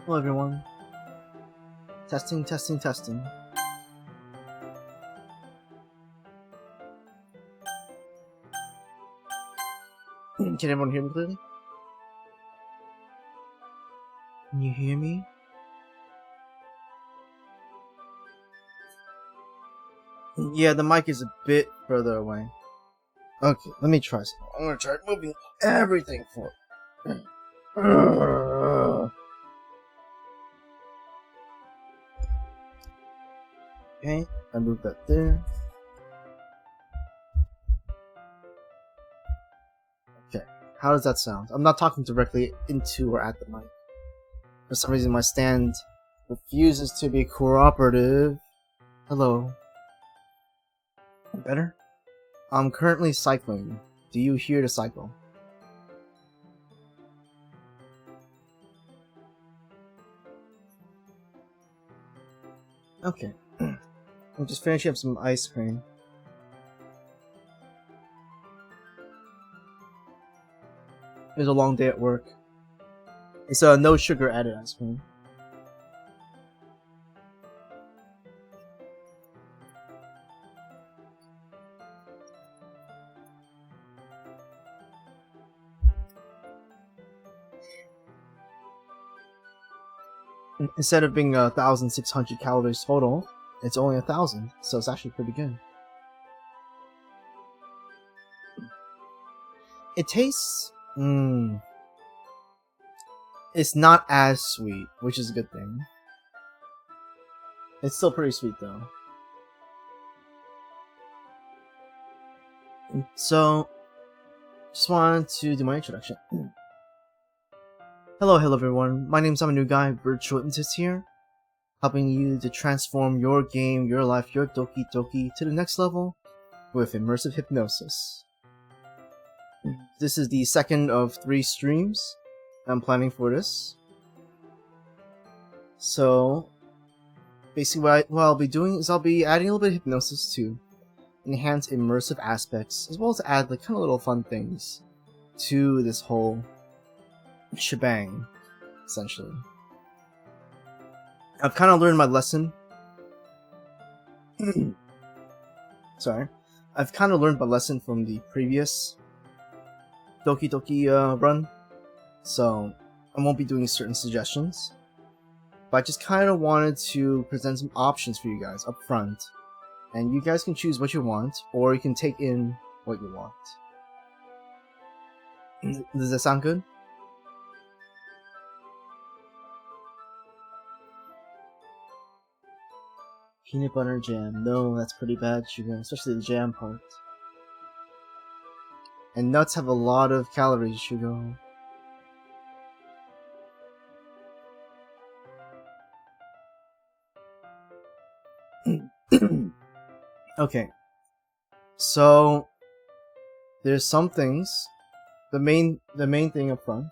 Hello everyone. Testing. Can everyone hear me clearly? Can you hear me? Yeah, the mic is a bit further away. Okay, let me try something. I'm gonna try moving everything forward. Okay, I moved that there. Okay, how does that sound? I'm not talking directly into or at the mic. For some reason, my stand refuses to be cooperative. Hello. Better? I'm currently cycling. Do you hear the cycle? Okay. I'm just finishing up some ice cream. It was a long day at work. It's a no sugar added ice cream. Instead of being 1,600 calories total, it's only 1,000, so it's actually pretty good. It tastes... It's not as sweet, which is a good thing. It's still pretty sweet though. So, just wanted to do my introduction. Hello everyone, my name's I'm a new guy, VRChat Hypnosis here, helping you to transform your game, your life, your Doki Doki to the next level with immersive hypnosis. This is the second of 3 streams I'm planning for this. So, basically what I'll be doing is I'll be adding a little bit of hypnosis to enhance immersive aspects, as well as add like kind of little fun things to this whole shebang, essentially. I've kind of learned my lesson. Sorry. I've kind of learned my lesson from the previous Doki Doki run, so I won't be doing certain suggestions. But I just kind of wanted to present some options for you guys up front, and you guys can choose what you want, or you can take in what you want. Does that sound good? Peanut butter jam. No, that's pretty bad sugar, especially the jam part. And nuts have a lot of calories, sugar. Okay. So there's some things. The main thing up front.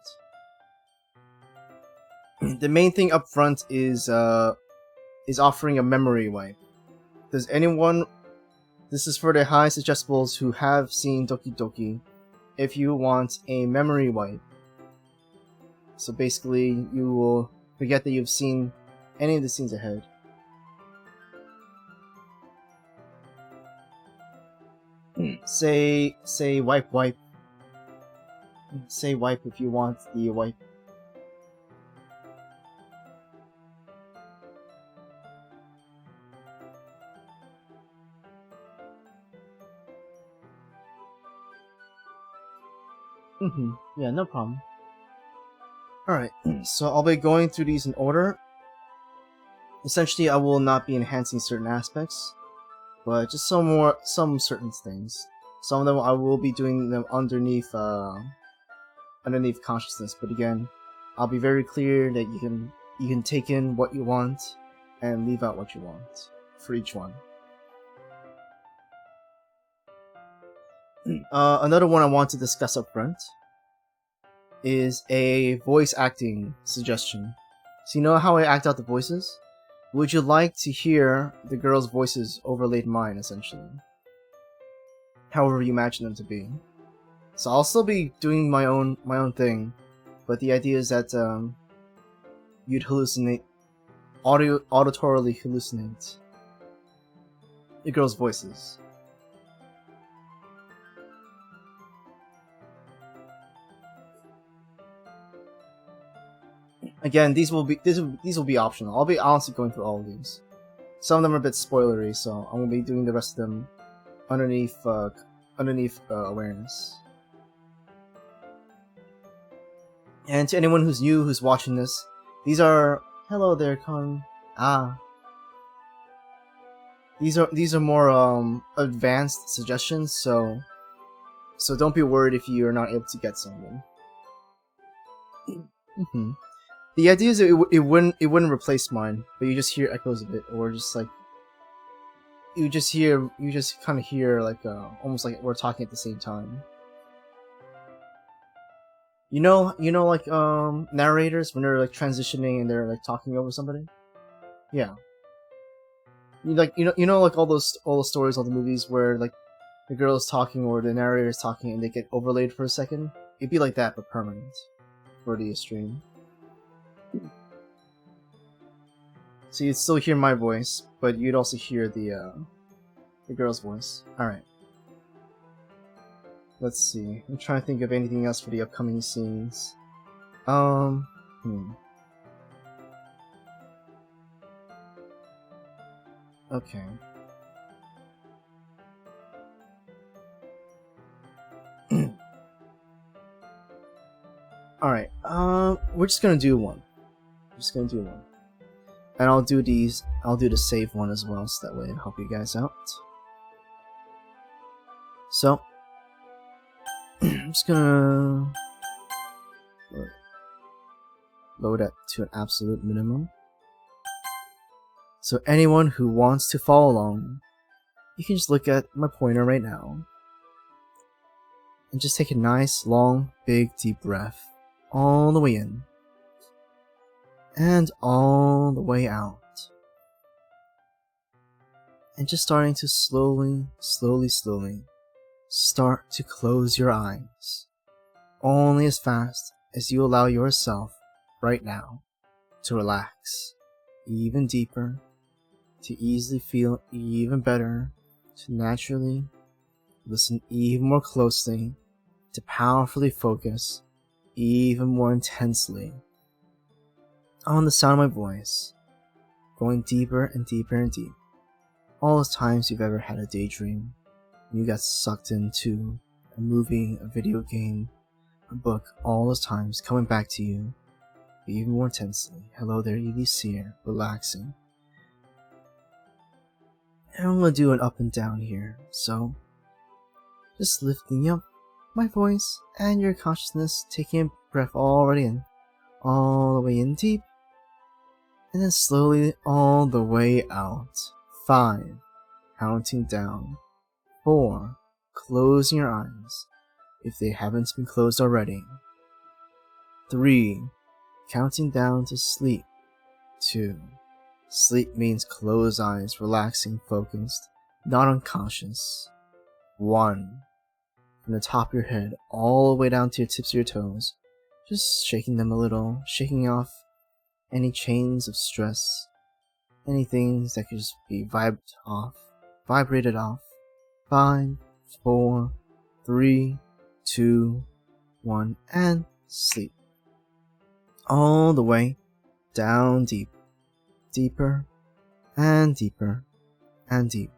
The main thing up front is offering a memory wipe. Does anyone... This is for the high suggestibles who have seen Doki Doki. If you want a memory wipe. So basically, you will forget that you've seen any of the scenes ahead. Say wipe. Say wipe if you want the wipe. Yeah, no problem. Alright, so I'll be going through these in order. Essentially, I will not be enhancing certain aspects, but just some certain things. Some of them I will be doing them underneath consciousness, but again, I'll be very clear that you can take in what you want and leave out what you want for each one. Another one I want to discuss up front is a voice acting suggestion. So you know how I act out the voices? Would you like to hear the girls' voices overlaid mine, essentially? However you imagine them to be. So I'll still be doing my own thing, but the idea is that you'd auditorily hallucinate the girls' voices. Again, these will be optional. I'll be honestly going through all of these. Some of them are a bit spoilery, so I'm gonna be doing the rest of them underneath awareness. And to anyone who's new, who's watching this, these are hello there, Con. These are more advanced suggestions, so don't be worried if you are not able to get some of them. The idea is that it wouldn't replace mine, but you just hear echoes of it, or just like you just kind of hear like almost like we're talking at the same time. You know like narrators when they're like transitioning and they're like talking over somebody. Yeah. You know like all those stories, all the movies where like the girl is talking or the narrator is talking and they get overlaid for a second. It'd be like that but permanent for the stream. So you'd still hear my voice, but you'd also hear the girl's voice. Alright. Let's see. I'm trying to think of anything else for the upcoming scenes. Okay. Alright, we're just gonna do one. And I'll do the save one as well, so that way it'll help you guys out. So, I'm just gonna load that to an absolute minimum. So anyone who wants to follow along, you can just look at my pointer right now. And just take a nice, long, big, deep breath. All the way in. And all the way out. And just starting to slowly start to close your eyes. Only as fast as you allow yourself right now to relax even deeper, to easily feel even better, to naturally listen even more closely, to powerfully focus even more intensely on the sound of my voice, going deeper and deeper and deep. All those times you've ever had a daydream, you got sucked into a movie, a video game, a book, all those times coming back to you, even more intensely. Hello there, EVCer, relaxing. And I'm gonna do an up and down here, so just lifting up my voice and your consciousness, taking a breath already in, all the way in deep, and then slowly all the way out. 5, counting down. 4, closing your eyes if they haven't been closed already. 3, counting down to sleep. 2, sleep means closed eyes, relaxing, focused, not unconscious. 1, from the top of your head all the way down to your tips of your toes, just shaking them a little, shaking off any chains of stress, any things that could just be vibrated off. 5, 4, 3, 2, 1, and sleep. All the way down deep, deeper and deeper and deep.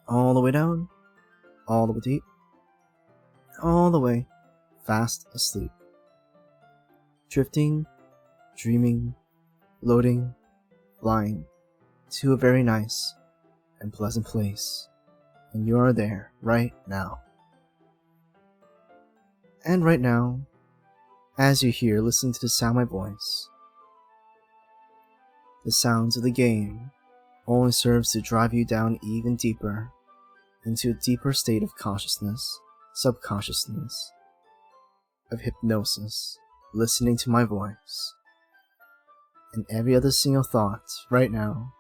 All the way down, all the way deep, all the way fast asleep. Drifting, dreaming, floating, flying to a very nice and pleasant place. And you are there right now. And right now, as you're here listening to the sound of my voice, the sounds of the game only serves to drive you down even deeper into a deeper state of consciousness, subconsciousness, of hypnosis, listening to my voice. And every other single thought right now,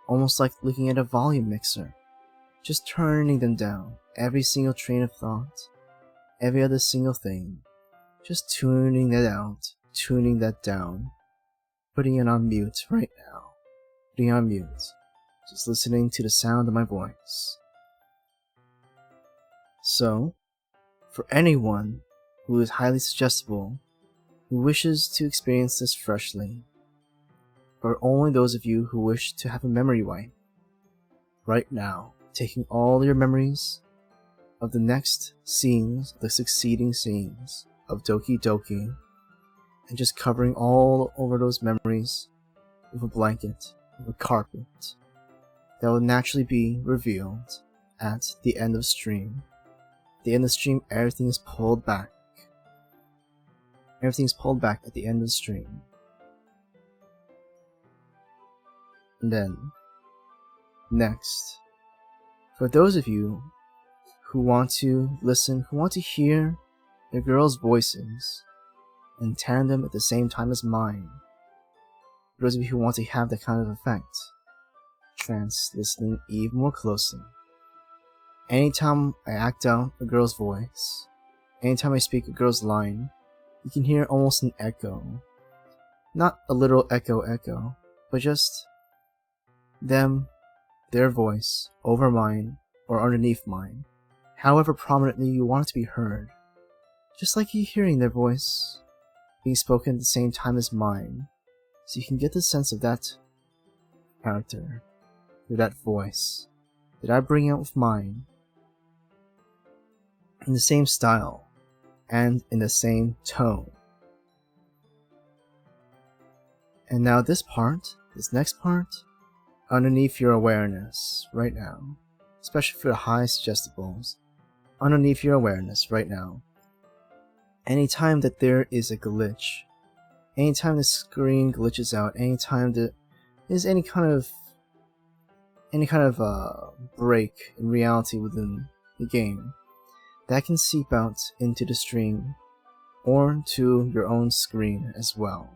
almost like looking at a volume mixer, just turning them down, every single train of thought, every other single thing, just tuning that out, tuning that down, putting it on mute right now. Putting it on mute. Just listening to the sound of my voice. So, for anyone who is highly suggestible, who wishes to experience this freshly, for only those of you who wish to have a memory wipe, right now, taking all your memories of the next scenes, the succeeding scenes of Doki Doki, and just covering all over those memories with a blanket, with a carpet, that will naturally be revealed at the end of stream. At the end of stream, everything is pulled back. Everything's pulled back at the end of the stream. And then, next, for those of you who want to listen, who want to hear the girls' voices in tandem at the same time as mine, for those of you who want to have that kind of effect, trance listening even more closely. Anytime I act out a girl's voice, anytime I speak a girl's line, you can hear almost an echo. Not a little echo, but just them, their voice, over mine or underneath mine, however prominently you want it to be heard. Just like you hearing their voice being spoken at the same time as mine, so you can get the sense of that character, or that voice, that I bring out with mine, in the same style, and in the same tone. And now this next part, underneath your awareness right now, especially for the high suggestibles, underneath your awareness right now, anytime that there is a glitch, anytime the screen glitches out, anytime there is any kind of break in reality within the game, that can seep out into the stream or to your own screen as well.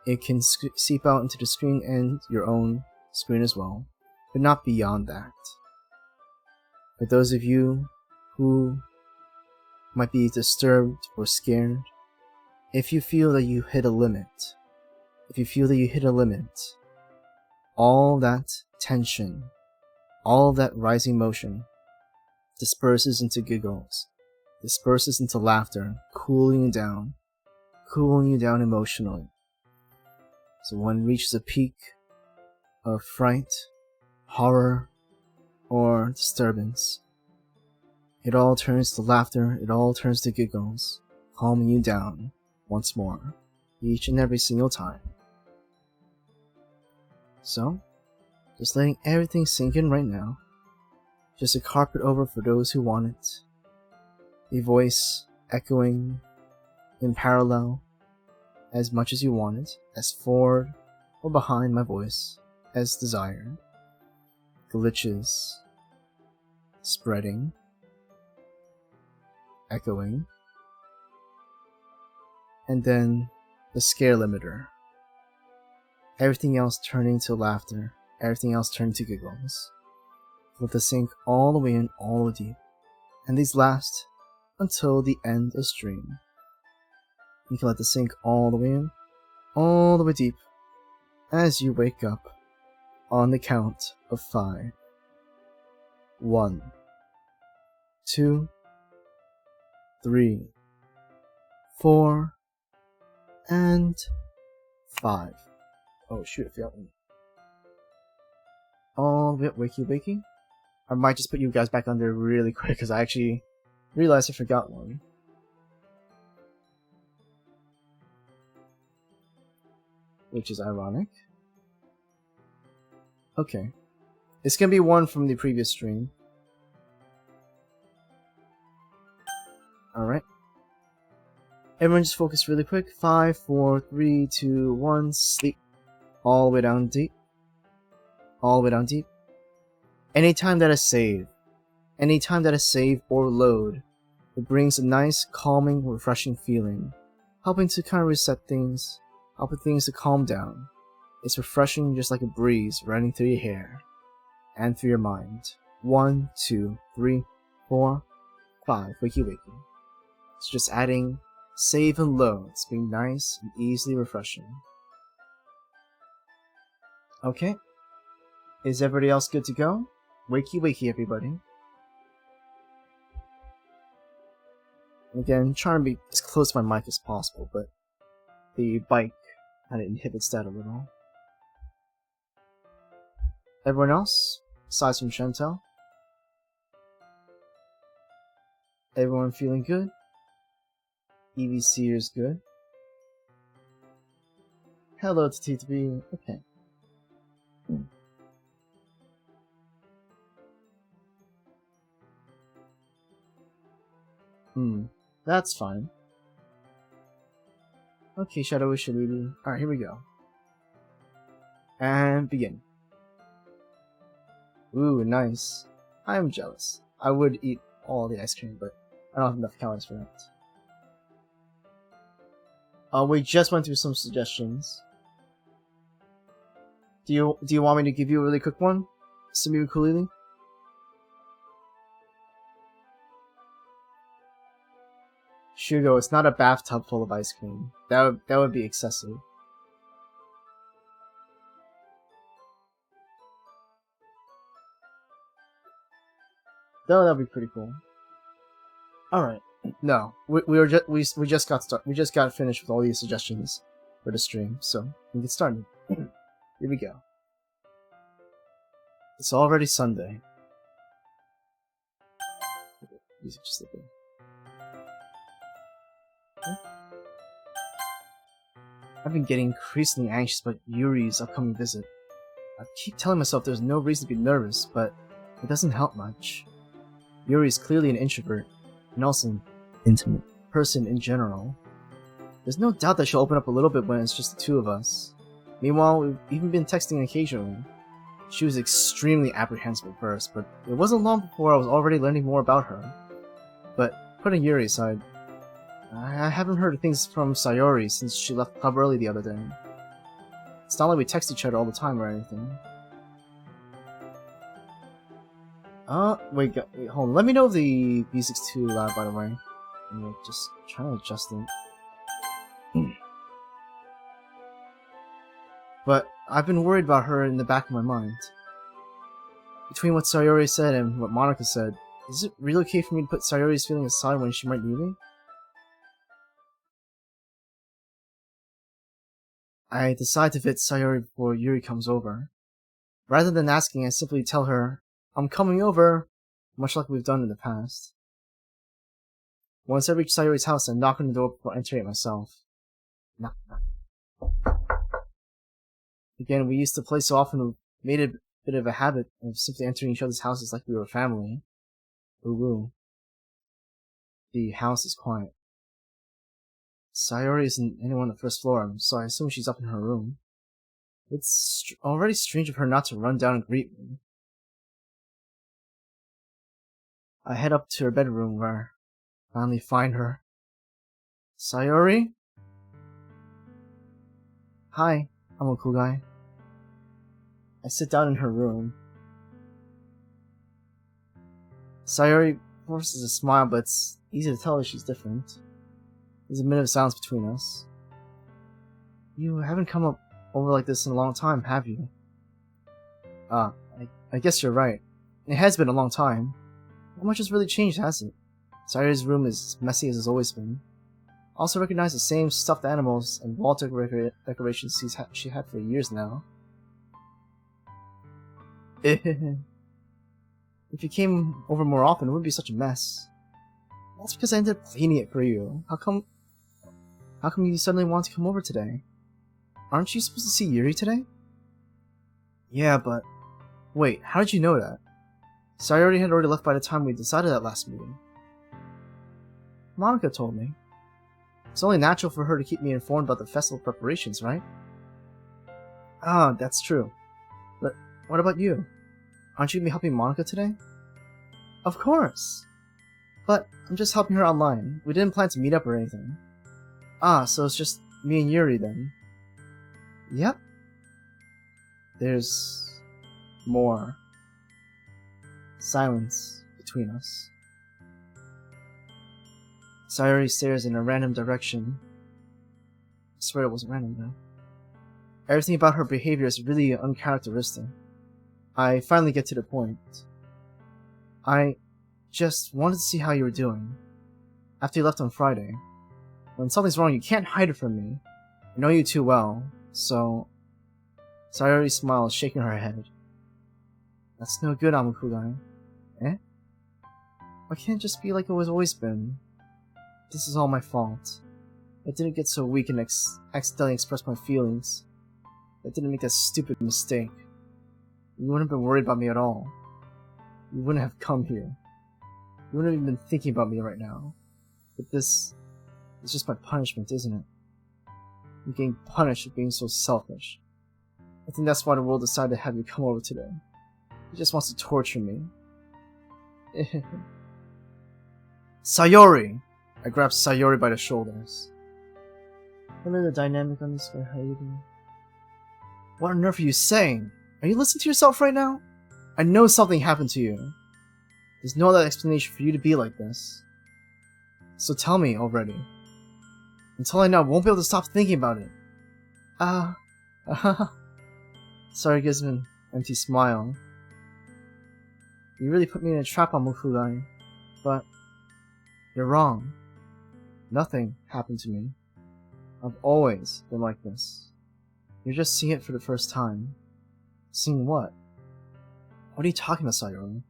It can seep out into the screen and your own screen as well, but not beyond that. For those of you who might be disturbed or scared, if you feel that you hit a limit, all that tension, all that rising motion disperses into giggles, disperses into laughter, cooling you down emotionally. So when it reaches a peak of fright, horror, or disturbance, it all turns to laughter, it all turns to giggles, calming you down once more, each and every single time. So, just letting everything sink in right now. Just a carpet over for those who want it. A voice echoing in parallel as much as you want it, as forward or behind my voice as desired. Glitches, spreading, echoing, and then the scare limiter. Everything else turning to laughter, everything else turning to giggles. Let the sink all the way in, all the way deep, and these last until the end of stream. You can let the sink all the way in, all the way deep, as you wake up on the count of 5. 1, 2, 3, 4, and 5. Oh shoot, I forgot one. All the way up, wakey. I might just put you guys back on there really quick because I actually realized I forgot one. Which is ironic. Okay. It's gonna be one from the previous stream. Alright. Everyone just focus really quick. 5, 4, 3, 2, 1, sleep. All the way down deep. All the way down deep. Anytime that I save or load, it brings a nice, calming, refreshing feeling, helping to kind of reset things, helping things to calm down. It's refreshing just like a breeze running through your hair and through your mind. 1, 2, 3, 4, 5. Wakey. It's just adding Save and load. It's being nice and easily refreshing. Okay. Is everybody else good to go? Wakey wakey, everybody. Again, trying to be as close to my mic as possible, but the bike kind of inhibits that a little. Everyone else, aside from Chantel? Everyone feeling good? EVC is good. Hello to T3. Okay. That's fine. Okay, Shadow Shadidi. Alright, here we go. And begin. Ooh, nice. I'm jealous. I would eat all the ice cream, but I don't have enough calories for that. We just went through some suggestions. Do you want me to give you a really quick one, Sumi Ukulele? Shugo, it's not a bathtub full of ice cream. That would be excessive. Though that'd be pretty cool. All right. No, we just got finished with all these suggestions for the stream, so we can get started. Here we go. It's already Sunday. Music just slipping. I've been getting increasingly anxious about Yuri's upcoming visit. I keep telling myself there's no reason to be nervous, but it doesn't help much. Yuri is clearly an introvert, and also an intimate person in general. There's no doubt that she'll open up a little bit when it's just the two of us. Meanwhile, we've even been texting occasionally. She was extremely apprehensive at first, but it wasn't long before I was already learning more about her. But putting Yuri aside, I haven't heard things from Sayori since she left the club early the other day. It's not like we text each other all the time or anything. Wait, hold on. Let me know if the music's too loud, by the way. I'm just trying to adjust it. But I've been worried about her in the back of my mind. Between what Sayori said and what Monica said, is it really okay for me to put Sayori's feelings aside when she might need me? I decide to visit Sayori before Yuri comes over. Rather than asking, I simply tell her, I'm coming over, much like we've done in the past. Once I reach Sayori's house, I knock on the door before entering it myself. Knock, knock. Again, we used to play so often, we made it a bit of a habit of simply entering each other's houses like we were family. Ooh. The house is quiet. Sayori isn't anywhere on the first floor, so I assume she's up in her room. It's already strange of her not to run down and greet me. I head up to her bedroom where I finally find her. Sayori? Hi, I'm a cool guy. I sit down in her room. Sayori forces a smile, but it's easy to tell that she's different. There's a minute of silence between us. You haven't come up over like this in a long time, have you? I guess you're right. It has been a long time. Not much has really changed, has it? Sayori's room is as messy as it's always been. Also recognize the same stuffed animals and wall decorations she had for years now. If you came over more often, it wouldn't be such a mess. That's because I ended up cleaning it for you. How come you suddenly want to come over today? Aren't you supposed to see Yuri today? Yeah, but... Wait, how did you know that? Sayori had already left by the time we decided that last meeting. Monica told me. It's only natural for her to keep me informed about the festival preparations, right? Ah, that's true. But what about you? Aren't you going to be helping Monica today? Of course! But I'm just helping her online. We didn't plan to meet up or anything. Ah, so it's just me and Yuri then. Yep. There's more silence between us. Sayori stares in a random direction. I swear it wasn't random though. Everything about her behavior is really uncharacteristic. I finally get to the point. I just wanted to see how you were doing. After you left on Friday. When something's wrong, you can't hide it from me. I know you too well, so... Sayori smiles, shaking her head. That's no good, Amukugai. Eh? Why can't it just be like it was always been? This is all my fault. I didn't get so weak and accidentally express my feelings. I didn't make that stupid mistake. You wouldn't have been worried about me at all. You wouldn't have come here. You wouldn't have even been thinking about me right now. But this is just my punishment, isn't it? I'm getting punished for being so selfish. I think that's why the world decided to have you come over today. He just wants to torture me. Sayori! I grabbed Sayori by the shoulders. What is the dynamic on this guy hiding? What on earth are you saying? Are you listening to yourself right now? I know something happened to you. There's no other explanation for you to be like this. So tell me already. Until I know, I won't be able to stop thinking about it. Sayori gives him an empty smile. You really put me in a trap, Amukugai. But you're wrong. Nothing happened to me. I've always been like this. You're just seeing it for the first time. Seeing what? What are you talking about, Sayori?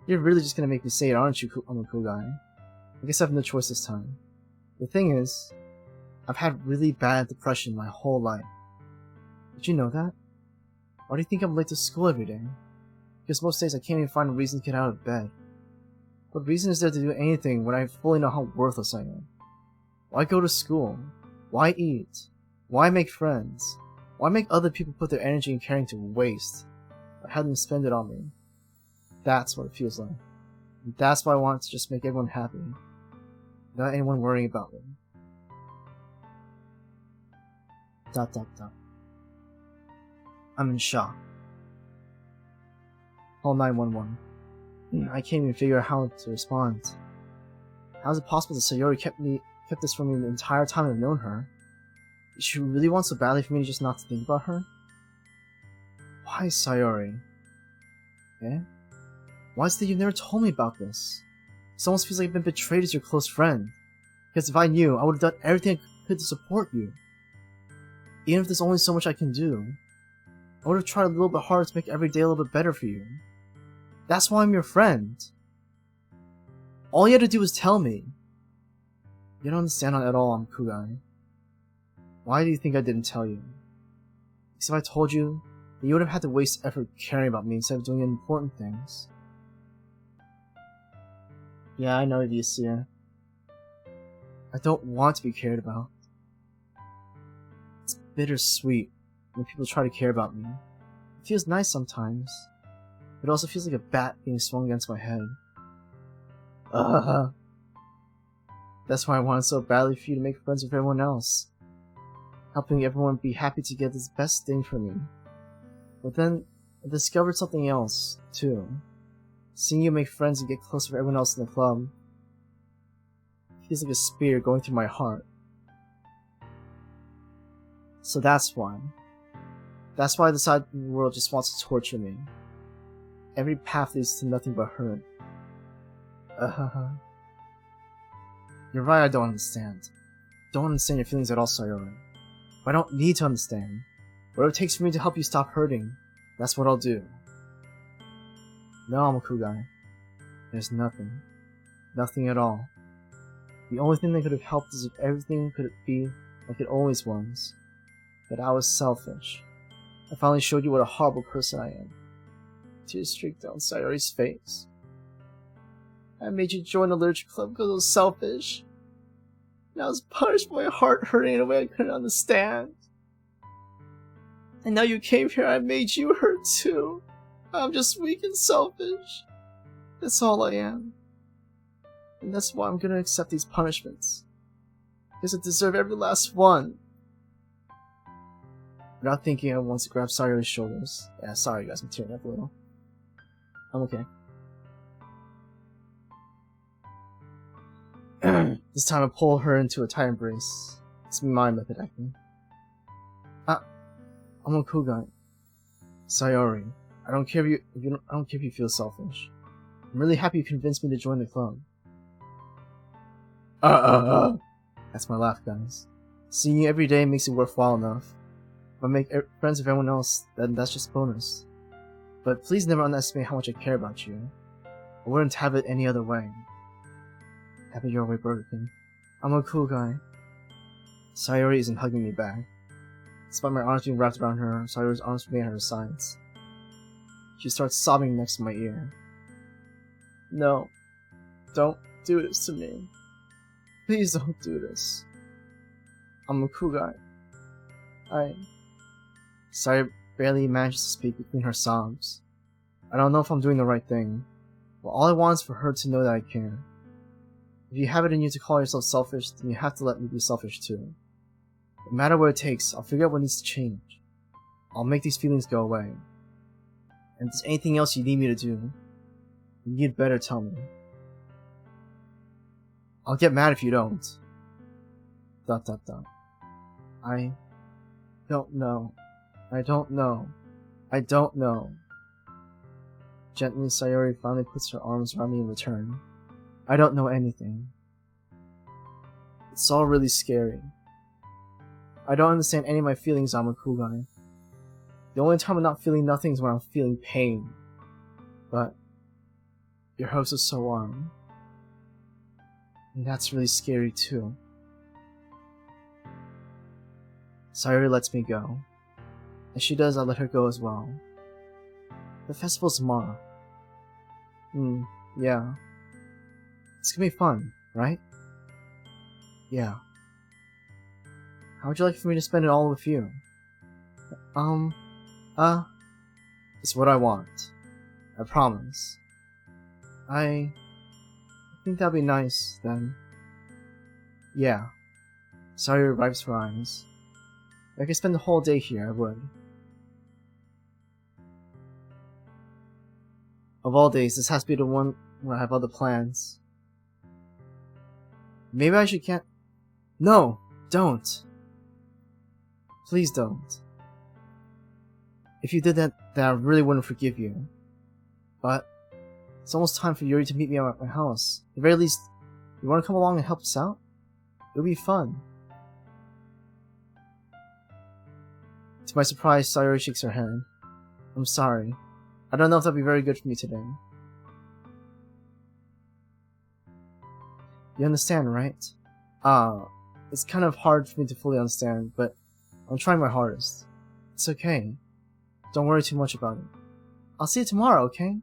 You're really just gonna make me say it, aren't you, Amukugai? I guess I have no choice this time. The thing is, I've had really bad depression my whole life. Did you know that? Why do you think I'm late to school every day? Because most days I can't even find a reason to get out of bed. What reason is there to do anything when I fully know how worthless I am? Why go to school? Why eat? Why make friends? Why make other people put their energy and caring to waste? I had them spend it on me. That's what it feels like. And that's why I want to just make everyone happy. Without anyone worrying about me. ... I'm in shock. Call 911. I can't even figure out how to respond. How is it possible that Sayori kept this from me the entire time I've known her? Did she really want so badly for me just not to think about her? Why, Sayori? Eh? Why is it that you've never told me about this? It almost feels like I've been betrayed as your close friend. Because if I knew, I would have done everything I could to support you. Even if there's only so much I can do, I would have tried a little bit harder to make every day a little bit better for you. That's why I'm your friend. All you had to do was tell me. You don't understand at all, Amukugai. Why do you think I didn't tell you? Because if I told you, then you would have had to waste effort caring about me instead of doing important things. Yeah, I know, Yusir. I don't want to be cared about. It's bittersweet when people try to care about me. It feels nice sometimes. It also feels like a bat being swung against my head. That's why I wanted so badly for you to make friends with everyone else. Helping everyone be happy together is the best thing for me. But then, I discovered something else, too. Seeing you make friends and get close with everyone else in the club. It feels like a spear going through my heart. So that's why. That's why I decided the world just wants to torture me. Every path leads to nothing but hurt. You're right, I don't understand. Don't understand your feelings at all, Sayori. But I don't need to understand. Whatever it takes for me to help you stop hurting, that's what I'll do. No, Amukugai. There's nothing. Nothing at all. The only thing that could have helped is if everything could be like it always was. But I was selfish. I finally showed you what a horrible person I am. Tears streaked down Sayori's face. I made you join the literature club because I was selfish. And I was punished by my heart hurting in a way I couldn't understand. And now you came here, I made you hurt too. I'm just weak and selfish. That's all I am. And that's why I'm gonna accept these punishments. Because I deserve every last one. Without thinking, I want to grab Sayori's shoulders. Yeah, sorry guys, I'm tearing up a little. I'm okay. This time I pull her into a tight embrace. It's my method acting. I'm a cool guy. Sayori, I don't care if you feel selfish. I'm really happy you convinced me to join the club. That's my laugh, guys. Seeing you every day makes it worthwhile enough. If I make friends with everyone else, then that's just bonus. But please never underestimate how much I care about you. I wouldn't have it any other way. Have it your way, Burger King. I'm a cool guy. Sayori isn't hugging me back. Despite my arms being wrapped around her, Sayori's arms remain at her sides. She starts sobbing next to my ear. No. Don't do this to me. Please don't do this. I'm a cool guy. Sayori barely manages to speak between her sobs. I don't know if I'm doing the right thing, but all I want is for her to know that I care. If you have it in you to call yourself selfish, then you have to let me be selfish too. No matter what it takes, I'll figure out what needs to change. I'll make these feelings go away. And if there's anything else you need me to do, then you'd better tell me. I'll get mad if you don't. ... I don't know. I don't know. I don't know. Gently, Sayori finally puts her arms around me in return. I don't know anything. It's all really scary. I don't understand any of my feelings, I'm a cool guy. The only time I'm not feeling nothing is when I'm feeling pain. But your house is so warm. And that's really scary too. Sayori lets me go. As she does, I let her go as well. The festival's tomorrow. Yeah. It's gonna be fun, right? Yeah. How would you like for me to spend it all with you? It's what I want. I promise. I think that'd be nice, then. Yeah. Sayori wipes her eyes. If I could spend the whole day here, I would. Of all days, this has to be the one where I have other plans. Maybe I should can't. No! Don't! Please don't. If you did that, then I really wouldn't forgive you. But it's almost time for Yuri to meet me at my house. At the very least, you want to come along and help us out? It'll be fun. To my surprise, Sayori shakes her head. I'm sorry. I don't know if that'll be very good for me today. You understand, right? It's kind of hard for me to fully understand, but I'm trying my hardest. It's okay. Don't worry too much about it. I'll see you tomorrow, okay?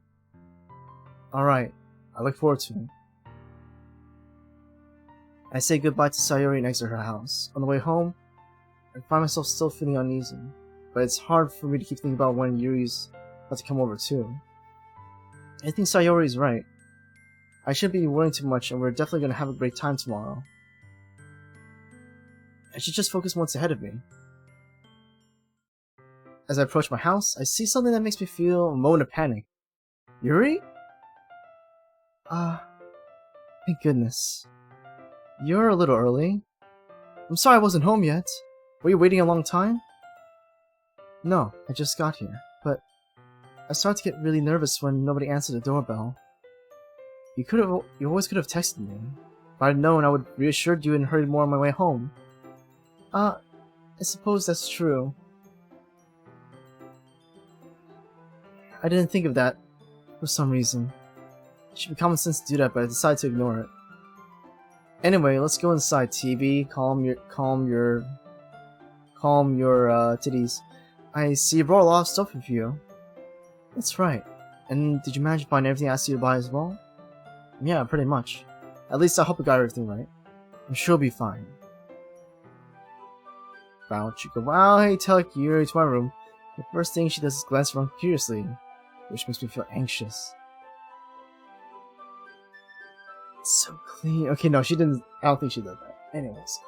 Alright. I look forward to it. I say goodbye to Sayori and exit her house. On the way home, I find myself still feeling uneasy, but it's hard for me to keep thinking about when Yuri's about to come over too. I think Sayori is right. I shouldn't be worrying too much, and we're definitely going to have a great time tomorrow. I should just focus what's ahead of me. As I approach my house, I see something that makes me feel a moment of panic. Yuri? Thank goodness. You're a little early. I'm sorry I wasn't home yet. Were you waiting a long time? No, I just got here, but I started to get really nervous when nobody answered the doorbell. You always could have texted me. If I'd known, I would have reassured you and hurried more on my way home. I suppose that's true. I didn't think of that for some reason. It should be common sense to do that, but I decided to ignore it. Anyway, let's go inside. TV, calm your titties. I see you brought a lot of stuff with you. That's right. And did you manage to find everything I asked you to buy as well? Yeah, pretty much. At least I hope I got everything right. I'm sure it'll be fine. Wow, Chica. Wow, hey, take Yuri to my room. The first thing she does is glance around curiously, which makes me feel anxious. It's so clean. Okay, no, she didn't. I don't think she did that. Anyways.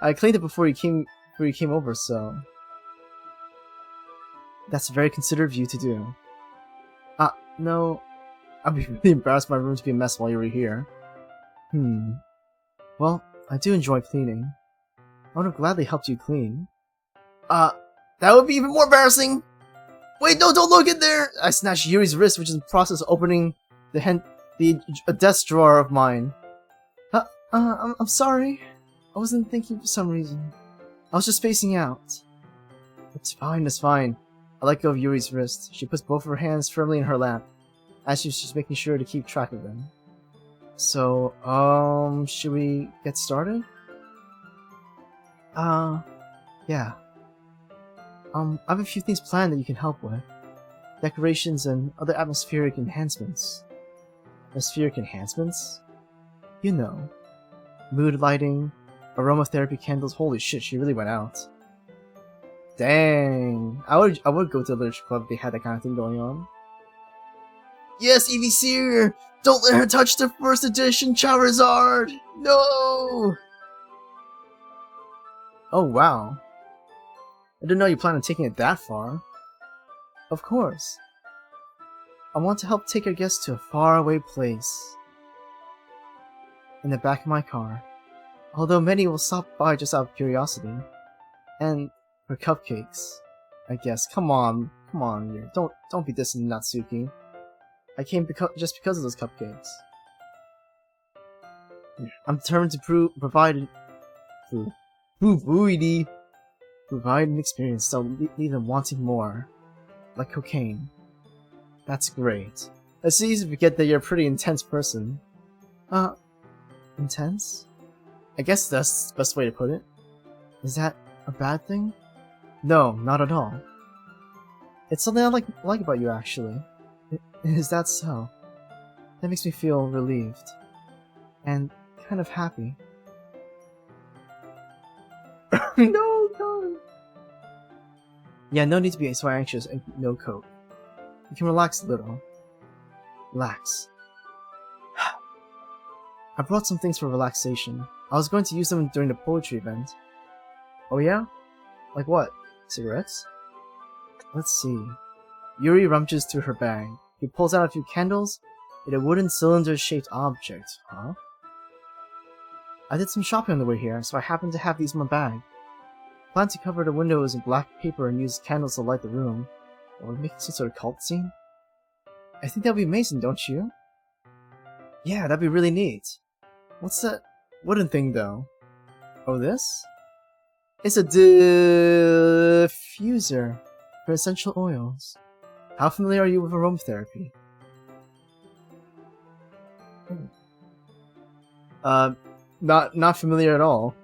I cleaned it before you came over, so that's very considerate of you to do. No, I'd be really embarrassed my room to be a mess while you were here. Well, I do enjoy cleaning. I would have gladly helped you clean. That would be even more embarrassing! Wait, no, don't look in there! I snatched Yuri's wrist, which is in the process of opening a desk drawer of mine. I'm sorry. I wasn't thinking for some reason. I was just spacing out. It's fine, it's fine. I let go of Yuri's wrist. She puts both of her hands firmly in her lap, as she's just making sure to keep track of them. So, should we get started? Yeah. I have a few things planned that you can help with. Decorations and other atmospheric enhancements. Atmospheric enhancements? You know. Mood lighting, aromatherapy candles. Holy shit, she really went out. Dang. I would go to a literature club if they had that kind of thing going on. Yes, Evie Seer! Don't let her touch the first edition Charizard! No! Oh wow. I didn't know you planned on taking it that far. Of course. I want to help take our guests to a faraway place. In the back of my car. Although many will stop by just out of curiosity. And for cupcakes. I guess. Come on, don't be dissing Natsuki. I came just because of those cupcakes. I'm determined to provide an experience that will leave them wanting more. Like cocaine. That's great. It's easy to forget that you're a pretty intense person. Intense? I guess that's the best way to put it. Is that a bad thing? No, not at all. It's something I like about you, actually. Is that so? That makes me feel relieved. And kind of happy. No! Yeah, no need to be so anxious and no coke. You can relax a little. Relax. I brought some things for relaxation. I was going to use them during the poetry event. Oh yeah? Like what? Cigarettes? Let's see. Yuri rummages through her bag. He pulls out a few candles and a wooden cylinder-shaped object. Huh? I did some shopping on the way here, so I happened to have these in my bag. I plan to cover the windows in black paper and use candles to light the room. Or making some sort of cult scene? I think that'd be amazing, don't you? Yeah, that'd be really neat. What's that wooden thing, though? Oh, this? It's a diffuser for essential oils. How familiar are you with aromatherapy? Not familiar at all.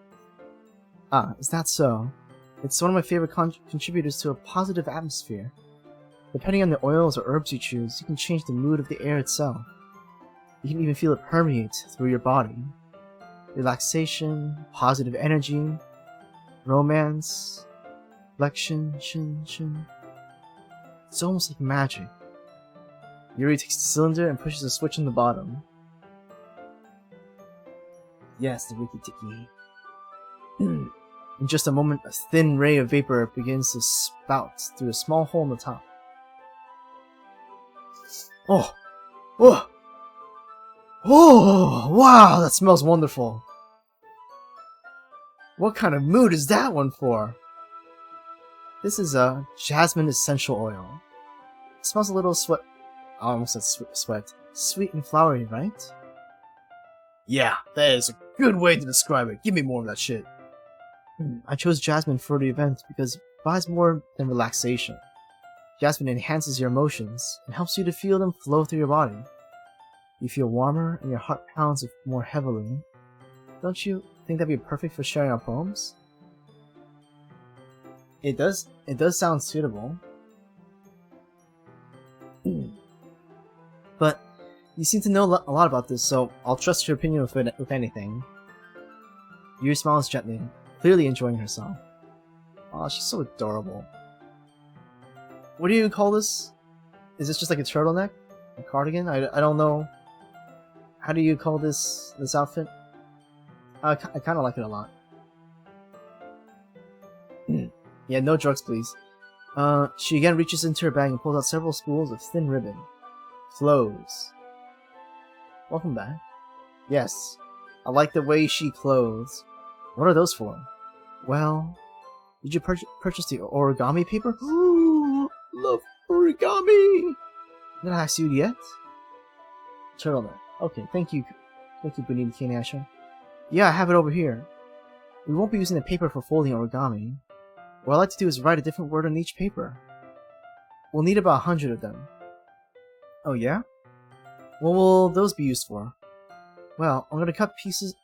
Ah, is that so? It's one of my favorite contributors to a positive atmosphere. Depending on the oils or herbs you choose, you can change the mood of the air itself. You can even feel it permeate through your body. Relaxation, positive energy, romance, reflection, shin. It's almost like magic. Yuri takes the cylinder and pushes a switch on the bottom. Yes, the Riki Tiki. In just a moment, a thin ray of vapor begins to spout through a small hole in the top. Oh! Wow, that smells wonderful. What kind of mood is that one for? This is a jasmine essential oil. It smells a little I almost said sweat. Sweet and flowery, right? Yeah, that is a good way to describe it. Give me more of that shit. I chose jasmine for the event because it provides more than relaxation. Jasmine enhances your emotions and helps you to feel them flow through your body. You feel warmer and your heart pounds more heavily. Don't you think that'd be perfect for sharing our poems? It does sound suitable. But you seem to know a lot about this, so I'll trust your opinion with anything. Yuri smiles gently, clearly enjoying herself. Aw, she's so adorable. What do you call this? Is this just like a turtleneck? A cardigan? I don't know. How do you call this outfit? I kind of like it a lot. Yeah, no drugs, please. She again reaches into her bag and pulls out several spools of thin ribbon. Flows. welcome back. Yes, I like the way she clothes. What are those for? Well, did you purchase the origami paper? Ooh, love origami! Did I ask you yet? Turtleneck. Okay, thank you. Thank you, Benita Kinasha. Yeah, I have it over here. We won't be using the paper for folding origami. What I like to do is write a different word on each paper. We'll need about 100 of them. Oh yeah? What will those be used for? Well, I'm gonna cut pieces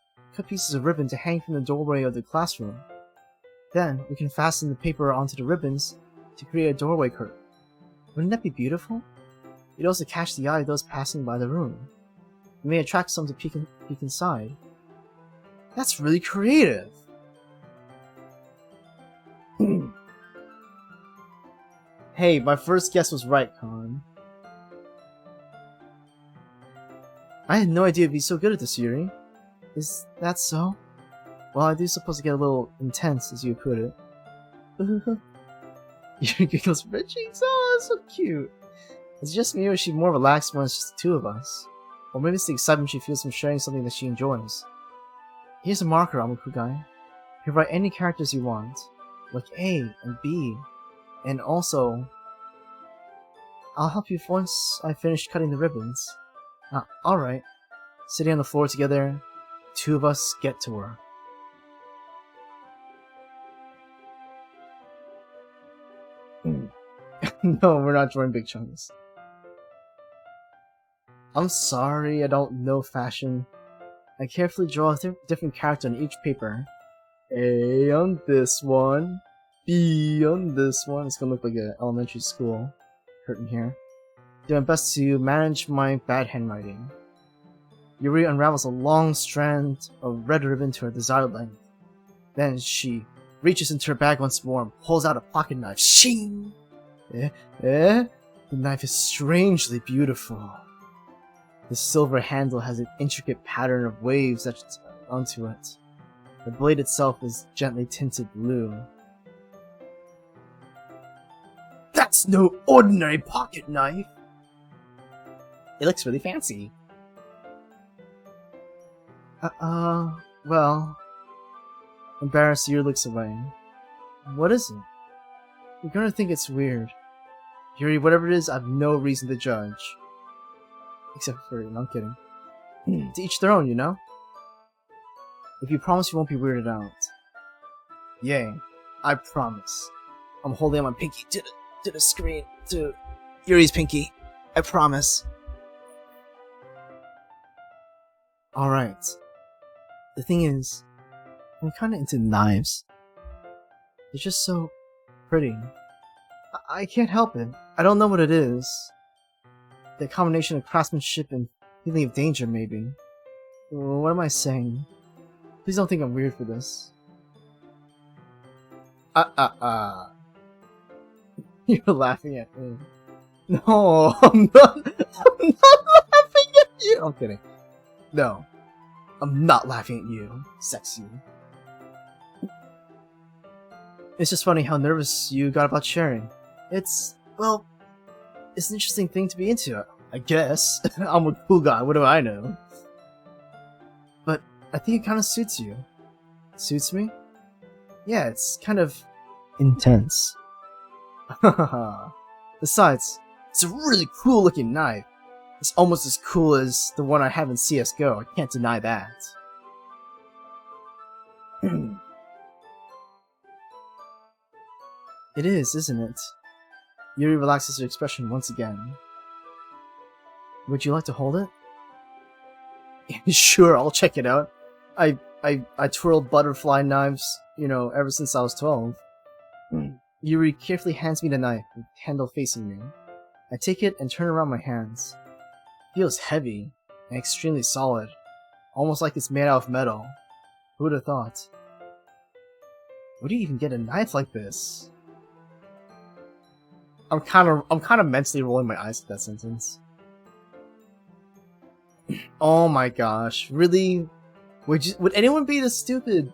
of ribbon to hang from the doorway of the classroom. Then, we can fasten the paper onto the ribbons to create a doorway curtain. Wouldn't that be beautiful? It'd also catch the eye of those passing by the room. It may attract some to peek inside. That's really creative! Hey, my first guess was right, Con. I had no idea you'd be so good at this, Yuri. Is that so? Well, I do suppose to get a little intense, as you put it. Yuri giggles for cheeks. Oh, that's so cute. It's just me, or is she more relaxed when it's just the two of us? Or maybe it's the excitement she feels from sharing something that she enjoys. Here's a marker, Amukugai. You can write any characters you want, like A and B, and also, I'll help you once I finish cutting the ribbons. Alright. Sitting on the floor together, two of us get to work. No, we're not drawing big chunks. I'm sorry, I don't know fashion. I carefully draw a different character on each paper. A on this one, B on this one. It's gonna look like an elementary school curtain here. Do my best to manage my bad handwriting. Yuri unravels a long strand of red ribbon to her desired length. Then she reaches into her bag once more and pulls out a pocket knife. Shing! The knife is strangely beautiful. The silver handle has an intricate pattern of waves etched onto it. The blade itself is gently tinted blue. That's no ordinary pocket knife! It looks really fancy. Well... Embarrassed, Yuri looks away. What is it? You're gonna think it's weird. Yuri, whatever it is, I have no reason to judge. Except for you, no, I'm kidding. To each their own, you know? If you promise you won't be weirded out. Yay, I promise. I'm holding out my pinky to the screen, to Yuri's pinky. I promise. Alright. The thing is, I'm kinda into knives. They're just so pretty. I can't help it. I don't know what it is. The combination of craftsmanship and feeling of danger, maybe. What am I saying? Please don't think I'm weird for this. You're laughing at me. No, I'm not laughing at you! I'm kidding. No. I'm not laughing at you, sexy. It's just funny how nervous you got about sharing. It's an interesting thing to be into, I guess. I'm a cool guy, what do I know? But I think it kind of suits you. Suits me? Yeah, it's kind of intense. Besides, it's a really cool looking knife. It's almost as cool as the one I have in CSGO, I can't deny that. It is, isn't it? Yuri relaxes her expression once again. Would you like to hold it? Sure, I'll check it out. I twirled butterfly knives, ever since I was 12. Yuri carefully hands me the knife, with the handle facing me. I take it and turn around my hands. It feels heavy and extremely solid, almost like it's made out of metal. Who would have thought? Where do you even get a knife like this? I'm kind of mentally rolling my eyes at that sentence. Oh my gosh, really? Would anyone be this stupid?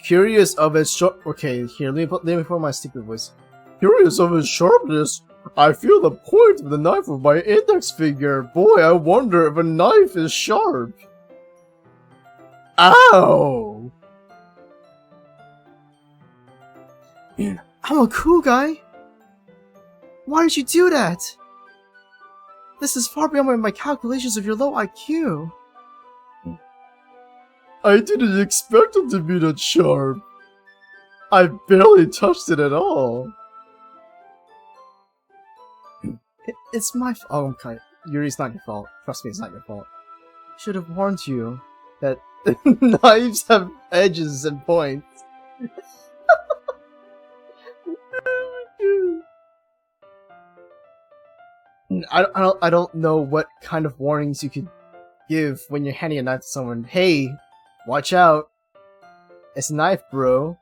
Curious of its sharp. Okay, here, let me put my stupid voice. Curious of its sharpness, I feel the point of the knife with my index finger. Boy, I wonder if a knife is sharp. Ow! I'm a cool guy. Why did you do that? This is far beyond my calculations of your low IQ. I didn't expect it to be that sharp. I barely touched it at all. It's my fault. Oh, okay. Yuri, it's not your fault. Trust me, it's not your fault. Should have warned you that knives have edges and points. I don't know what kind of warnings you could give when you're handing a knife to someone. Hey, watch out. It's a knife, bro.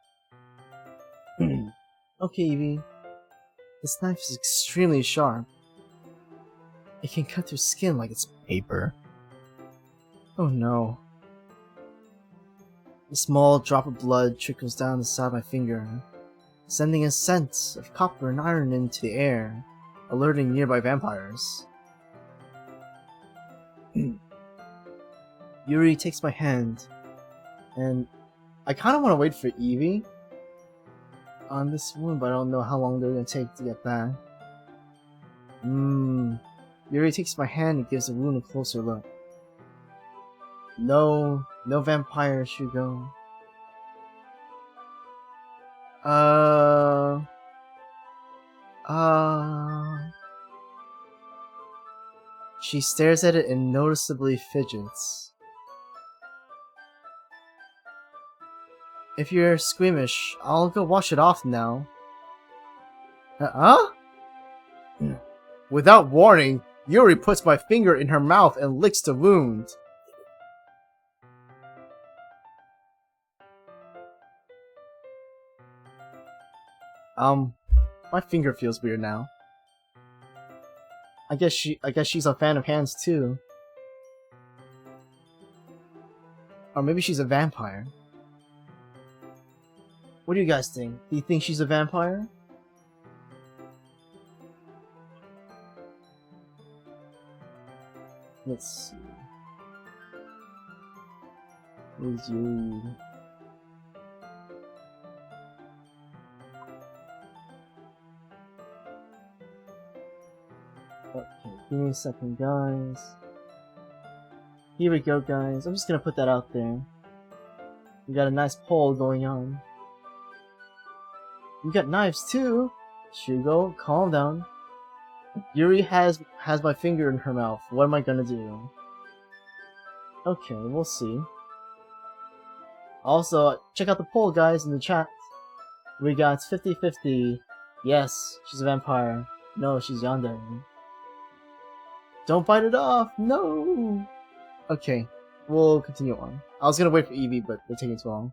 Okay, Evie. This knife is extremely sharp. It can cut through skin like it's paper. Oh no. A small drop of blood trickles down the side of my finger, sending a scent of copper and iron into the air, alerting nearby vampires. Yuri takes my hand, and I kind of want to wait for Evie on this one, but I don't know how long they're going to take to get back. Yuri takes my hand and gives the wound a closer look. No vampire should go. She stares at it and noticeably fidgets. If you're squeamish, I'll go wash it off now. Huh? Without warning, Yuri puts my finger in her mouth and licks the wound. My finger feels weird now. I guess she's a fan of hands too. Or maybe she's a vampire. What do you guys think? Do you think she's a vampire? Let's see. Who's you? Okay, give me a second, guys. Here we go, guys. I'm just gonna put that out there. We got a nice poll going on. We got knives too. Shugo, calm down. Yuri has my finger in her mouth. What am I gonna do? Okay, we'll see. Also, check out the poll, guys, in the chat. We got 50-50. Yes, she's a vampire. No, she's yandere. Don't bite it off! No! Okay, we'll continue on. I was gonna wait for Evie, but they're taking too long.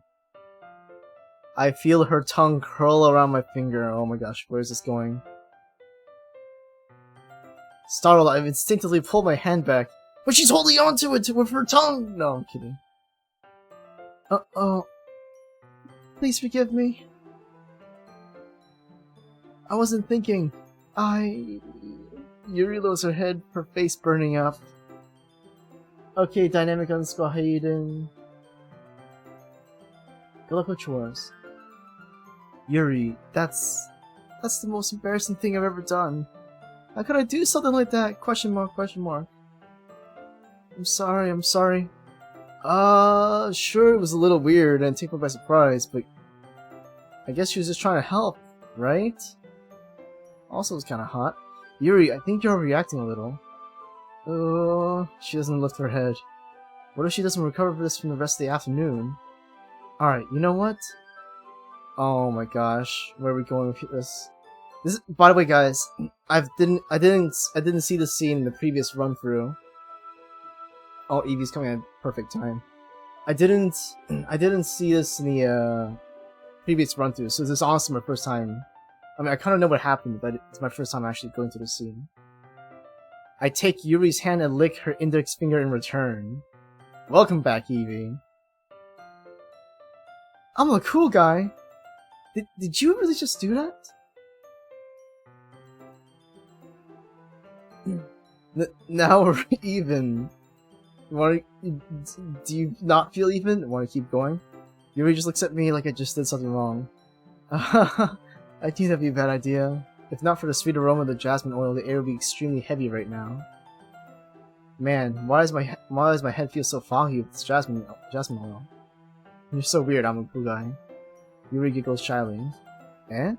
I feel her tongue curl around my finger. Oh my gosh, where is this going? Startled, I instinctively pull my hand back, but she's holding onto it with her tongue! No, I'm kidding. Uh-oh. Please forgive me. I wasn't thinking. Yuri lowers her head, her face burning up. Okay, dynamic underscore Hayden. Good luck with chores. Yuri, that's the most embarrassing thing I've ever done. How could I do something like that? Question mark, question mark. I'm sorry. Sure, it was a little weird and took me by surprise, but I guess she was just trying to help, right? Also, it was kind of hot. Yuri, I think you're reacting a little. She doesn't lift her head. What if she doesn't recover this from the rest of the afternoon? Alright, you know what? Oh my gosh, where are we going with this? By the way, guys, I didn't see this scene in the previous run through. Oh, Evie's coming at perfect time. I didn't see this in the previous run through, so this is honestly my first time. I mean, I kind of know what happened, but it's my first time actually going through the scene. I take Yuri's hand and lick her index finger in return. Welcome back, Evie. I'm a cool guy. Did you really just do that? Now we're even. Do you not feel even? Want to keep going? Yuri just looks at me like I just did something wrong. I think that'd be a bad idea. If not for the sweet aroma of the jasmine oil, the air would be extremely heavy right now. Man, why does my head feel so foggy with this jasmine oil? You're so weird, I'm a cool guy. Yuri giggles shyly. Eh?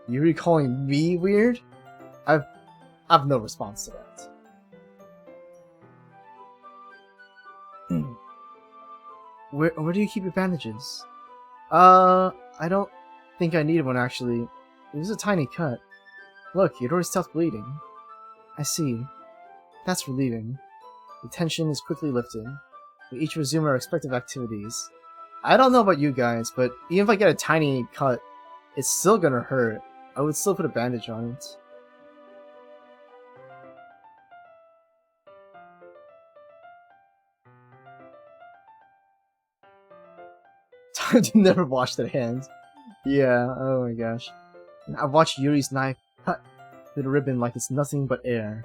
Yuri calling me weird? I've no response to that. Where do you keep your bandages? I don't think I need one actually. It was a tiny cut. Look, you'd already stopped bleeding. I see. That's relieving. The tension is quickly lifted. We each resume our respective activities. I don't know about you guys, but even if I get a tiny cut, it's still gonna hurt. I would still put a bandage on it. Time to never wash their hands. Yeah, oh my gosh. I've watched Yuri's knife cut through the ribbon like it's nothing but air.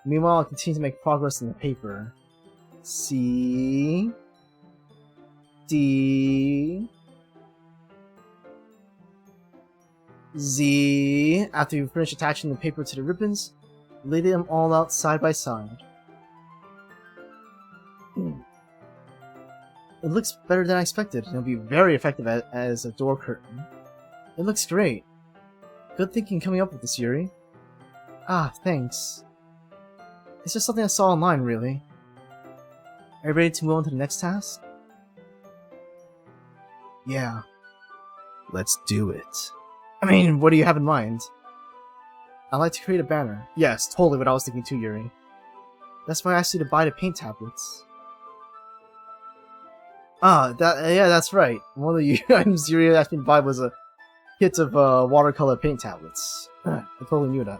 Meanwhile, I continue to make progress in the paper. C D Z. After you finish attaching the paper to the ribbons, lay them all out side by side. It looks better than I expected, and it'll be very effective as a door curtain. It looks great. Good thinking coming up with this, Yuri. Ah, thanks. It's just something I saw online, really. Are you ready to move on to the next task? Yeah. Let's do it. I mean, what do you have in mind? I'd like to create a banner. Yes, totally what I was thinking too, Yuri. That's why I asked you to buy the paint tablets. Ah, yeah, that's right. One of the items Yuri asked me to buy was a kit of watercolor paint tablets. I totally knew that.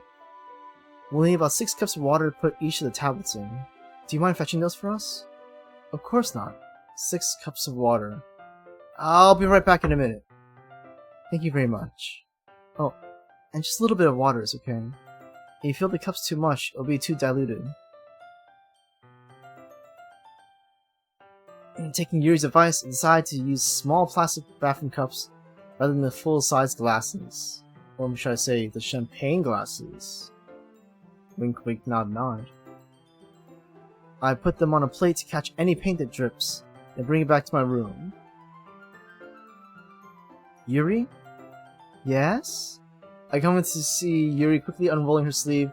We'll need about 6 cups of water to put each of the tablets in. Do you mind fetching those for us? Of course not. 6 cups of water. I'll be right back in a minute. Thank you very much. Oh, and just a little bit of water is okay. If you fill the cups too much, it'll be too diluted. Taking Yuri's advice, I decided to use small plastic bathroom cups rather than the full-size glasses. Or should I say, the champagne glasses. Wink wink nod nod. I put them on a plate to catch any paint that drips, and bring it back to my room. Yuri? Yes? I come in to see Yuri quickly unrolling her sleeve,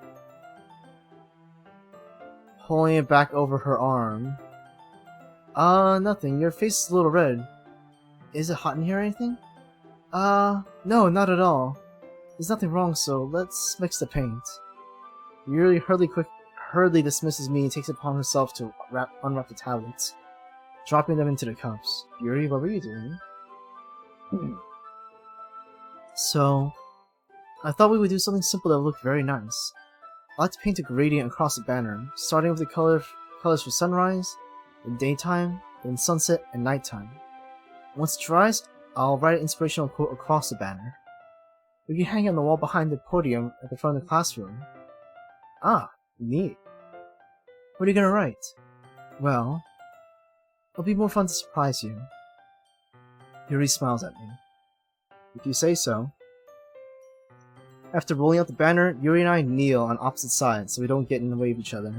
pulling it back over her arm. Nothing. Your face is a little red. Is it hot in here or anything? No, not at all. There's nothing wrong, so let's mix the paint. Yuri hurriedly dismisses me and takes it upon herself to unwrap the tablets, dropping them into the cups. Yuri, what were you doing? So, I thought we would do something simple that would look very nice. I'd like to paint a gradient across the banner, starting with the colors for sunrise, then daytime, then sunset and nighttime. Once it dries, I'll write an inspirational quote across the banner. We can hang it on the wall behind the podium at the front of the classroom. Ah, neat. What are you gonna write? Well, it'll be more fun to surprise you. Yuri smiles at me. If you say so. After rolling out the banner, Yuri and I kneel on opposite sides so we don't get in the way of each other.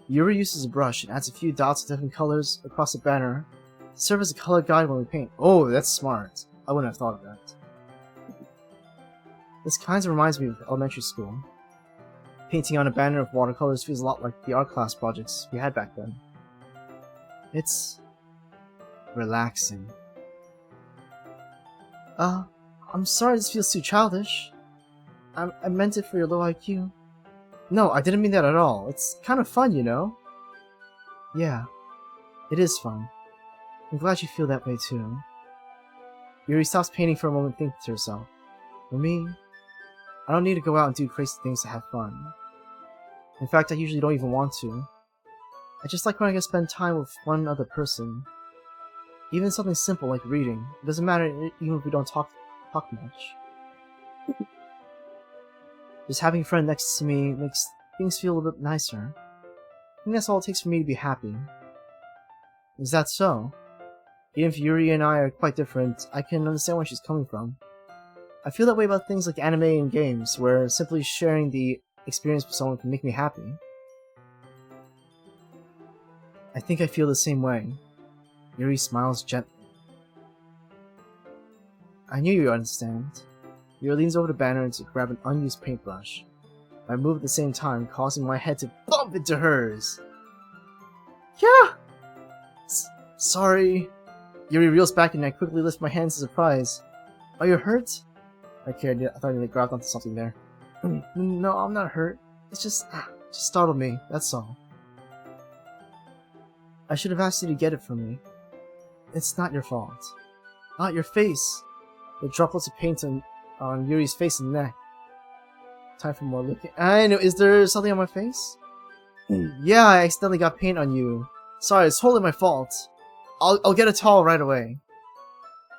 Yuri uses a brush and adds a few dots of different colors across the banner to serve as a color guide when we paint. Oh, that's smart. I wouldn't have thought of that. This kind of reminds me of elementary school. Painting on a banner of watercolors feels a lot like the art class projects we had back then. It's relaxing. I'm sorry this feels too childish. I meant it for your low IQ. No, I didn't mean that at all. It's kind of fun, you know? Yeah, it is fun. I'm glad you feel that way too. Yuri stops painting for a moment, thinking to herself. For me, I don't need to go out and do crazy things to have fun. In fact, I usually don't even want to. I just like when I can spend time with one other person. Even something simple like reading. It doesn't matter even if we don't talk much. Just having a friend next to me makes things feel a little bit nicer. I think that's all it takes for me to be happy. Is that so? Even if Yuri and I are quite different, I can understand where she's coming from. I feel that way about things like anime and games, where simply sharing the experience with someone can make me happy. I think I feel the same way. Yuri smiles gently. I knew you'd understand. Yuri leans over the banner to grab an unused paintbrush. I move at the same time, causing my head to bump into hers. Yeah! Sorry. Yuri reels back and I quickly lift my hands in surprise. Are you hurt? I cared. I thought you grabbed onto something there. No, I'm not hurt. It's just startled me, that's all. I should have asked you to get it for me. It's not your fault. Not your face. The droplets of paint on Yuri's face and neck. Time for more looking. I know. Is there something on my face? Yeah, I accidentally got paint on you. Sorry, it's totally my fault. I'll get a towel right away.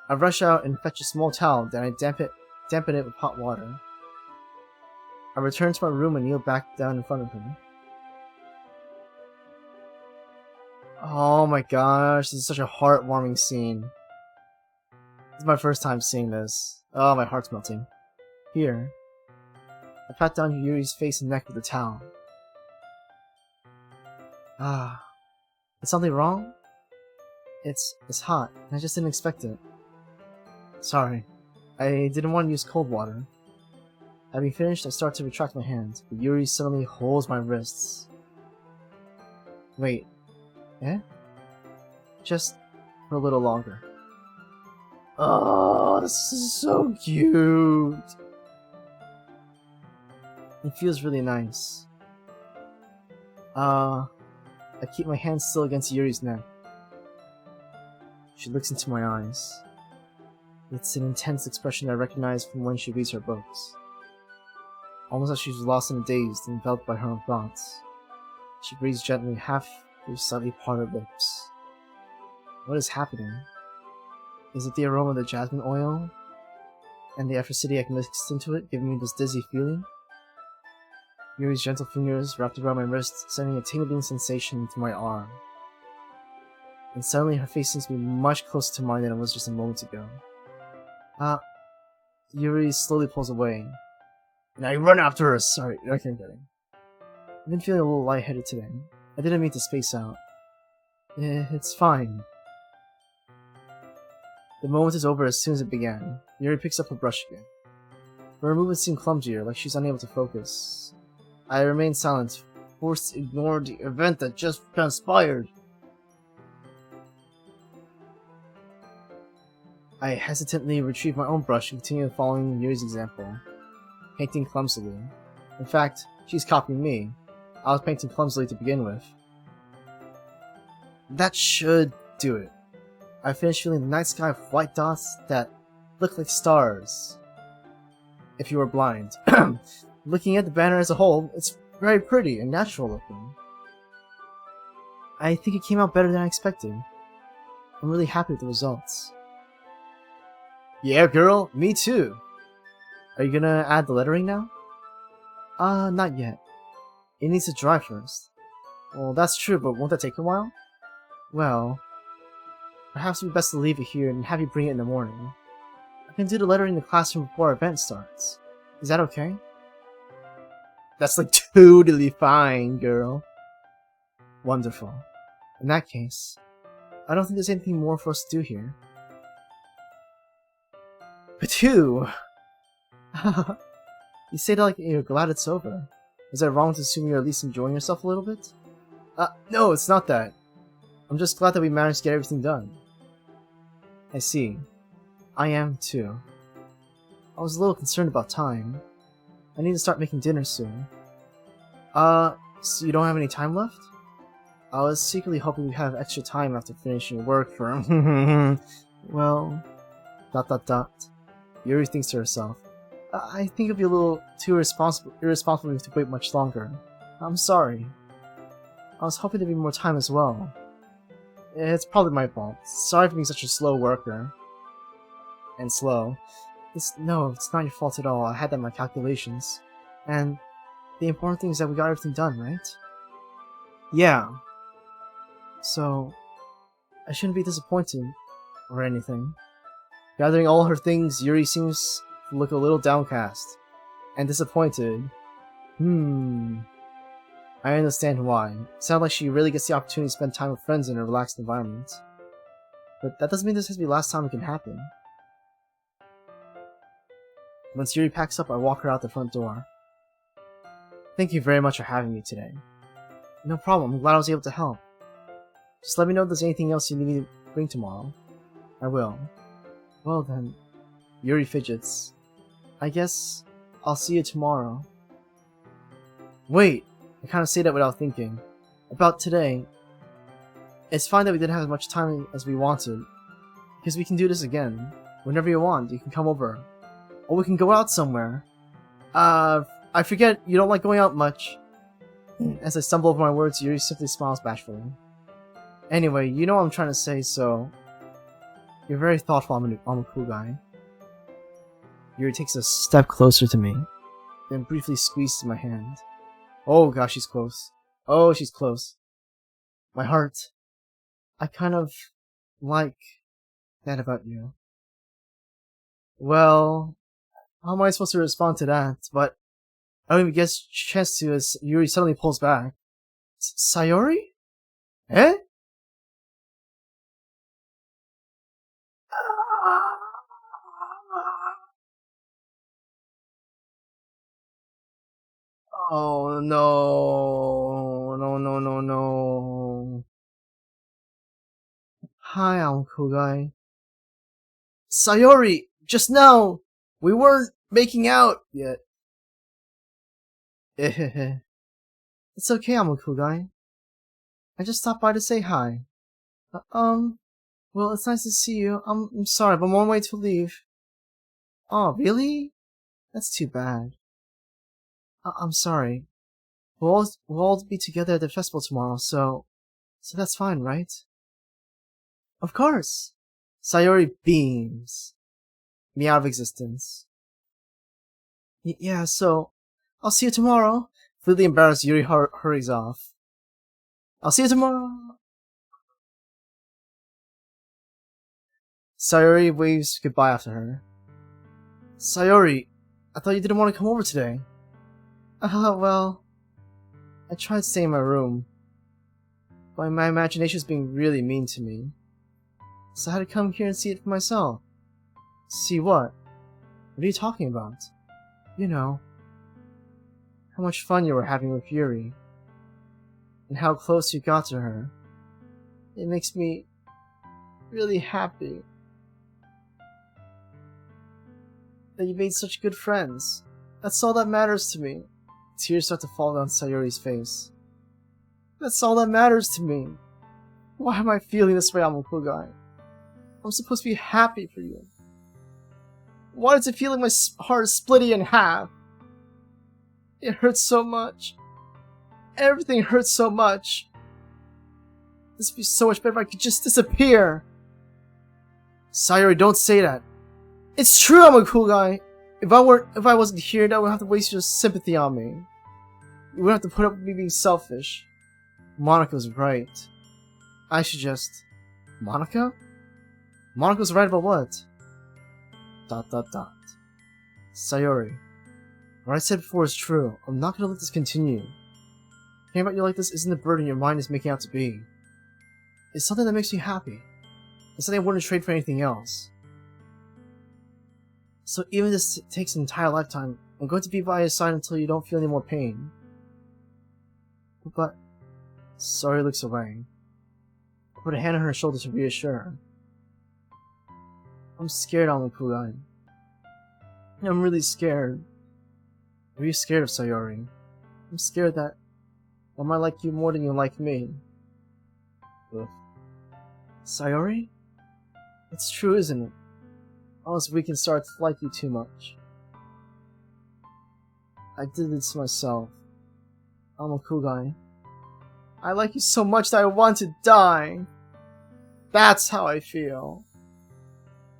I rush out and fetch a small towel, then I dampen it with hot water. I return to my room and kneel back down in front of him. Oh my gosh, this is such a heartwarming scene. This is my first time seeing this. Oh, my heart's melting. Here. I pat down Yuri's face and neck with a towel. Is something wrong? It's hot, and I just didn't expect it. Sorry. I didn't want to use cold water. Having finished, I start to retract my hand, but Yuri suddenly holds my wrists. Wait. Eh? Just for a little longer. Oh, this is so cute! It feels really nice. I keep my hand still against Yuri's neck. She looks into my eyes. It's an intense expression I recognize from when she reads her books. Almost as she's lost in a daze, enveloped by her own thoughts. She breathes gently, half through slightly parted lips. What is happening? Is it the aroma of the jasmine oil? And the aphrodisiac mixed into it, giving me this dizzy feeling? Yuri's gentle fingers wrapped around my wrist, sending a tingling sensation into my arm. And suddenly her face seems to be much closer to mine than it was just a moment ago. Yuri slowly pulls away. And I run after her! Sorry, okay, I'm kidding. I've been feeling a little lightheaded today. I didn't mean to space out. It's fine. The moment is over as soon as it began. Yuri picks up her brush again. Her movements seem clumsier, like she's unable to focus. I remain silent, forced to ignore the event that just transpired. I hesitantly retrieve my own brush and continue following Yuri's example, painting clumsily. In fact, she's copying me. I was painting clumsily to begin with. That should do it. I finished feeling the night sky of white dots that look like stars. If you were blind. Looking at the banner as a whole, it's very pretty and natural looking. I think it came out better than I expected. I'm really happy with the results. Yeah, girl, me too. Are you gonna add the lettering now? Not yet. It needs to dry first. Well, that's true, but won't that take a while? Well, perhaps it'd be best to leave it here and have you bring it in the morning. I can do the lettering in the classroom before our event starts. Is that okay? That's like totally fine, girl. Wonderful. In that case, I don't think there's anything more for us to do here. But who? You say that like you're glad it's over. Is that wrong to assume you're at least enjoying yourself a little bit? No, it's not that. I'm just glad that we managed to get everything done. I see. I am too. I was a little concerned about time. I need to start making dinner soon. So you don't have any time left? I was secretly hoping we'd have extra time after finishing work for well... ... Yuri thinks to herself. I think it'd be a little too irresponsible to wait much longer. I'm sorry. I was hoping there'd be more time as well. It's probably my fault. Sorry for being such a slow worker. And slow. No, it's not your fault at all. I had that in my calculations. And The important thing is that we got everything done, right? Yeah. So, I shouldn't be disappointed or anything. Gathering all her things, Yuri seems to look a little downcast and disappointed. I understand why. It sounds like she really gets the opportunity to spend time with friends in a relaxed environment. But that doesn't mean this has to be the last time it can happen. Once Yuri packs up, I walk her out the front door. Thank you very much for having me today. No problem, I'm glad I was able to help. Just let me know if there's anything else you need me to bring tomorrow. I will. Well then, Yuri fidgets. I guess I'll see you tomorrow. Wait, I kind of say that without thinking. About today, it's fine that we didn't have as much time as we wanted, because we can do this again. Whenever you want, you can come over. Or we can go out somewhere. I forget you don't like going out much. As I stumble over my words, Yuri simply smiles bashfully. Anyway, you know what I'm trying to say, so... You're very thoughtful, I'm a cool guy. Yuri takes a step closer to me, then briefly squeezes my hand. Oh gosh, she's close. Oh, she's close. My heart. I kind of like that about you. Well, how am I supposed to respond to that? But I don't even get a chance to as Yuri suddenly pulls back. Sayori? Eh? Oh no. No. Hi, I'm cool guy. Sayori! Just now! We weren't making out yet. It's okay, I'm a cool guy. I just stopped by to say hi. Well, it's nice to see you. I'm sorry, but I'm on my way to leave. Oh, really? That's too bad. I'm sorry. We'll all be together at the festival tomorrow, so that's fine, right? Of course! Sayori beams me out of existence. Yeah, so I'll see you tomorrow. Completely embarrassed, Yuri hurries off. I'll see you tomorrow. Sayori waves goodbye after her. Sayori, I thought you didn't want to come over today. Well, I tried staying in my room, but my imagination's being really mean to me. So I had to come here and see it for myself. See what? What are you talking about? You know, how much fun you were having with Yuri, and how close you got to her. It makes me really happy that you made such good friends. That's all that matters to me. Tears start to fall down Sayori's face. That's all that matters to me. Why am I feeling this way, Amoku guy? I'm supposed to be happy for you. Why does it feel like my heart is splitting in half? It hurts so much. Everything hurts so much. This would be so much better if I could just disappear. Sayori, don't say that. It's true, I'm a cool guy. If I wasn't here, that would have to waste your sympathy on me. You wouldn't have to put up with me being selfish. Monika's right. I should just... Monika? Monika's right about what? ... Sayori. What I said before is true. I'm not gonna let this continue. Hearing about you like this isn't the burden your mind is making out to be. It's something that makes me happy. It's something I wouldn't trade for anything else. So even if this takes an entire lifetime, I'm going to be by your side until you don't feel any more pain. But... Sayori looks away. I put a hand on her shoulder to reassure her. I'm scared, Amokugan. I'm really scared. Are you scared of Sayori? I'm scared that I might like you more than you like me. Ugh. Sayori? It's true, isn't it? Unless we can start to like you too much. I did this myself. I'm a cool guy. I like you so much that I want to die. That's how I feel.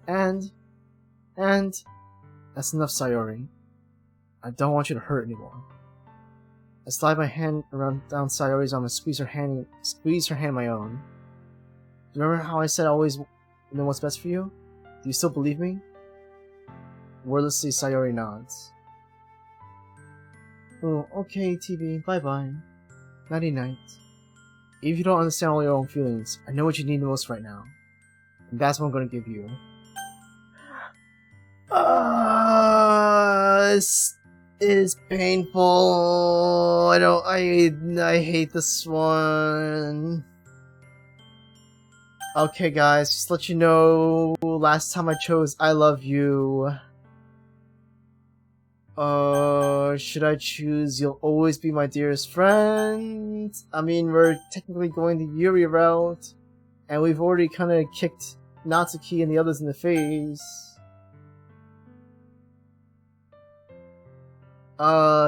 And that's enough, Sayori. I don't want you to hurt anymore. I slide my hand around down Sayori's arm and squeeze her hand in my own. Do you remember how I said I always know what's best for you? Do you still believe me? Wordlessly, Sayori nods. Oh, okay, TV. Bye-bye. Nighty-night. If you don't understand all your own feelings, I know what you need most right now. And that's what I'm gonna give you. This is painful. I hate this one. Okay guys, just to let you know, last time I chose I love you. Should I choose you'll always be my dearest friend? I mean, we're technically going the Yuri route, and we've already kinda kicked Natsuki and the others in the face.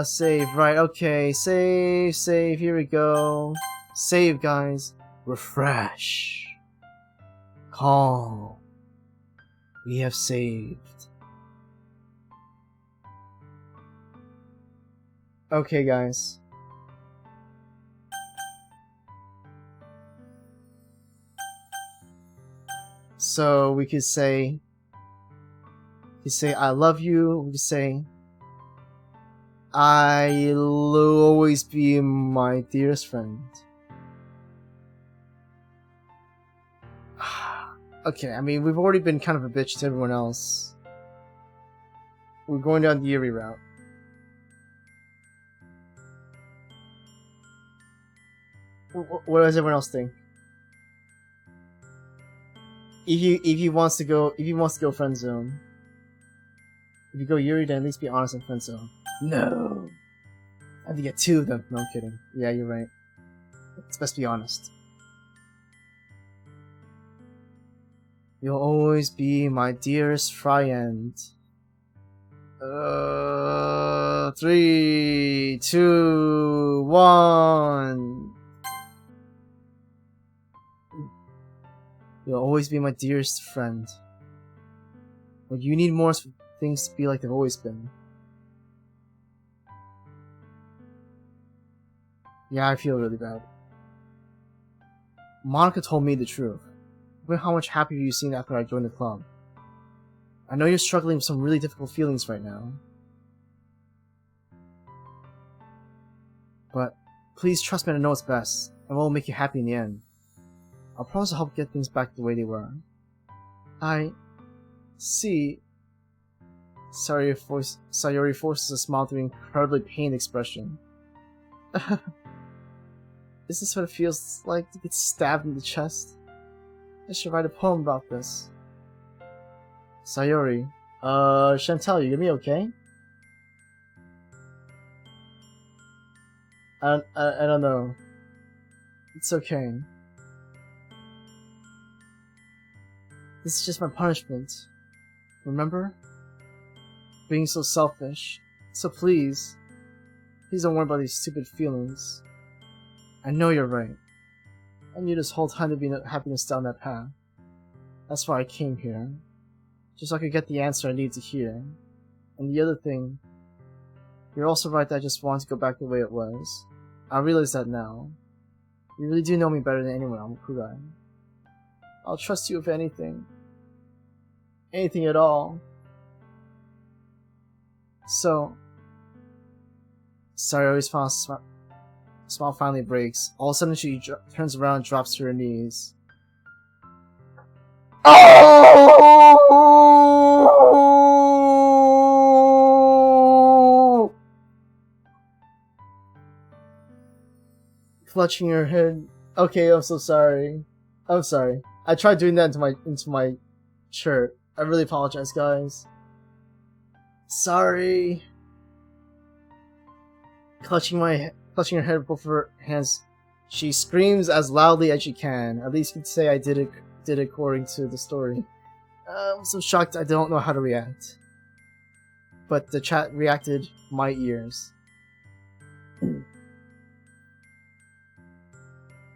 Save, right, okay, save, here we go. Save, guys. Refresh. Calm. We have saved. Okay, guys. So, we could say I love you, we could say I'll always be my dearest friend. Okay, I mean, we've already been kind of a bitch to everyone else. We're going down the Yuri route. What does everyone else think? If he wants to go friend zone. If you go Yuri, then at least be honest and friend zone. No! I have to get 2 of them. No, I'm kidding. Yeah, you're right. It's best to be honest. You'll always be my dearest friend. 3, 2, 1. You'll always be my dearest friend. Like, you need more things to be like they've always been. Yeah, I feel really bad. Monica told me the truth. Look at how much happier you seemed after I joined the club. I know you're struggling with some really difficult feelings right now. But please trust me to know what's best, and what will make you happy in the end. I'll promise to help get things back the way they were. I see. Sayori forces a smile through an incredibly pained expression. Is this what it feels like to get stabbed in the chest? I should write a poem about this. Sayori, Chantal, you gonna be okay? I don't know. It's okay. This is just my punishment. Remember? Being so selfish. So please don't worry about these stupid feelings. I know you're right. I knew this whole time to be happiness down that path. That's why I came here. Just so I could get the answer I need to hear. And the other thing, you're also right that I just want to go back the way it was. I realize that now. You really do know me better than anyone, Kurai. I'll trust you with anything. Anything at all. So, Sayori's smile finally breaks. All of a sudden she turns around and drops to her knees. Oh! Clutching her head. Okay, I'm so sorry. I'm sorry. I tried doing that into my shirt. I really apologize, guys. Sorry. Clutching her head with both of her hands, she screams as loudly as she can. At least you could say I did it according to the story. I'm so shocked I don't know how to react. But the chat reacted my ears.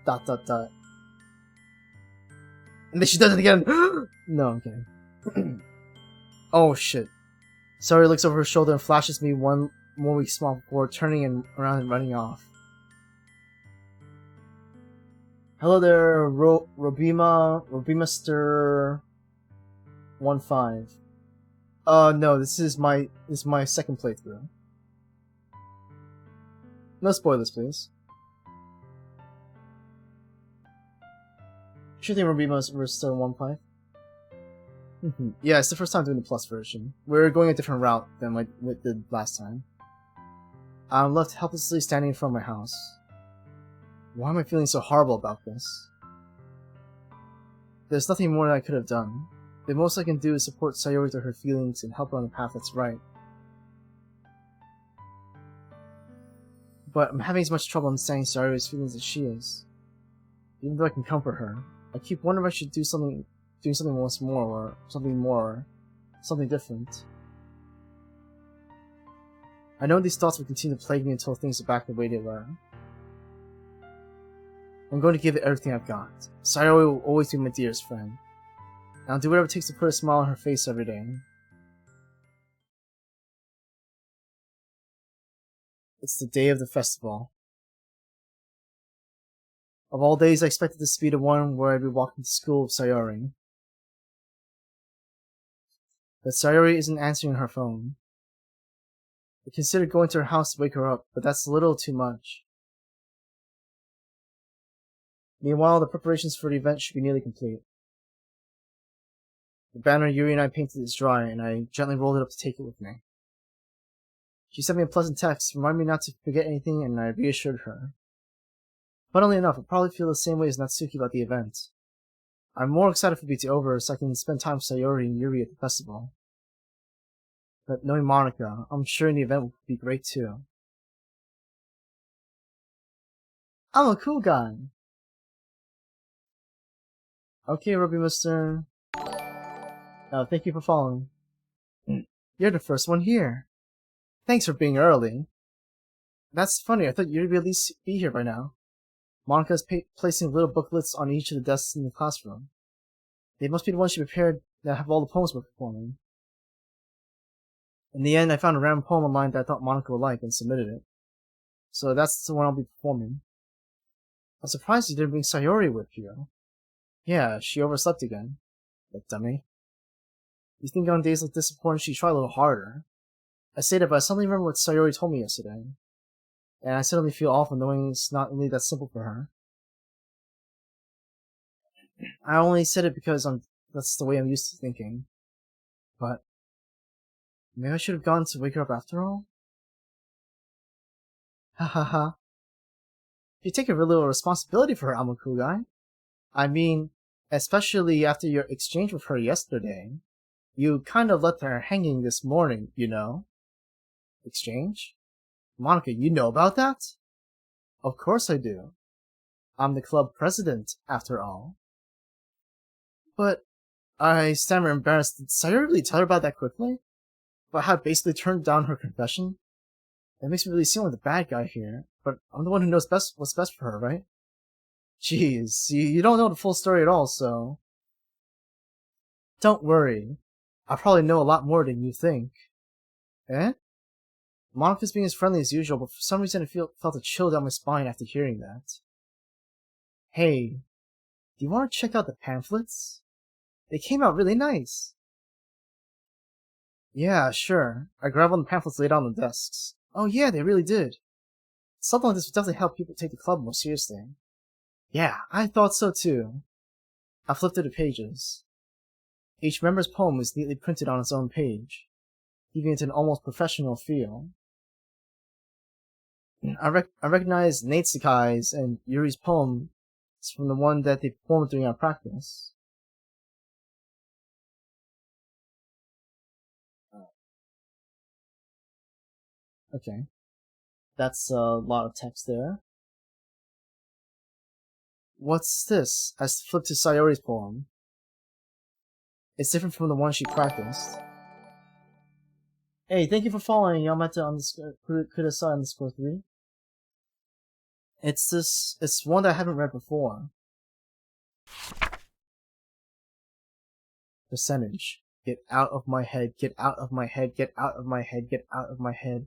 dot dot dot. And then she does it again. No, I'm kidding. Oh shit. Sayori looks over her shoulder and flashes me one more weak smile before turning around and running off. Hello there, Robimaster 15. No, this is my second playthrough. No spoilers, please. Sure thing, Robimaster 15. Yeah, it's the first time doing the plus version. We're going a different route than we did last time. I'm left helplessly standing in front of my house. Why am I feeling so horrible about this? There's nothing more that I could have done. The most I can do is support Sayori through her feelings and help her on the path that's right. But I'm having as much trouble understanding Sayori's feelings as she is. Even though I can comfort her, I keep wondering if I should do something once more, or something different. I know these thoughts will continue to plague me until things are back the way they were. I'm going to give it everything I've got. Sayori will always be my dearest friend. And I'll do whatever it takes to put a smile on her face every day. It's the day of the festival. Of all days, I expected this to be the one where I'd be walking to school with Sayori. But Sayori isn't answering her phone. I considered going to her house to wake her up, but that's a little too much. Meanwhile, the preparations for the event should be nearly complete. The banner Yuri and I painted is dry, and I gently rolled it up to take it with me. She sent me a pleasant text, reminding me not to forget anything, and I reassured her. Funnily enough, I'll probably feel the same way as Natsuki about the event. I'm more excited for it to be over so I can spend time with Sayori and Yuri at the festival. But knowing Monica, I'm sure the event will be great too. I'm a cool guy! Okay, Robimaster. Thank you for following. You're the first one here. Thanks for being early. That's funny, I thought you'd at least be here by now. Monica's placing little booklets on each of the desks in the classroom. They must be the ones she prepared that have all the poems we're performing. In the end, I found a random poem online that I thought Monica would like and submitted it. So that's the one I'll be performing. I'm surprised you didn't bring Sayori with you. Yeah, she overslept again. That dummy. You think on days like this important she'd try a little harder. I say that, but I suddenly remember what Sayori told me yesterday. And I suddenly feel awful knowing it's not really that simple for her. I only said it because that's the way I'm used to thinking. But maybe I should have gone to wake her up after all? Ha ha ha. You take a real little responsibility for her, I'm a cool guy. I mean, especially after your exchange with her yesterday. You kind of left her hanging this morning, you know. Exchange? Monica, you know about that? Of course I do. I'm the club president, after all. But, I stammer embarrassed, did Sayori really tell her about that quickly? About how it basically turned down her confession? That makes me really seem like the bad guy here, but I'm the one who knows what's best for her, right? Jeez, you don't know the full story at all, so... Don't worry. I probably know a lot more than you think. Eh? Monica's being as friendly as usual, but for some reason I felt a chill down my spine after hearing that. Hey, do you want to check out the pamphlets? They came out really nice. Yeah, sure. I grabbed one of the pamphlets laid out on the desks. Oh yeah, they really did. Something like this would definitely help people take the club more seriously. Yeah, I thought so too. I flipped through the pages. Each member's poem is neatly printed on its own page, giving it an almost professional feel. I recognized Natsuki's and Yuri's poem from the one that they performed during our practice. Okay. That's a lot of text there. What's this? I flipped to Sayori's poem. It's different from the one she practiced. Hey, thank you for following Yamata_Kudasai_3. It's one that I haven't read before. Percentage. Get out of my head, get out of my head, get out of my head, get out of my head.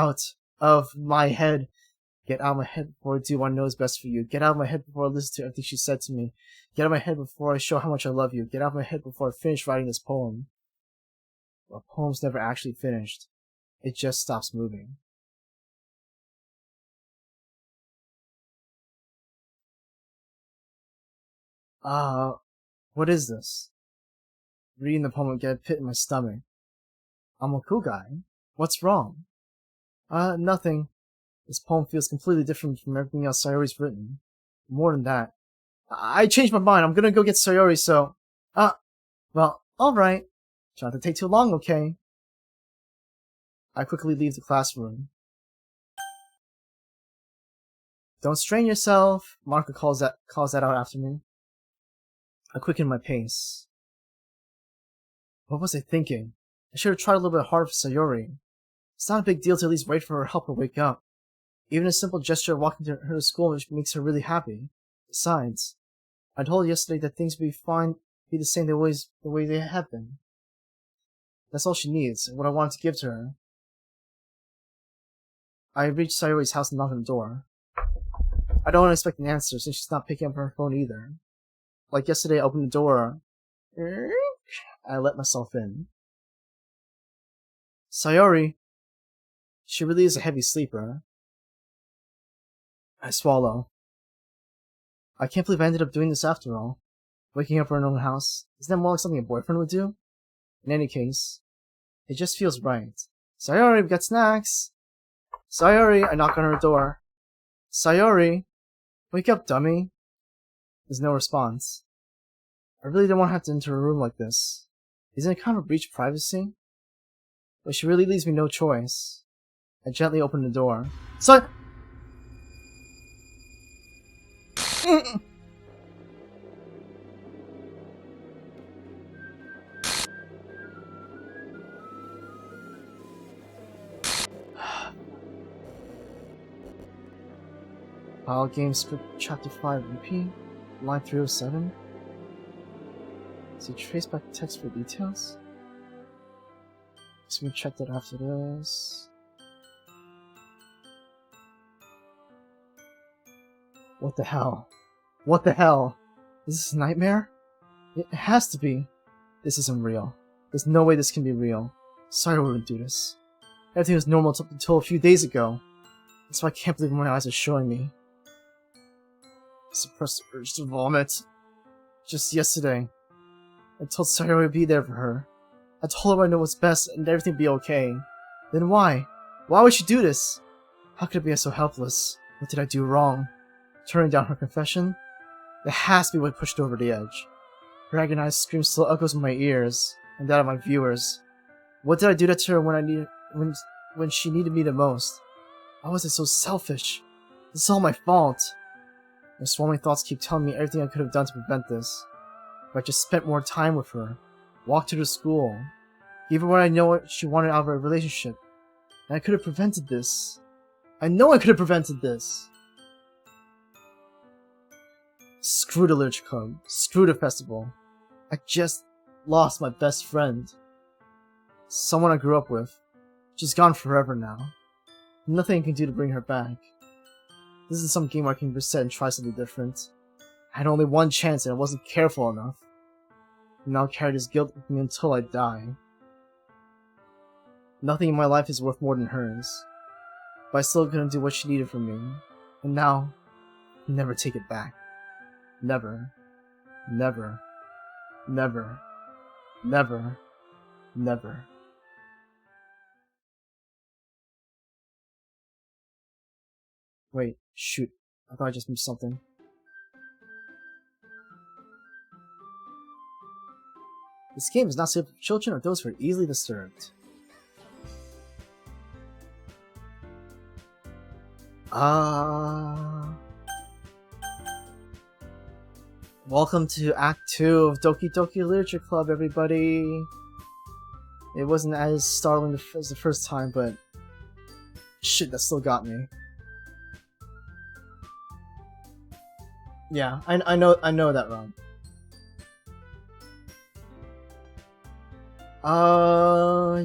out of my head. Get out of my head before I do what I know is best for you. Get out of my head before I listen to everything she said to me. Get out of my head before I show how much I love you. Get out of my head before I finish writing this poem. Well, a poem's never actually finished. It just stops moving. What is this? Reading the poem would get a pit in my stomach. I'm a cool guy. What's wrong? Nothing. This poem feels completely different from everything else Sayori's written. More than that. I changed my mind. I'm gonna go get Sayori, so... well, alright. Try not to take too long, okay? I quickly leave the classroom. Don't strain yourself, Marco calls that out after me. I quicken my pace. What was I thinking? I should have tried a little bit harder for Sayori. It's not a big deal to at least wait for her help her wake up. Even a simple gesture of walking her to school makes her really happy. Besides, I told her yesterday that things would be the same the way they have been. That's all she needs, and what I wanted to give to her. I reach Sayori's house and knock on the door. I don't expect an answer since she's not picking up her phone either. Like yesterday, I opened the door. I let myself in. Sayori. She really is a heavy sleeper. I swallow. I can't believe I ended up doing this after all. Waking up in her own house. Isn't that more like something a boyfriend would do? In any case, it just feels right. Sayori, we got snacks! Sayori, I knock on her door. Sayori! Wake up, dummy! There's no response. I really don't want to have to enter a room like this. Isn't it kind of a breach of privacy? But she really leaves me no choice. I gently open the door. File game script chapter 5 repeat, line 307. So trace back the text for details. So we check that after this. What the hell? What the hell? Is this a nightmare? It has to be. This isn't real. There's no way this can be real. Sorry I wouldn't do this. Everything was normal up until a few days ago. That's why I can't believe what my eyes are showing me. I suppressed the urge to vomit. Just yesterday, I told Sayori I'd be there for her. I told her I know what's best and everything would be okay. Then why? Why would she do this? How could I be so helpless? What did I do wrong? Turning down her confession? That has to be what pushed her over the edge. Her agonized scream still echoes in my ears, and that of my viewers. What did I do to her when she needed me the most? Why was I so selfish? This is all my fault. My swarming thoughts keep telling me everything I could have done to prevent this. If I just spent more time with her, walked her to school, gave her what I know she wanted out of a relationship, and I could have prevented this. I know I could have prevented this! Screw the Literature Club. Screw the festival. I just lost my best friend. Someone I grew up with. She's gone forever now. Nothing I can do to bring her back. This isn't some game where I can reset and try something different. I had only one chance and I wasn't careful enough. And now I'll carry this guilt with me until I die. Nothing in my life is worth more than hers. But I still couldn't do what she needed from me. And now, I'll never take it back. Never. Never. Never. Never. Never. Wait, shoot. I thought I just missed something. This game is not suited for children or those who are easily disturbed. Welcome to Act 2 of Doki Doki Literature Club, everybody! It wasn't as startling as the first time, but shit, that still got me. Yeah, I know that wrong.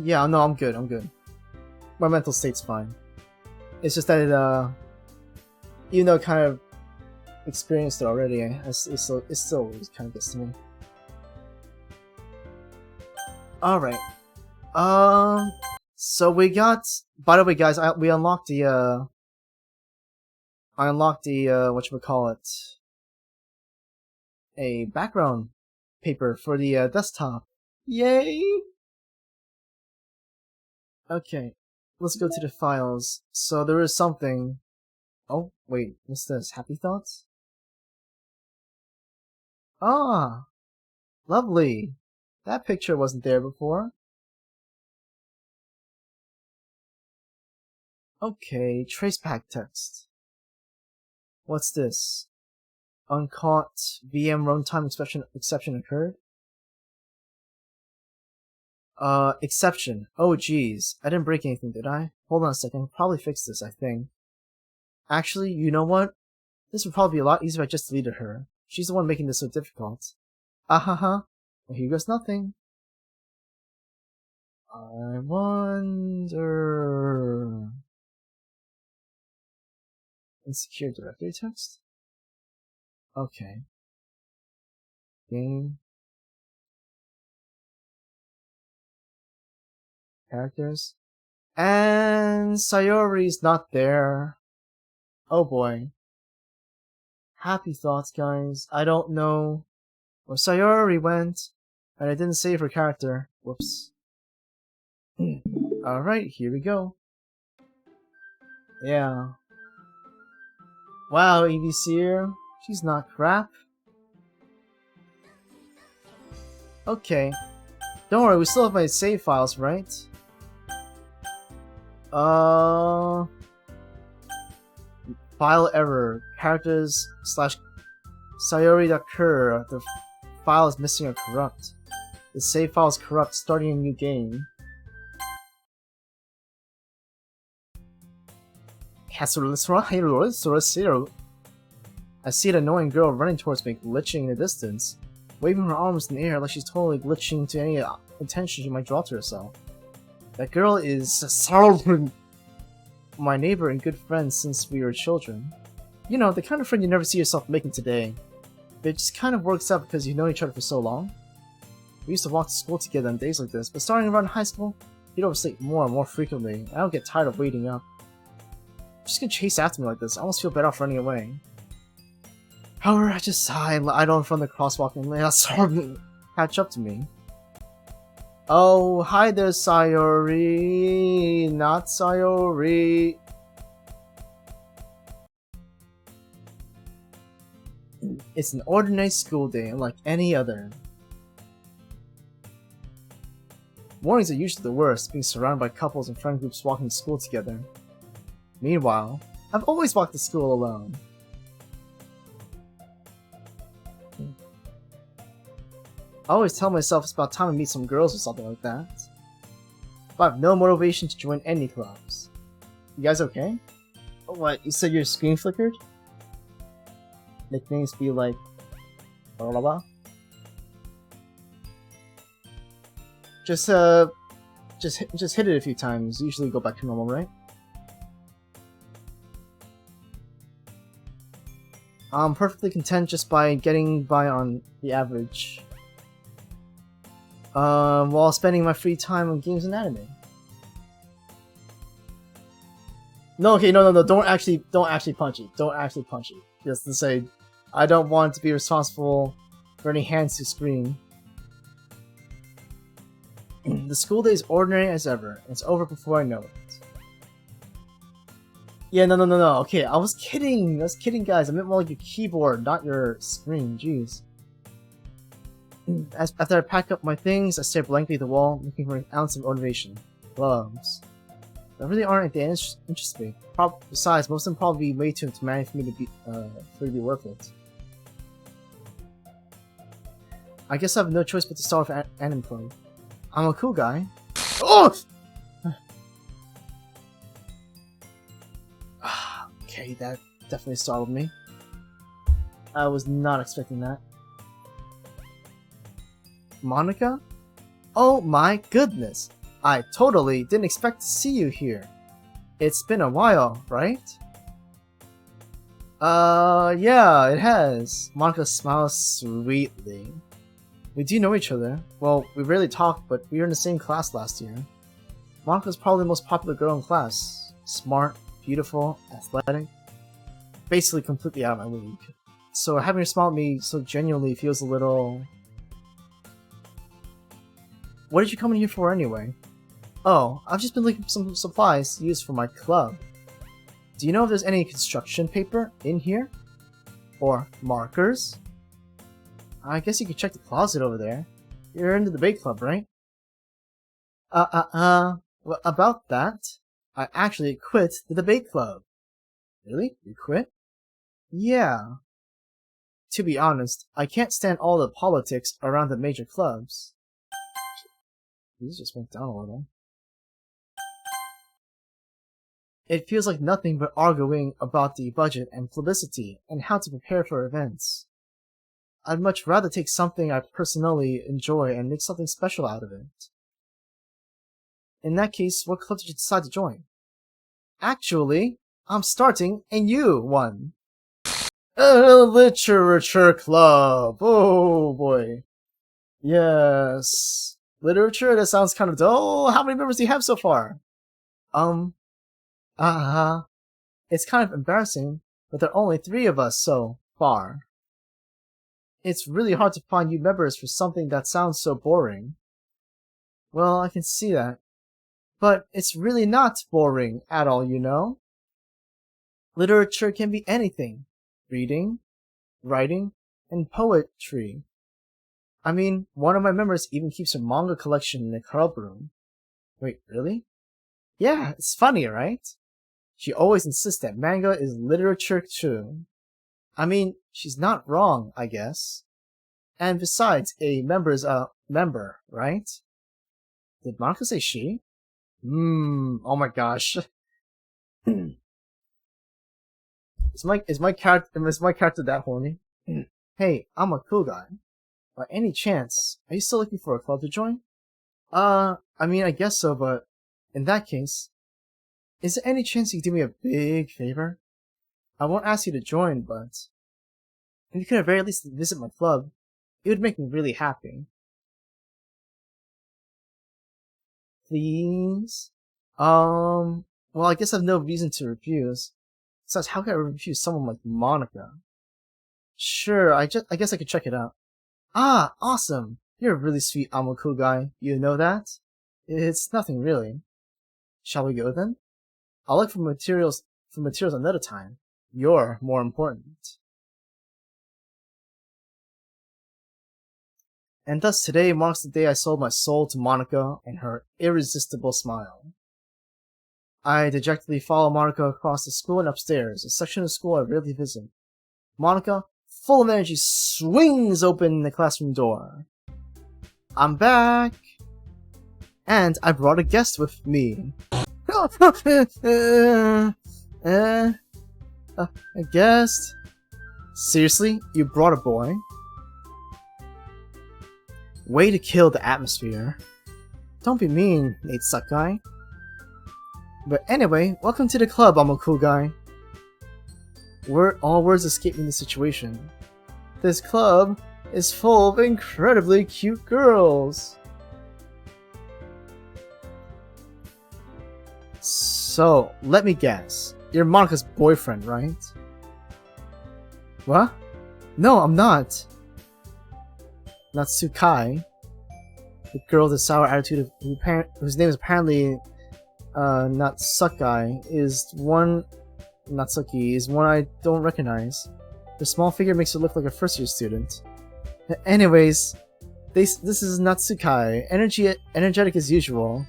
Yeah, no, I'm good. My mental state's fine. It's just that it, even though I kind of experienced it already, it still kind of gets to me. Alright. So we got... By the way, guys, we unlocked the, I unlocked the, whatchamacallit, a background paper for the, desktop. Yay! Okay, let's go to the files. So there is something... Oh, wait, what's this? Happy Thoughts? Ah! Lovely! That picture wasn't there before. Okay, traceback text. What's this? Uncaught VM runtime exception occurred? Exception. Oh geez, I didn't break anything, did I? Hold on a second, I'll probably fix this, I think. Actually, you know what? This would probably be a lot easier if I just deleted her. She's the one making this so difficult. Ahaha. Well, here goes nothing. I wonder... Insecure directory text? Okay. Game. Characters. And Sayori's not there. Oh boy. Happy Thoughts, guys. I don't know where Sayori went, and I didn't save her character. Whoops. Alright, here we go. Yeah. Wow, Evie Seer. She's not crap. Okay. Don't worry, we still have my save files, right? File error. Characters / Sayori.cur. The file is missing or corrupt. The save file is corrupt. Starting a new game. I see an annoying girl running towards me, glitching in the distance, waving her arms in the air like she's totally glitching to any attention she might draw to herself. That girl is my neighbor and good friend since we were children. You know, the kind of friend you never see yourself making today. But it just kind of works out because you've known each other for so long. We used to walk to school together on days like this, but starting around high school, you'd oversleep more and more frequently. I don't get tired of waiting up. She's gonna chase after me like this. I almost feel better off running away. However, I just sigh and idle in front of the crosswalk and let her catch up to me. Oh, hi there, Sayori. Not Sayori. It's an ordinary school day, like any other. Mornings are usually the worst, being surrounded by couples and friend groups walking to school together. Meanwhile, I've always walked to school alone. I always tell myself it's about time to meet some girls or something like that. But I have no motivation to join any clubs. You guys okay? Oh, what? You said your screen flickered? Nicknames be like... blah blah blah? Just hit it a few times. Usually go back to normal, right? I'm perfectly content just by getting by on the average. While spending my free time on games and anime. No, okay, no, don't actually punch it. Don't actually punch it. Just to say, I don't want to be responsible for any hands to scream. The school day is ordinary as ever. It's over before I know it. Yeah, no. Okay, I was kidding, guys. I meant more like your keyboard, not your screen. Jeez. After I pack up my things, I stare blankly at the wall, looking for an ounce of motivation. Gloves. They really aren't that interesting. Besides, most of them probably be way too demanding for me to be worth it. I guess I have no choice but to start with unemployed. I'm a cool guy. Oh! Okay, that definitely startled me. I was not expecting that. Monica? Oh my goodness! I totally didn't expect to see you here. It's been a while, right? Yeah, it has. Monica smiles sweetly. We do know each other. Well, we rarely talk, but we were in the same class last year. Monica's probably the most popular girl in class. Smart, beautiful, athletic. Basically completely out of my league. So having her smile at me so genuinely feels a little... What did you come in here for anyway? Oh, I've just been looking for some supplies to use for my club. Do you know if there's any construction paper in here? Or markers? I guess you could check the closet over there. You're in the debate club, right? Well, about that, I actually quit the debate club. Really? You quit? Yeah. To be honest, I can't stand all the politics around the major clubs. These just went down a little. It feels like nothing but arguing about the budget and publicity and how to prepare for events. I'd much rather take something I personally enjoy and make something special out of it. In that case, what club did you decide to join? Actually, I'm starting a new one. A literature club. Oh boy. Yes. Literature? That sounds kind of dull. How many members do you have so far? It's kind of embarrassing, but there are only 3 of us so far. It's really hard to find new members for something that sounds so boring. Well, I can see that. But it's really not boring at all, you know? Literature can be anything. Reading, writing, and poetry. I mean, one of my members even keeps a manga collection in the club room. Wait, really? Yeah, it's funny, right? She always insists that manga is literature too. I mean, she's not wrong, I guess. And besides, a member is a member, right? Did Monica say she? Oh my gosh. Is my character that horny? Hey, I'm a cool guy. By any chance, are you still looking for a club to join? I mean, I guess so, but in that case, is there any chance you could do me a big favor? I won't ask you to join, but if you could at very least visit my club, it would make me really happy. Please? Well, I guess I have no reason to refuse. Besides, how can I refuse someone like Monica? Sure, I guess I could check it out. Ah, awesome! You're a really sweet I'm a cool guy. You know that? It's nothing really. Shall we go then? I'll look for materials another time. You're more important. And thus today marks the day I sold my soul to Monica and her irresistible smile. I dejectedly follow Monica across the school and upstairs, a section of school I rarely visit. Monica, full of energy, swings open the classroom door. I'm back! And I brought a guest with me. A guest? Seriously? You brought a boy? Way to kill the atmosphere. Don't be mean, Nate Suck Guy. But anyway, welcome to the club, I'm a cool guy. All words escape me in the situation. This club is full of incredibly cute girls. So, let me guess. You're Monica's boyfriend, right? What? No, I'm not. Natsukai, the girl with the sour attitude whose name is apparently Natsukai, is one I don't recognize. The small figure makes her look like a first-year student. Anyways, this is Natsukai, energetic as usual,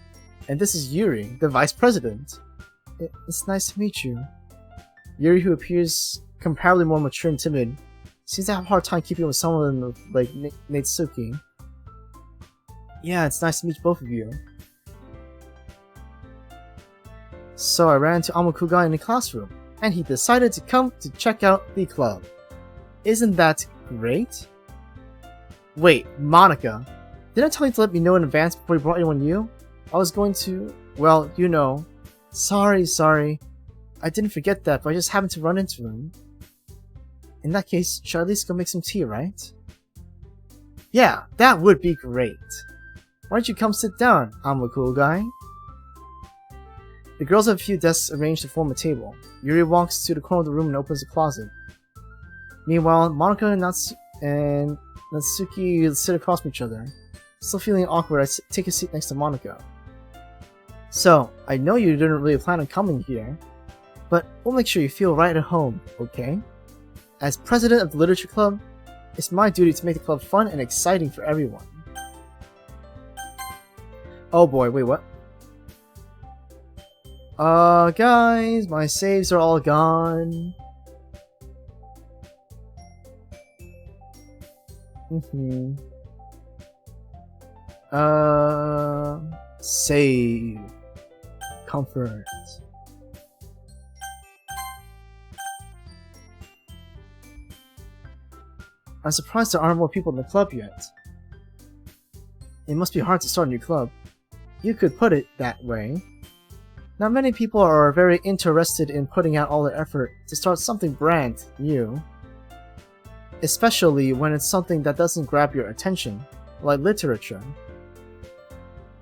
and this is Yuri, the vice president. It's nice to meet you. Yuri, who appears comparably more mature and timid, Seems to have a hard time keeping up with someone like Natsuki. Yeah, it's nice to meet both of you. So I ran into Amakuga in the classroom, and he decided to come to check out the club. Isn't that great? Wait, Monica. Didn't I tell you to let me know in advance before you brought anyone new? I was going to... well, you know. Sorry. I didn't forget that, but I just happened to run into him. In that case, should I at least go make some tea, right? Yeah, that would be great. Why don't you come sit down? I'm a cool guy. The girls have a few desks arranged to form a table. Yuri walks to the corner of the room and opens the closet. Meanwhile, Monica and Natsuki sit across from each other. Still feeling awkward, I take a seat next to Monica. So, I know you didn't really plan on coming here, but we'll make sure you feel right at home, okay? As president of the Literature Club, it's my duty to make the club fun and exciting for everyone. Oh boy, wait, what? Guys, my saves are all gone. Save. Comfort. I'm surprised there aren't more people in the club yet. It must be hard to start a new club. You could put it that way. Not many people are very interested in putting out all their effort to start something brand new. Especially when it's something that doesn't grab your attention, like literature.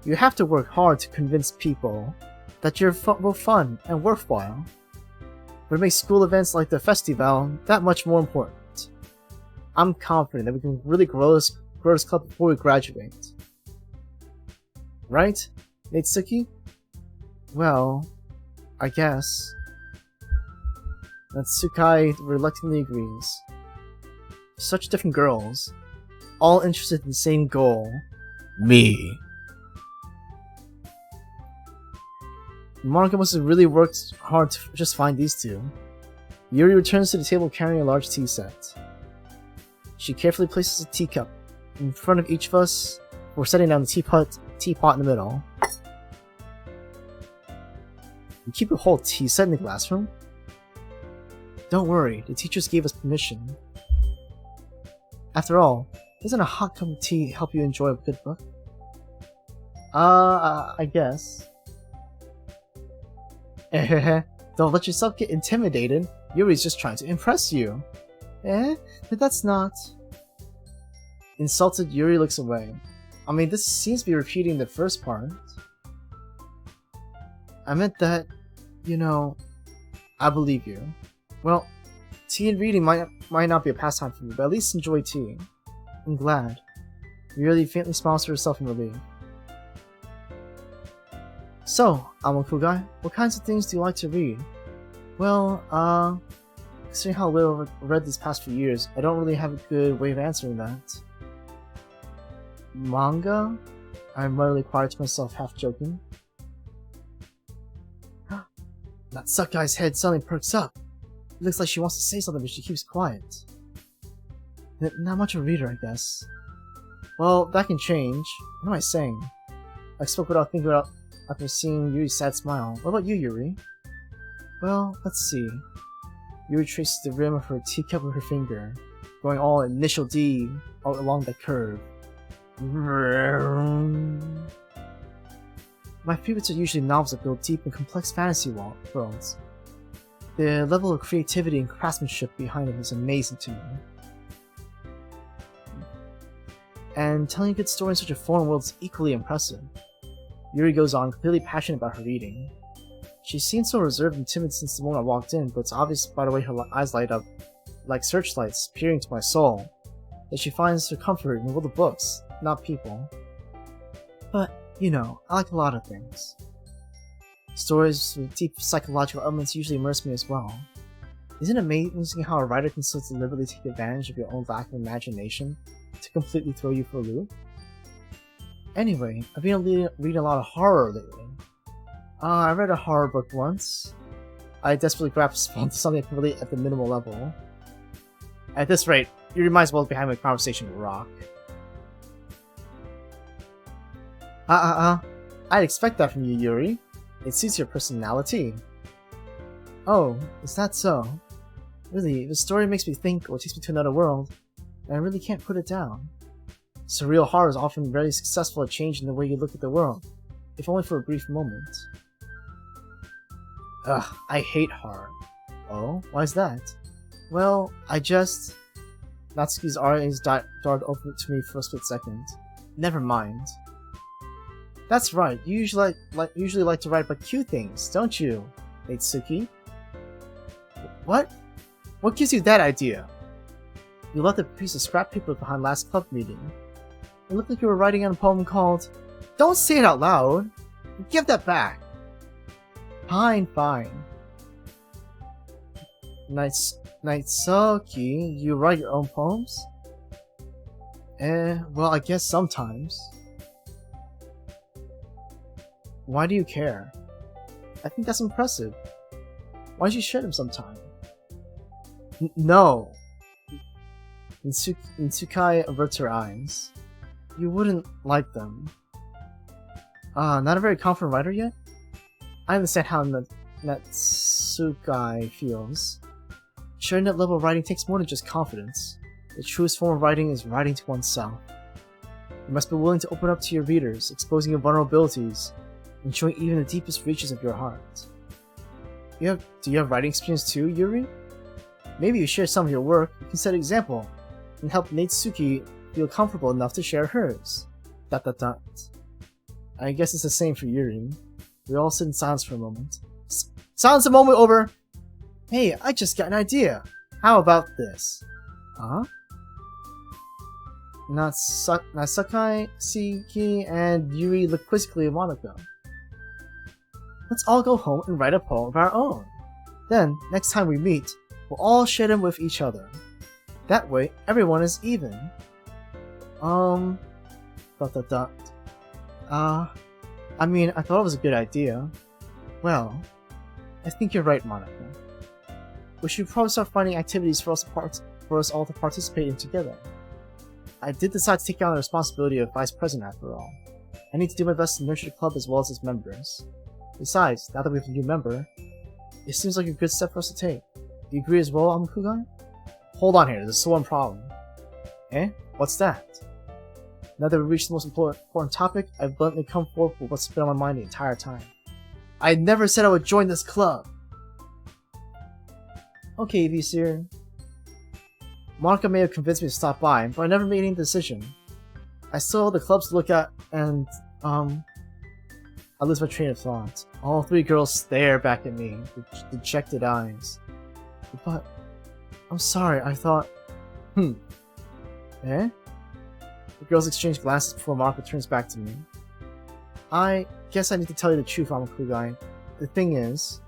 You have to work hard to convince people that you're both fun and worthwhile. But it makes school events like the festival that much more important. I'm confident that we can really grow this club before we graduate. Right, Natsuki? Well, I guess. Natsuki reluctantly agrees. Such different girls, all interested in the same goal. Me. Monica must have really worked hard to just find these two. Yuri returns to the table carrying a large tea set. She carefully places a teacup in front of each of us before setting down the teapot in the middle. You keep a whole tea set in the classroom? Don't worry, the teachers gave us permission. After all, doesn't a hot cup of tea help you enjoy a good book? I guess. Don't let yourself get intimidated. Yuri's just trying to impress you. But that's not... Insulted, Yuri looks away. I mean, this seems to be repeating the first part. I meant that, you know, I believe you. Well, tea and reading might not be a pastime for me, but at least enjoy tea. I'm glad. Yuri faintly smiles to herself in relief. So, Amakuga, what kinds of things do you like to read? Well, considering how little I've read these past few years, I don't really have a good way of answering that. Manga? I muttered quiet to myself, half joking. That suck guy's head suddenly perks up. It looks like she wants to say something, but she keeps quiet. Not much of a reader, I guess. Well, that can change. What am I saying? I spoke without thinking about after seeing Yuri's sad smile. What about you, Yuri? Well, let's see. Yuri traces the rim of her teacup with her finger, going all initial D all along the curve. My favorites are usually novels that build deep and complex fantasy worlds. The level of creativity and craftsmanship behind them is amazing to me. And telling a good story in such a foreign world is equally impressive. Yuri goes on, clearly passionate about her reading. She seemed so reserved and timid since the moment I walked in, but it's obvious by the way her eyes light up, like searchlights peering into my soul, that she finds her comfort in the world of books, not people. But, you know, I like a lot of things. Stories with deep psychological elements usually immerse me as well. Isn't it amazing how a writer can so deliberately take advantage of your own lack of imagination to completely throw you for a loop? Anyway, I've been reading a lot of horror lately. I read a horror book once. I desperately grasped onto something I can relate at the minimal level. At this rate, you might as well be having a conversation with Rock. I'd expect that from you, Yuri. It suits your personality. Oh, is that so? Really, the story makes me think or takes me to another world, and I really can't put it down. Surreal horror is often very successful at changing the way you look at the world, if only for a brief moment. Ugh, I hate horror. Oh, why is that? Well, Natsuki's eyes darted over to me for a split second. Never mind. That's right, you usually like to write about cute things, don't you, Natsuki? What? What gives you that idea? You left a piece of scrap paper behind last club meeting. It looked like you were writing on a poem called... Don't say it out loud! Give that back! Fine. Natsuki, you write your own poems? Well, I guess sometimes. Why do you care? I think that's impressive. Why don't you share them sometime? No. Natsuki averts her eyes. You wouldn't like them. Not a very confident writer yet? I understand how Natsuki feels. Sharing that level of writing takes more than just confidence. The truest form of writing is writing to oneself. You must be willing to open up to your readers, exposing your vulnerabilities, and showing even the deepest reaches of your heart. Do you have writing experience too, Yuri? Maybe you share some of your work, you can set an example, and help Natsuki feel comfortable enough to share hers. ... I guess it's the same for Yuri. We all sit in silence for a moment. Silence a moment over! Hey, I just got an idea! How about this? Natsuki, Siki, and Yuri look quizzically at Monaco. Let's all go home and write a poem of our own. Then, next time we meet, we'll all share them with each other. That way, everyone is even. I mean, I thought it was a good idea. Well, I think you're right, Monaco. We should probably start finding activities for us all to participate in together. I did decide to take on the responsibility of vice president after all. I need to do my best to nurture the club as well as its members. Besides, now that we have a new member, it seems like a good step for us to take. Do you agree as well, Amakugan? Hold on here, there's still one problem. Eh? What's that? Now that we've reached the most important topic, I've bluntly come forth with what's been on my mind the entire time. I never said I would join this club! Okay, Visir. Monica may have convinced me to stop by, but I never made any decision. I still have the clubs to look at, and, I lose my train of thought. All three girls stare back at me with dejected eyes. But, I'm sorry, I thought... Eh? The girls exchange glances before Marco turns back to me. I guess I need to tell you the truth, Amakugai. The thing is,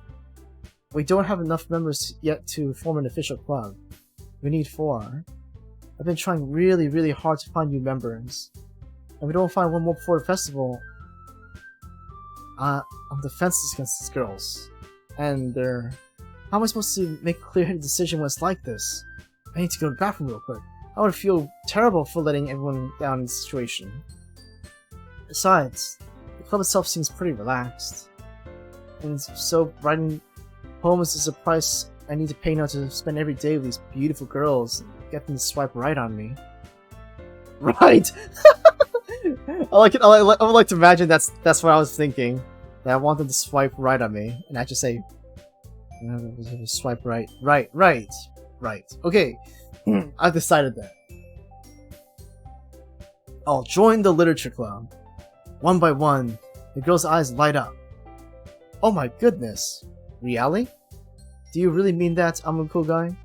we don't have enough members yet to form an official club. We need 4. I've been trying really hard to find new members. And we don't find one more before the festival. I'm defenseless against these girls. And they're... How am I supposed to make a clear-headed decision when it's like this? I need to go to the bathroom real quick. I would feel terrible for letting everyone down in this situation. Besides, the club itself seems pretty relaxed. And so writing poems is a price I need to pay now to spend every day with these beautiful girls and get them to swipe right on me. Right! I would like to imagine that's what I was thinking. That I want them to swipe right on me. And I just say... swipe right. Right. Okay. I've decided that. I'll join the literature club. One by one, the girl's eyes light up. Oh my goodness. Really? Do you really mean that, Amakugai?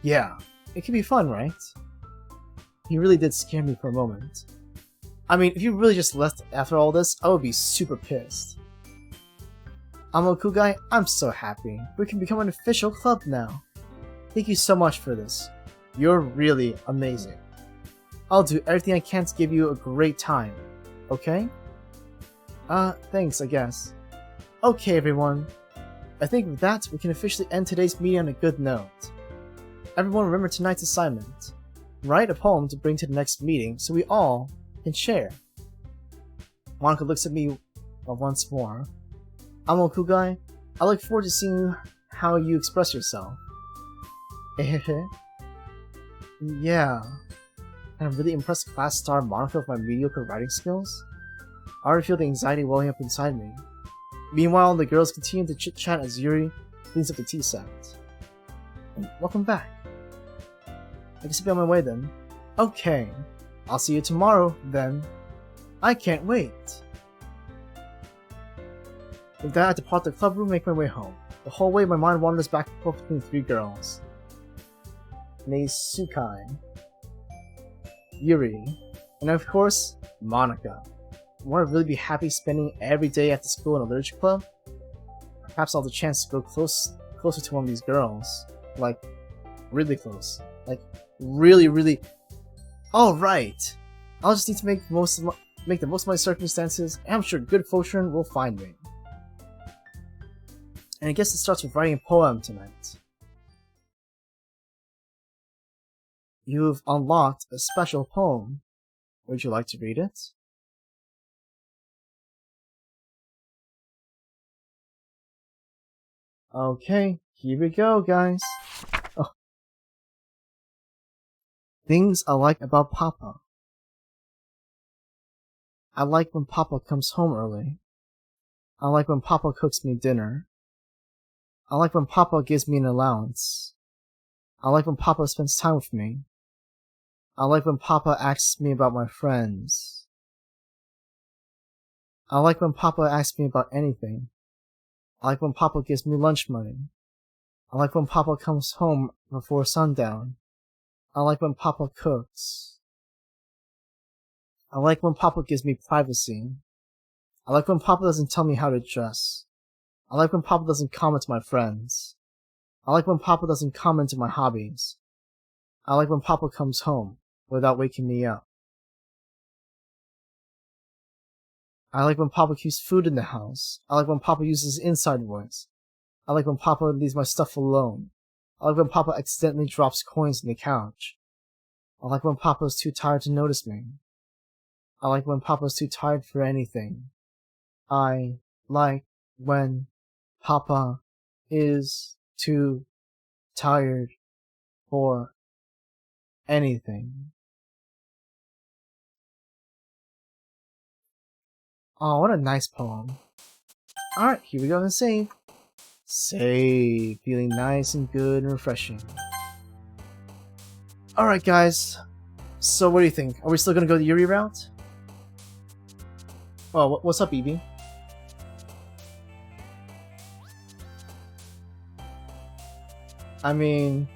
Yeah. It could be fun, right? He really did scare me for a moment. I mean, if you really just left after all this, I would be super pissed. Amakugai, I'm so happy. We can become an official club now. Thank you so much for this. You're really amazing. I'll do everything I can to give you a great time. Okay? Thanks, I guess. Okay, everyone. I think with that, we can officially end today's meeting on a good note. Everyone remember tonight's assignment. Write a poem to bring to the next meeting so we all can share. Monica looks at me once more. I'm cool guy. I look forward to seeing how you express yourself. Yeah. I'm really impressed class star Monica with my mediocre writing skills. I already feel the anxiety welling up inside me. Meanwhile, the girls continue to chit-chat as Yuri cleans up the tea set. Welcome back. I guess I'll be on my way then. Okay. I'll see you tomorrow, then. I can't wait. With that, I depart the club room and make my way home. The whole way, my mind wanders back and forth between three girls. Neisukai, Yuri, and of course, Monica. Want to really be happy spending every day at the school in a literature club? Perhaps I'll have the chance to go closer to one of these girls. Like, really close. Like, really. Alright! I'll just need to make the most of my circumstances, and I'm sure good fortune will find me. And I guess it starts with writing a poem tonight. You've unlocked a special poem. Would you like to read it? Okay, here we go, guys. Oh. Things I like about Papa. I like when Papa comes home early. I like when Papa cooks me dinner. I like when Papa gives me an allowance. I like when Papa spends time with me. I like when Papa asks me about my friends. I like when Papa asks me about anything. I like when Papa gives me lunch money. I like when Papa comes home before sundown. I like when Papa cooks. I like when Papa gives me privacy. I like when Papa doesn't tell me how to dress. I like when Papa doesn't comment to my friends. I like when Papa doesn't comment to my hobbies. I like when Papa comes home without waking me up. I like when Papa keeps food in the house. I like when Papa uses inside voice. I like when Papa leaves my stuff alone. I like when Papa accidentally drops coins on the couch. I like when Papa is too tired to notice me. I like when Papa is too tired for anything. I like when Papa is too tired for anything. Oh, what a nice poem. Alright, here we go and save. Save. Feeling nice and good and refreshing. Alright guys, so what do you think? Are we still gonna go the Yuri route? Oh, what's up, Evie? I mean,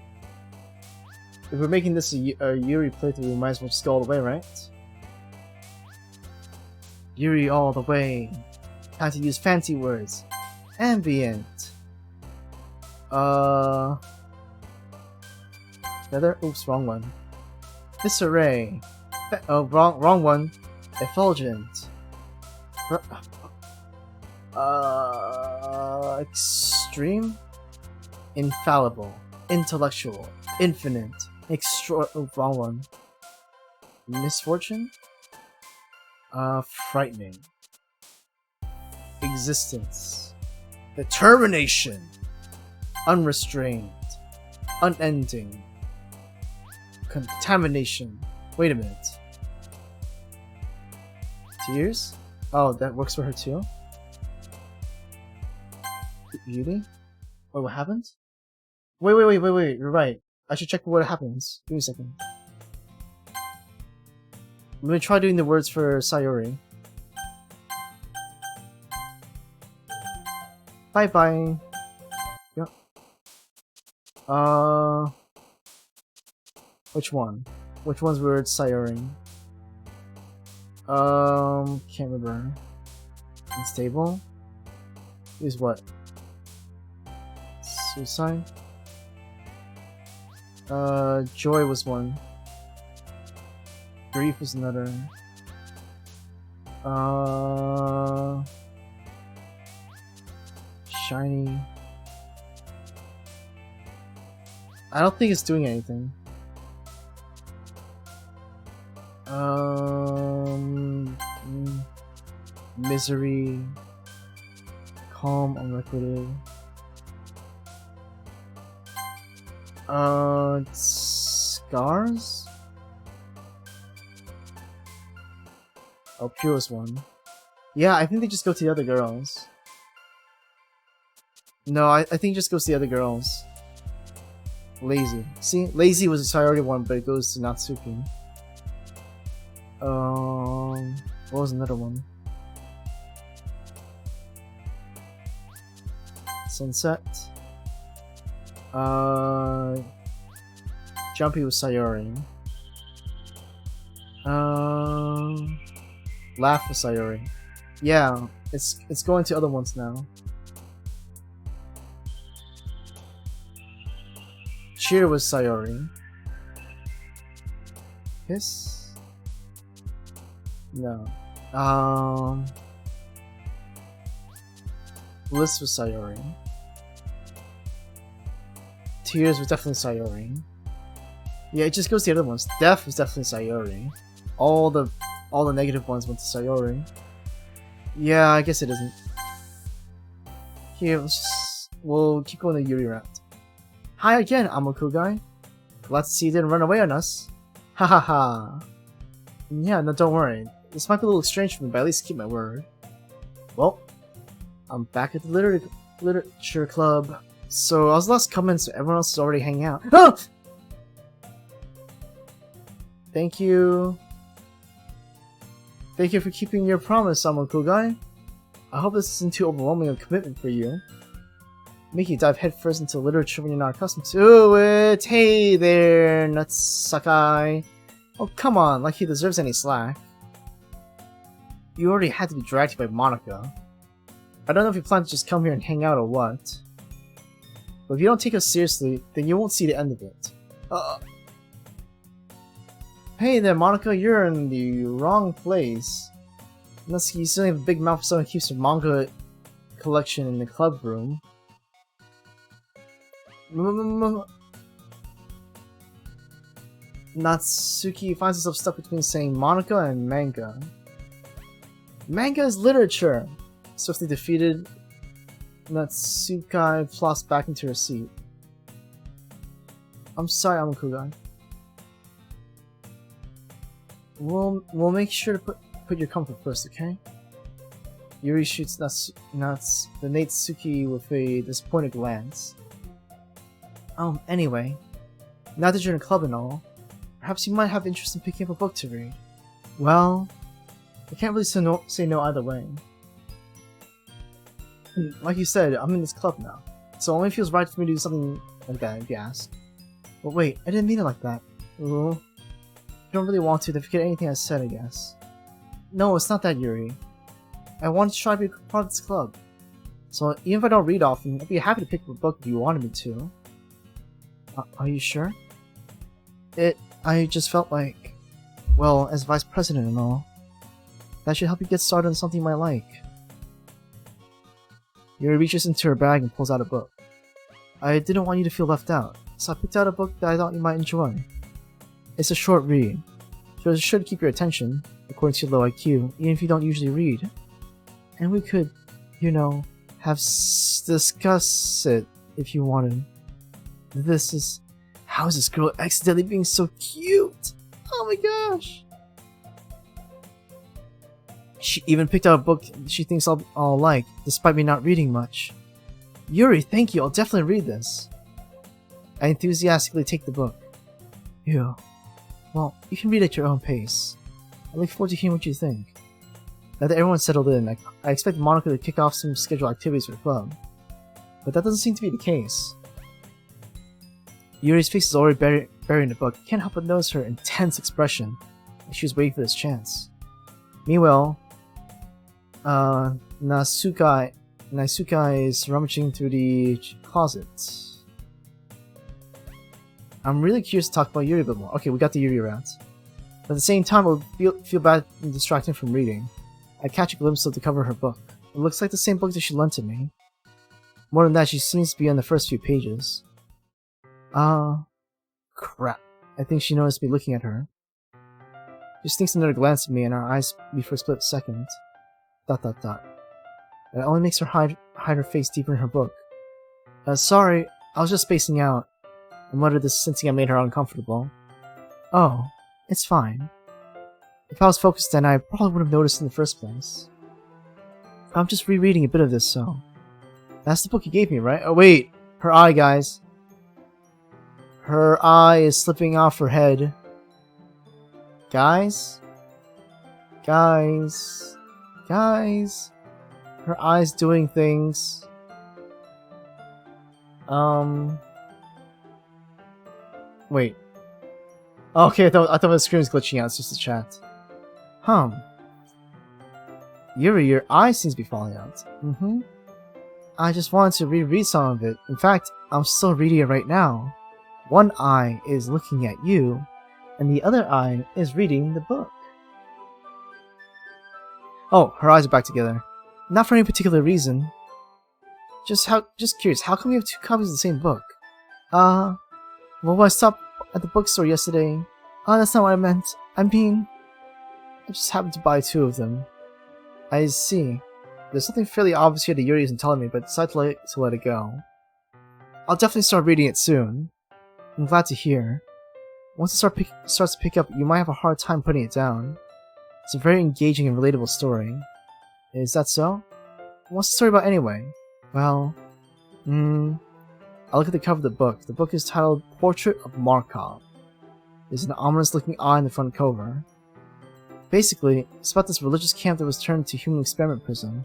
if we're making this a Yuri playthrough, we might as well just go all the way, right? Yuri all the way. Time to use fancy words. Ambient. Together? Oops, wrong one. Disarray. Oh, wrong one. Effulgent. Extreme? Infallible. Intellectual. Infinite. Oh, wrong one. Misfortune? Frightening. Existence. Determination. Unrestrained. Unending. Contamination. Wait a minute. Tears? Oh, that works for her too? Beauty? Wait, what happened? Wait, you're right. I should check what happens. Give me a second. Let me try doing the words for Sayori. Bye-bye. Yep. Which one? Which one's word Sayori? Can't remember. Unstable? Is what? Suicide? Joy was one. Grief was another. Shiny. I don't think it's doing anything. Misery, calm, unrequited. Scars? Oh, purest one. Yeah, I think they just go to the other girls. No, I think it just goes to the other girls. Lazy. See? Lazy was a priority one, but it goes to Natsuki. What was another one? Sunset. Jumpy was Sayori. Laugh was Sayori. Yeah, it's going to other ones now. Cheer was Sayori. Kiss? No. Bliss was Sayori. Tears was definitely Sayori. Yeah, it just goes to the other ones. Death was definitely Sayori. All the negative ones went to Sayori. Yeah, I guess it isn't. Here, we'll keep going to Yuri route. Hi again, Amoku guy. Glad to see you didn't run away on us. Ha ha ha. Yeah, no, don't worry. This might be a little strange for me, but at least keep my word. Well, I'm back at the literature club. So I was last coming, so everyone else is already hanging out. Oh! Thank you. Thank you for keeping your promise, Amoku guy. I hope this isn't too overwhelming a commitment for you. Make you dive headfirst into literature when you're not accustomed to it. Hey there, Nutsakai. Oh, come on, like he deserves any slack. You already had to be dragged by Monica. I don't know if you plan to just come here and hang out or what. But if you don't take us seriously, then you won't see the end of it. Hey there, Monica, you're in the wrong place. Unless you still have a big mouth for someone who keeps her manga collection in the club room. Natsuki finds herself stuck between saying Monica and manga. Manga is literature! Swiftly defeated, Natsuki flops back into her seat. I'm sorry, Amoku-gai. We'll make sure to put your comfort first, okay? Yuri shoots the Natsuki with a disappointed glance. Anyway, now that you're in a club and all, perhaps you might have interest in picking up a book to read. Well, I can't really say no either way. Like you said, I'm in this club now, so it only feels right for me to do something like that if you ask. But wait, I didn't mean it like that. Ooh. You don't really want to, then forget anything I said, I guess. No, it's not that, Yuri. I wanted to try to be a part of this club. So even if I don't read often, I'd be happy to pick up a book if you wanted me to. Are you sure? I just felt like, well, as vice president and all, that should help you get started on something you might like. Yuri reaches into her bag and pulls out a book. I didn't want you to feel left out, so I picked out a book that I thought you might enjoy. It's a short read, so it should keep your attention, according to your low IQ, even if you don't usually read. And we could, you know, discuss it if you wanted. How is this girl accidentally being so cute? Oh my gosh! She even picked out a book she thinks I'll like, despite me not reading much. Yuri, thank you, I'll definitely read this. I enthusiastically take the book. Ew. Well, you can read at your own pace. I look forward to hearing what you think. Now that everyone's settled in, I expect Monica to kick off some scheduled activities for the club. But that doesn't seem to be the case. Yuri's face is already buried in the book. Can't help but notice her intense expression, like she was waiting for this chance. Meanwhile, Natsuki is rummaging through the closet. I'm really curious to talk about Yuri a bit more. Okay, we got the Yuri route. But at the same time, I would feel bad and distracting from reading. I catch a glimpse of the cover of her book. It looks like the same book that she lent to me. More than that, she seems to be on the first few pages. Crap. I think she noticed me looking at her. She sneaks another glance at me and our eyes meet for a split second. ... It only makes her hide her face deeper in her book. Sorry, I was just spacing out. I muttered this, sensing I made her uncomfortable. Oh, it's fine. If I was focused then, I probably would have noticed in the first place. I'm just rereading a bit of this, so... That's the book you gave me, right? Oh, wait! Her eye, guys. Her eye is slipping off her head. Guys? Guys? Guys? Her eye's doing things. Wait. Okay, I thought the screen was glitching out. It's just a chat. Yuri, your eye seems to be falling out. I just wanted to reread some of it. In fact, I'm still reading it right now. One eye is looking at you, and the other eye is reading the book. Oh, her eyes are back together. Not for any particular reason. Just curious, how come we have two copies of the same book? Well, when I stopped at the bookstore yesterday... that's not what I meant. I mean... I just happened to buy two of them. I see. There's something fairly obvious here that Yuri isn't telling me, but I decided to let it go. I'll definitely start reading it soon. I'm glad to hear. Once it starts to pick up, you might have a hard time putting it down. It's a very engaging and relatable story. Is that so? What's the story about anyway? Well... I look at the cover of the book. The book is titled Portrait of Markov. There's an ominous-looking eye in the front cover. Basically, it's about this religious camp that was turned into human experiment prison.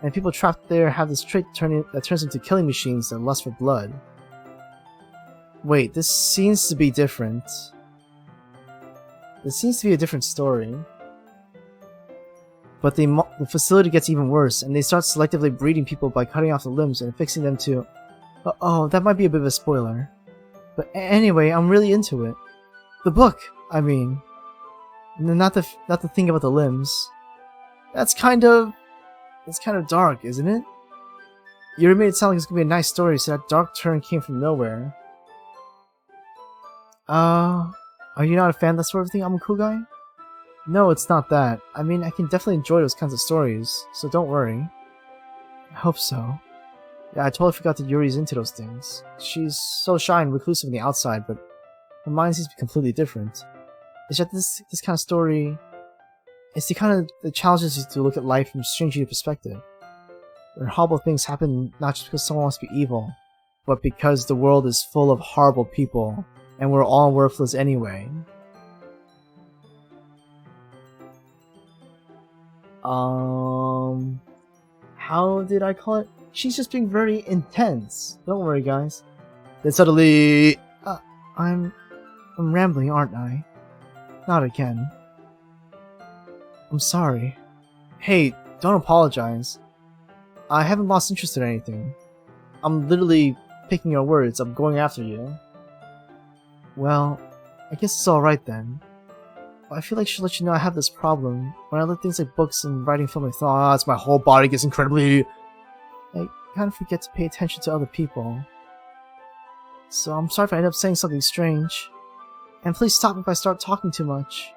And people trapped there have this trait that turns into killing machines that lust for blood. Wait, this seems to be different. This seems to be a different story. But the facility gets even worse, and they start selectively breeding people by cutting off the limbs and affixing them to... Oh, that might be a bit of a spoiler. But anyway, I'm really into it. The book, I mean. Not the thing about the limbs. That's kind of... It's kind of dark, isn't it? You made it sound like it's gonna be a nice story, so that dark turn came from nowhere. Are you not a fan of that sort of thing? I'm a cool guy? No, it's not that. I mean, I can definitely enjoy those kinds of stories, so don't worry. I hope so. Yeah, I totally forgot that Yuri's into those things. She's so shy and reclusive on the outside, but her mind seems to be completely different. It's that this kind of story... It's the kind of that challenges you to look at life from a strange new perspective. Where horrible things happen not just because someone wants to be evil, but because the world is full of horrible people, and we're all worthless anyway. How did I call it? She's just being very intense. Don't worry, guys. Then suddenly... I'm rambling, aren't I? Not again. I'm sorry. Hey, don't apologize. I haven't lost interest in anything. I'm literally picking your words. I'm going after you. Well, I guess it's alright then. But I feel like I should let you know I have this problem. When I look at things like books and writing film like thoughts, my whole body gets incredibly... I kind of forget to pay attention to other people. So I'm sorry if I end up saying something strange. And please stop if I start talking too much.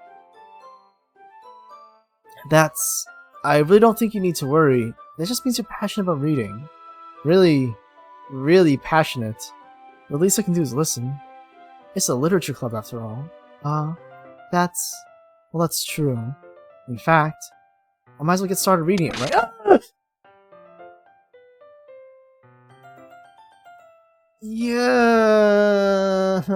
I really don't think you need to worry. That just means you're passionate about reading. Really, really passionate. The least I can do is listen. It's a literature club after all. That's true. In fact, I might as well get started reading it, right? Yes.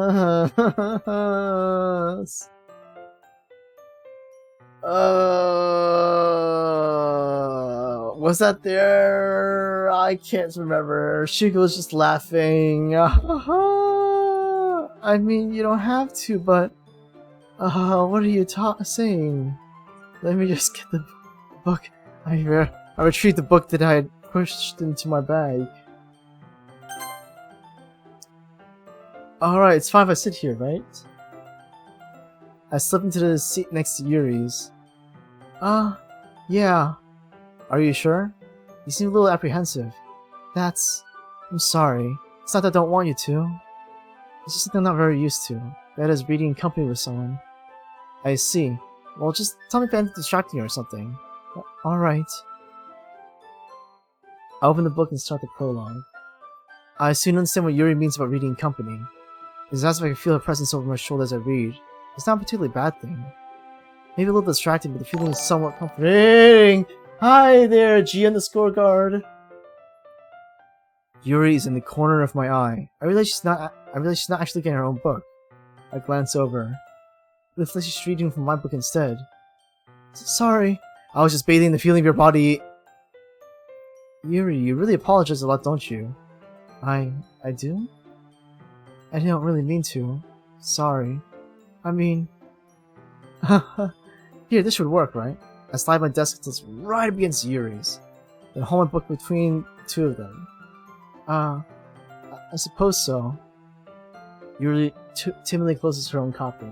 Was that there? I can't remember. Shugo was just laughing. I mean, you don't have to, but... what are you saying? Let me just get the book. I retrieved the book that I had pushed into my bag. Alright, it's fine if I sit here, right? I slip into the seat next to Yuri's. Yeah. Are you sure? You seem a little apprehensive. I'm sorry. It's not that I don't want you to. It's just something I'm not very used to. That is reading in company with someone. I see. Well, just tell me if I'm distracting you or something. Alright. I open the book and start the prologue. I soon understand what Yuri means about reading in company. It's as if I can feel her presence over my shoulder as I read. It's not a particularly bad thing. Maybe a little distracting, but the feeling is somewhat comforting. Hi there, G_guard. Yuri is in the corner of my eye. I realize she's not actually getting her own book. I glance over. It looks like she's reading from my book instead. Sorry. I was just bathing the feeling of your body. Yuri, you really apologize a lot, don't you? I do? I didn't really mean to. Sorry. I mean... Here, this should work, right? I slide my desk tilts right up against Yuri's. Then hold my book between the two of them. I suppose so. Yuri timidly closes her own copy.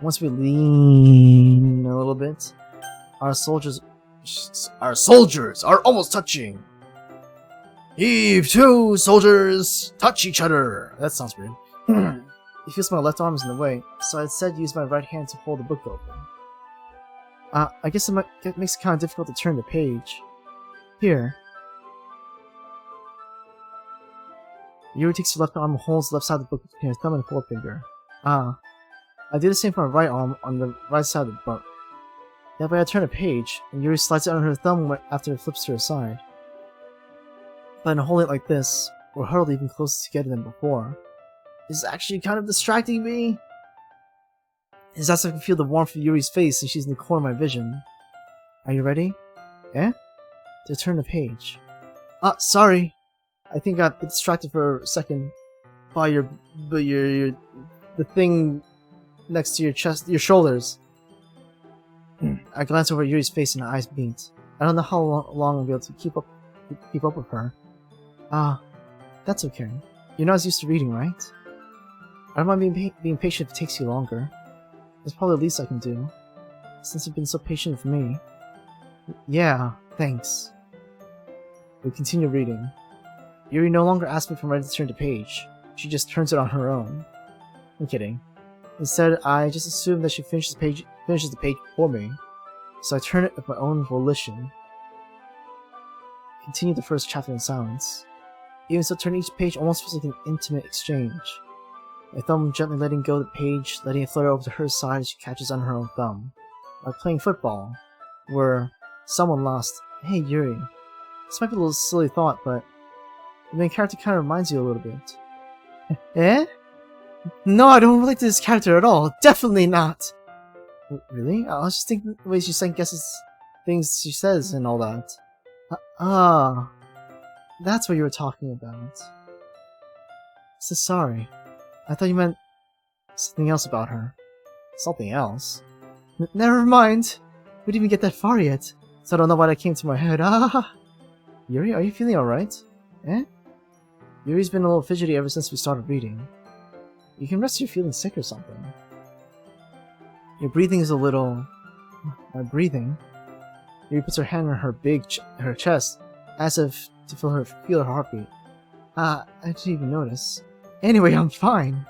Once we lean a little bit, our soldiers are almost touching. Heave to, soldiers! Touch each other! That sounds weird. It feels my left arm is in the way, so I instead use my right hand to hold the book open. I guess it makes it kind of difficult to turn the page. Here. Yuri takes her left arm and holds the left side of the book between her thumb and forefinger. I do the same for my right arm on the right side of the book. That way I turn a page, and Yuri slides it under her thumb after it flips to her side. But in holding it like this, we're huddled even closer together than before. This is actually kind of distracting me. It's as if I can feel the warmth of Yuri's face and she's in the corner of my vision. Are you ready? Eh? To turn the page. Sorry. I think I got distracted for a second by the thing next to your chest, your shoulders. I glance over at Yuri's face and her eyes beat. I don't know how long I'll be able to keep up with her. That's okay. You're not as used to reading, right? I don't mind being patient if it takes you longer. That's probably the least I can do, since you've been so patient with me. Yeah, thanks. We continue reading. Yuri no longer asks me if I'm ready to turn the page. She just turns it on her own. I'm kidding. Instead, I just assume that she finishes the page before me, so I turn it of my own volition. Continue the first chapter in silence. Even so, turning each page almost feels like an intimate exchange. My thumb gently letting go of the page, letting it flutter over to her side as she catches on her own thumb. Like playing football, where someone lost. Hey Yuri, this might be a little silly thought, but the main character kind of reminds you a little bit. Eh? No, I don't relate to this character at all. Definitely not. Really? I was just thinking the way she second guesses things she says and all that. That's what you were talking about. So sorry. I thought you meant something else about her. Something else? Never mind. We didn't even get that far yet, so I don't know why that came to my head. Yuri, are you feeling alright? Eh? Yuri's been a little fidgety ever since we started reading. You can rest your feeling sick or something. Your breathing is a little... My breathing? Yuri puts her hand on her chest, as if to feel her heartbeat. I didn't even notice. Anyway, I'm fine.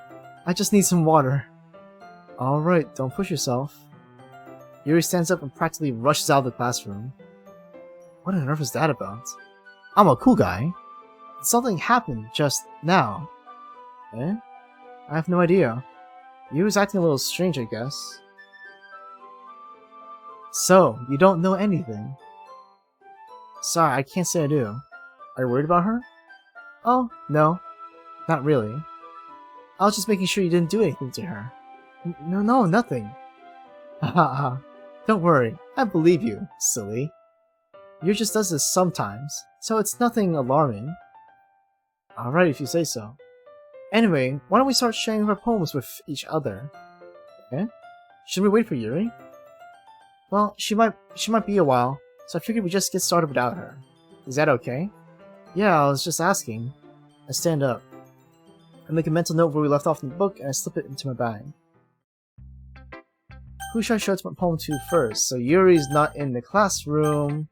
I just need some water. Alright, don't push yourself. Yuri stands up and practically rushes out of the classroom. What on earth is that about? I'm a cool guy. Something happened just now. Eh? I have no idea. Yuri's acting a little strange, I guess. So, you don't know anything? Sorry, I can't say I do. Are you worried about her? Oh, no. Not really. I was just making sure you didn't do anything to her. No, nothing. Haha. Don't worry, I believe you, silly. Yuri just does this sometimes, so it's nothing alarming. Alright if you say so. Anyway, why don't we start sharing our poems with each other? Okay? Should we wait for Yuri? Well, she might be a while, so I figured we just get started without her. Is that okay? Yeah, I was just asking. I stand up. I make a mental note where we left off in the book, and I slip it into my bag. Who should I show my poem to first? So Yuri's not in the classroom.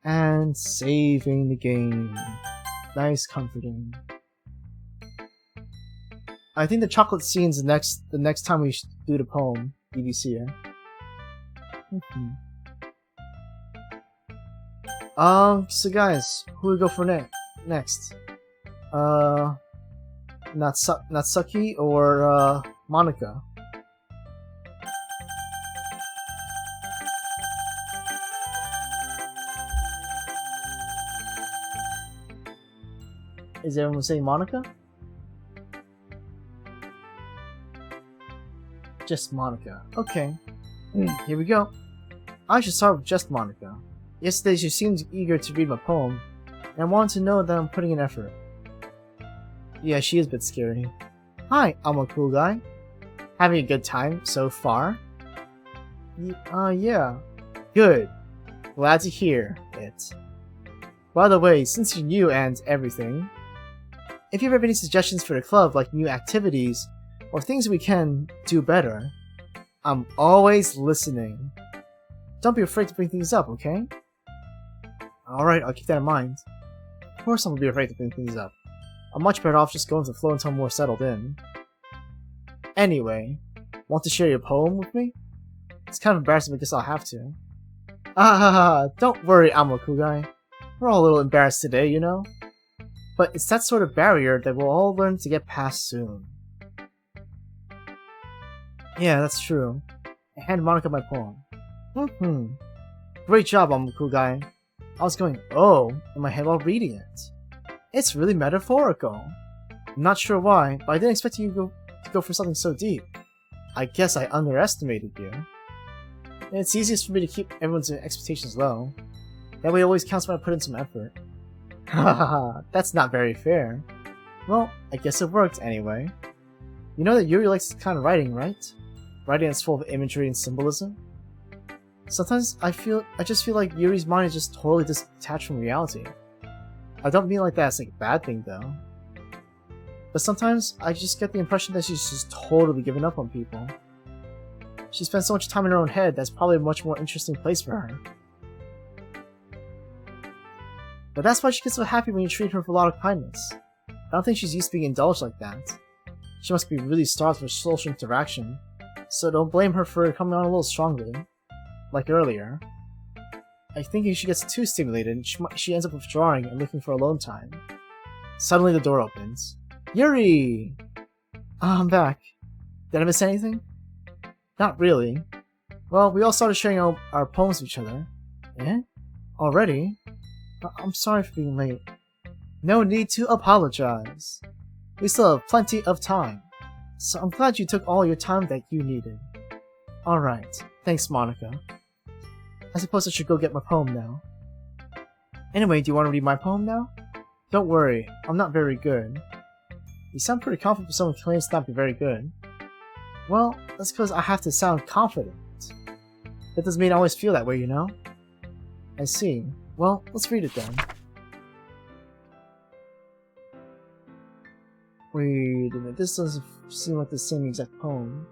And saving the game. Nice, comforting. I think the chocolate scene's the next time we do the poem. DDC, so guys, who we go for next? Natsuki or Monica? Is everyone saying Monica? Just Monica. Okay. Here we go. I should start with just Monica. Yesterday she seemed eager to read my poem, and I wanted to know that I'm putting in effort. Yeah, she is a bit scary. Hi, I'm a cool guy. Having a good time so far? Yeah. Good. Glad to hear it. By the way, since you're new and everything, if you have any suggestions for the club, like new activities, or things we can do better, I'm always listening. Don't be afraid to bring things up, okay? Alright, I'll keep that in mind. Of course I won't be afraid to bring things up. I'm much better off just going with the flow until I'm more settled in. Anyway, want to share your poem with me? It's kind of embarrassing, but I guess I'll have to. Don't worry, I'm a cool guy. We're all a little embarrassed today, you know? But it's that sort of barrier that we'll all learn to get past soon. Yeah, that's true. I hand Monica my poem. Great job, I'm a cool guy. I was going, oh, in my head while reading it. It's really metaphorical. I'm not sure why, but I didn't expect you to go for something so deep. I guess I underestimated you. And it's easiest for me to keep everyone's expectations low. That way it always counts when I put in some effort. Hahaha, that's not very fair. Well, I guess it worked anyway. You know that Yuri likes this kind of writing, right? Writing that's full of imagery and symbolism? Sometimes I just feel like Yuri's mind is just totally detached from reality. I don't mean like that as like a bad thing though. But sometimes I just get the impression that she's just totally given up on people. She spends so much time in her own head that's probably a much more interesting place for her. But that's why she gets so happy when you treat her with a lot of kindness. I don't think she's used to being indulged like that. She must be really starved for social interaction, so don't blame her for coming on a little strongly. Like earlier. I think she gets too stimulated, she ends up withdrawing and looking for alone time. Suddenly the door opens. Yuri! I'm back. Did I miss anything? Not really. Well, we all started sharing our poems with each other. Eh? Already? I'm sorry for being late. No need to apologize. We still have plenty of time. So I'm glad you took all your time that you needed. Alright. Thanks, Monica. I suppose I should go get my poem now. Anyway, do you want to read my poem now? Don't worry, I'm not very good. You sound pretty confident for someone who claims to not be very good. Well, that's because I have to sound confident. That doesn't mean I always feel that way, you know? I see. Well, let's read it then. Wait a minute, this doesn't seem like the same exact poem.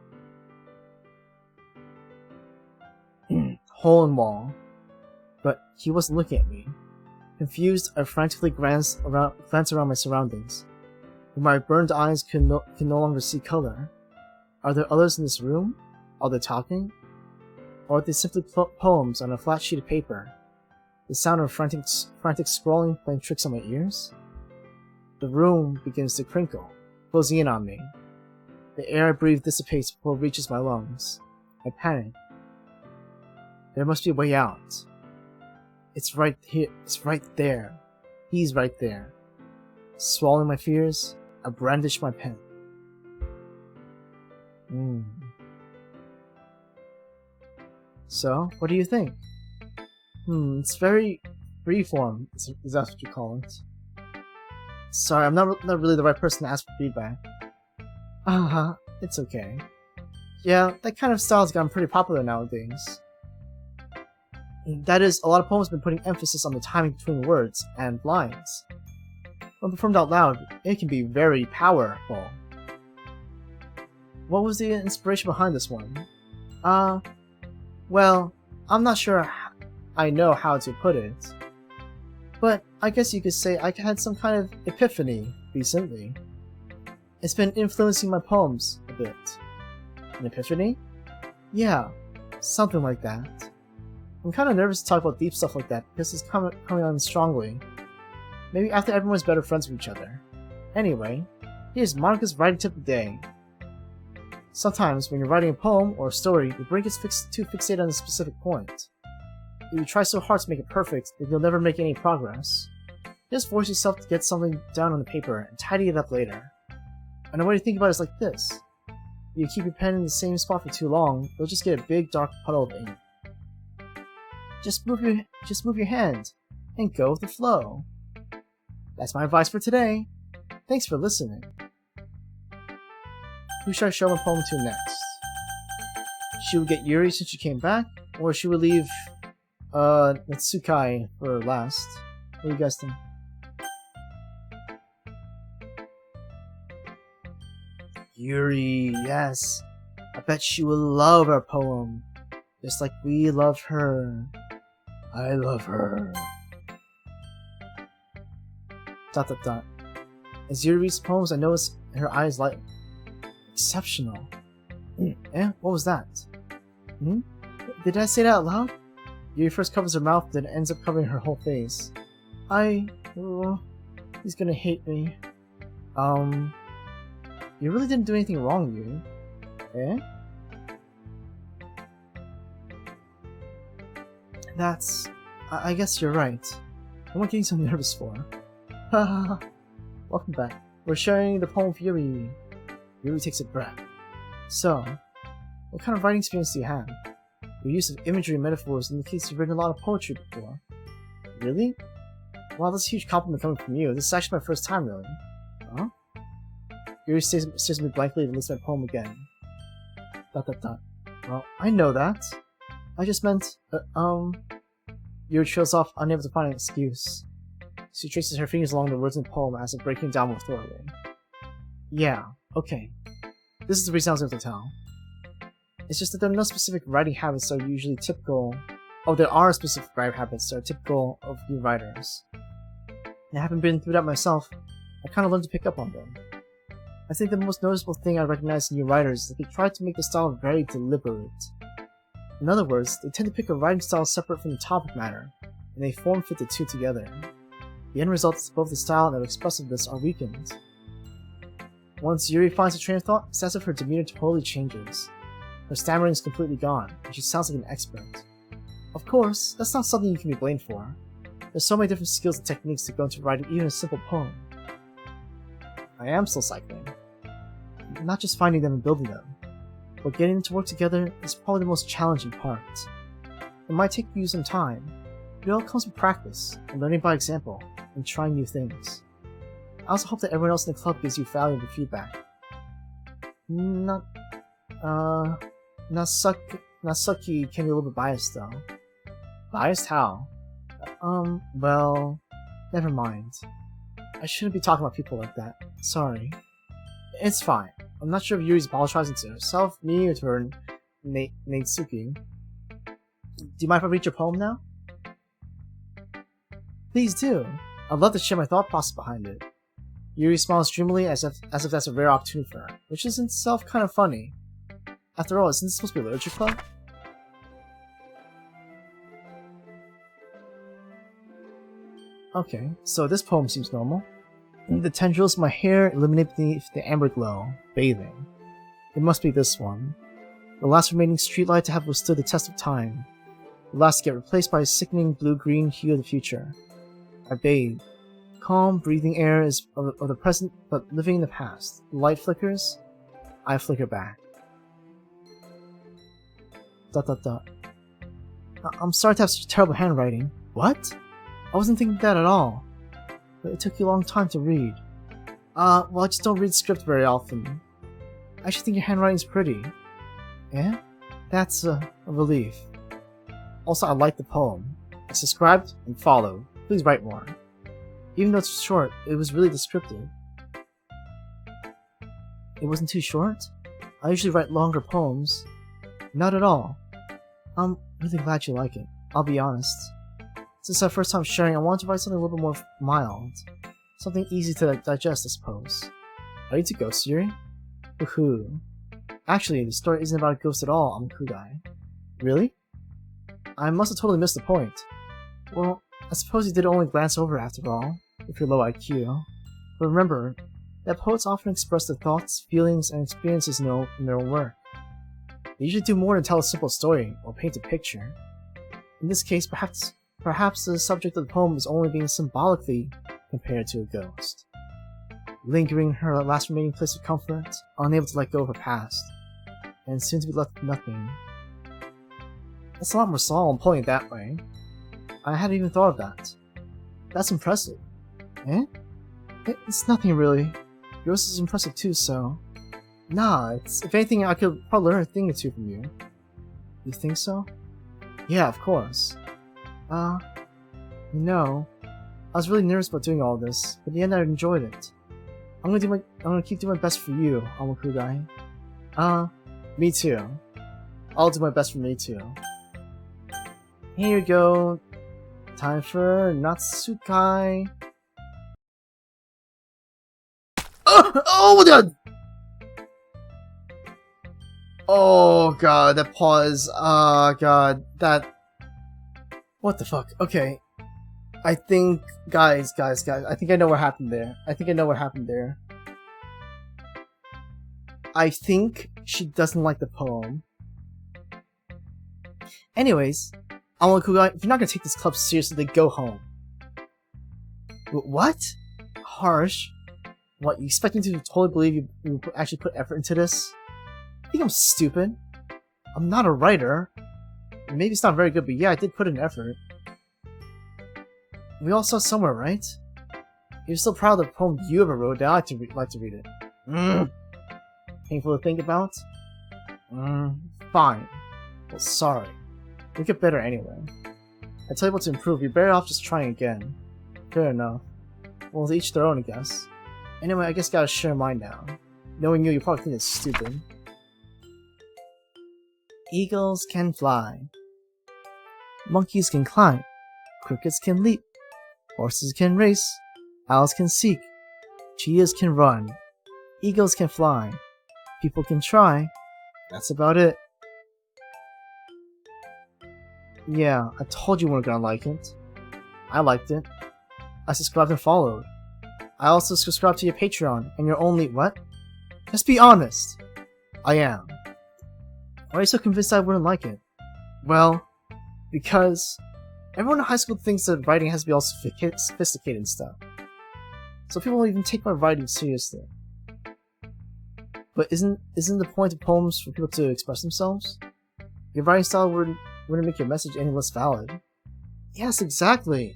Hole in wall. But he wasn't looking at me. Confused, I frantically glanced around my surroundings. But my burned eyes could no longer see color. Are there others in this room? Are they talking? Or are they simply poems on a flat sheet of paper? The sound of frantic scrawling playing tricks on my ears? The room begins to crinkle, closing in on me. The air I breathe dissipates before it reaches my lungs. I panic. There must be a way out. It's right here. It's right there. He's right there. Swallowing my fears, I brandish my pen. So, what do you think? It's very freeform, is that what you call it? Sorry, I'm not really the right person to ask for feedback. It's okay. Yeah, that kind of style's gotten pretty popular nowadays. That is, a lot of poems have been putting emphasis on the timing between words and lines. When performed out loud, it can be very powerful. What was the inspiration behind this one? Well, I'm not sure I know how to put it. But I guess you could say I had some kind of epiphany recently. It's been influencing my poems a bit. An epiphany? Yeah, something like that. I'm kinda nervous to talk about deep stuff like that because it's coming on strongly. Maybe after everyone's better friends with each other. Anyway, here's Monica's writing tip of the day. Sometimes, when you're writing a poem or a story, your brain gets too fixated on a specific point. If you try so hard to make it perfect that you'll never make any progress, just force yourself to get something down on the paper and tidy it up later. And the way to think about it is like this. If you keep your pen in the same spot for too long, you'll just get a big dark puddle of ink. Just move your hand and go with the flow. That's my advice for today. Thanks for listening. Who should I show my poem to next? She would get Yuri since she came back, or she would leave Natsukai for last. What do you guys think? Yuri, yes. I bet she will love our poem, just like we love her. I love her. ... As Yuri reads poems, I notice her eyes light. Exceptional. Eh? What was that? Did I say that out loud? Yuri first covers her mouth, then ends up covering her whole face. He's gonna hate me. You really didn't do anything wrong, Yuri. Eh? I guess you're right. What am I getting so nervous for? Haha. Welcome back. We're sharing the poem of Yuri. Yuri takes a breath. So, what kind of writing experience do you have? Your use of imagery and metaphors indicates you've written a lot of poetry before. Really? Wow, that's a huge compliment coming from you. This is actually my first time, really. Huh? Yuri stares at me blankly and looks at my poem again. ... Well, I know that. I just meant, Yuri trails off, unable to find an excuse. She traces her fingers along the words in the poem as if breaking down more thoroughly. Yeah, okay. This is the reason I was able to tell. It's just that there are no specific writing habits that are usually typical. Oh, there are specific writing habits that are typical of new writers. And I haven't been through that myself. I kind of learned to pick up on them. I think the most noticeable thing I recognize in new writers is that they try to make the style very deliberate. In other words, they tend to pick a writing style separate from the topic matter, and they form-fit the two together. The end result is both the style and their expressiveness are weakened. Once Yuri finds a train of thought, it's as if her demeanor totally changes. Her stammering is completely gone, and she sounds like an expert. Of course, that's not something you can be blamed for. There's so many different skills and techniques that go into writing even a simple poem. I am still cycling. Not just finding them and building them, but getting them to work together is probably the most challenging part. It might take you some time, but it all comes with practice, and learning by example, and trying new things. I also hope that everyone else in the club gives you valuable feedback. Natsuki can be a little bit biased though. Biased how? Well, never mind. I shouldn't be talking about people like that. Sorry. It's fine. I'm not sure if Yuri's apologizing to herself, me, or to her Natsuki. Do you mind if I read your poem now? Please do. I'd love to share my thought process behind it. Yuri smiles dreamily as if that's a rare opportunity for her, which is in itself kind of funny. After all, isn't this supposed to be a literature club? Okay, so this poem seems normal. The tendrils of my hair illuminate beneath the amber glow, bathing. It must be this one. The last remaining streetlight to have withstood the test of time. The last to get replaced by a sickening blue-green hue of the future. I bathe. Calm, breathing air is of the present, but living in the past. The light flickers. I flicker back. ... I'm sorry to have such terrible handwriting. What? I wasn't thinking that at all. But it took you a long time to read. Well, I just don't read script very often. I actually think your handwriting's pretty. Yeah? That's a relief. Also, I like the poem. I subscribed and followed. Please write more. Even though it's short, it was really descriptive. It wasn't too short? I usually write longer poems. Not at all. I'm really glad you like it. I'll be honest. Since our first time sharing, I wanted to write something a little bit more mild. Something easy to digest, I suppose. Ready to ghost Yuri? Woohoo. Actually, the story isn't about a ghost at all, Amakudai. Really? I must have totally missed the point. Well, I suppose you did only glance over after all, if you're low IQ. But remember, that poets often express their thoughts, feelings, and experiences in their own work. They usually do more than tell a simple story, or paint a picture. In this case, perhaps the subject of the poem is only being symbolically compared to a ghost. Lingering her last remaining place of comfort, unable to let go of her past, and soon to be left with nothing. That's a lot more solemn putting it that way. I hadn't even thought of that. That's impressive. Eh? It's nothing really. Yours is impressive too, so... Nah, if anything, I could probably learn a thing or two from you. You think so? Yeah, of course. You know, I was really nervous about doing all this, but in the end I enjoyed it. I'm gonna keep doing my best for you, Amakudai. Me too. I'll do my best for me too. Here you go. Time for Natsukai. Oh my god! Oh god, that pause. God, that... What the fuck? Okay. I think... Guys, I think I know what happened there. I think she doesn't like the poem. Anyways, Amakudai, if you're not gonna take this club seriously, then go home. What? Harsh? What, you expect me to totally believe you actually put effort into this? I think I'm stupid. I'm not a writer. Maybe it's not very good, but yeah, I did put in effort. We all saw it somewhere, right? You're so proud of the poem you ever wrote that I like to read it. Painful to think about? Fine. Well, sorry. You'll get better anyway. I tell you what to improve, you're better off just trying again. Fair enough. Well, to each their own, I guess. Anyway, I guess gotta share mine now. Knowing you probably think it's stupid. Eagles can fly. Monkeys can climb. Crickets can leap. Horses can race. Owls can seek. Cheetahs can run. Eagles can fly. People can try. That's about it. Yeah, I told you we weren't gonna like it. I liked it. I subscribed and followed. I also subscribed to your Patreon, and you're only... What? Just be honest. I am. Why are you so convinced I wouldn't like it? Well, because everyone in high school thinks that writing has to be all sophisticated and stuff. So people won't even take my writing seriously. But isn't the point of poems for people to express themselves? Your writing style wouldn't make your message any less valid. Yes, exactly.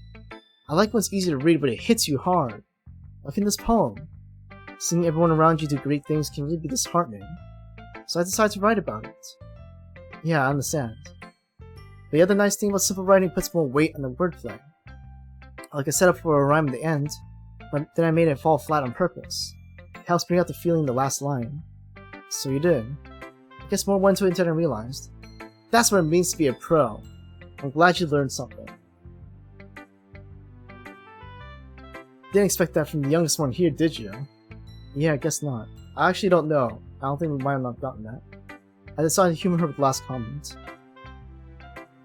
I like when it's easy to read, but it hits you hard. Like in this poem. Seeing everyone around you do great things can really be disheartening. So I decided to write about it. Yeah, I understand. The other nice thing about simple writing puts more weight on the wordplay. Like I set up for a rhyme at the end, but then I made it fall flat on purpose. It helps bring out the feeling in the last line. So you did. I guess more went into it than I realized. That's what it means to be a pro. I'm glad you learned something. Didn't expect that from the youngest one here, did you? Yeah, I guess not. I actually don't know. I don't think we might have not gotten that. I decided to humor her with the last comment.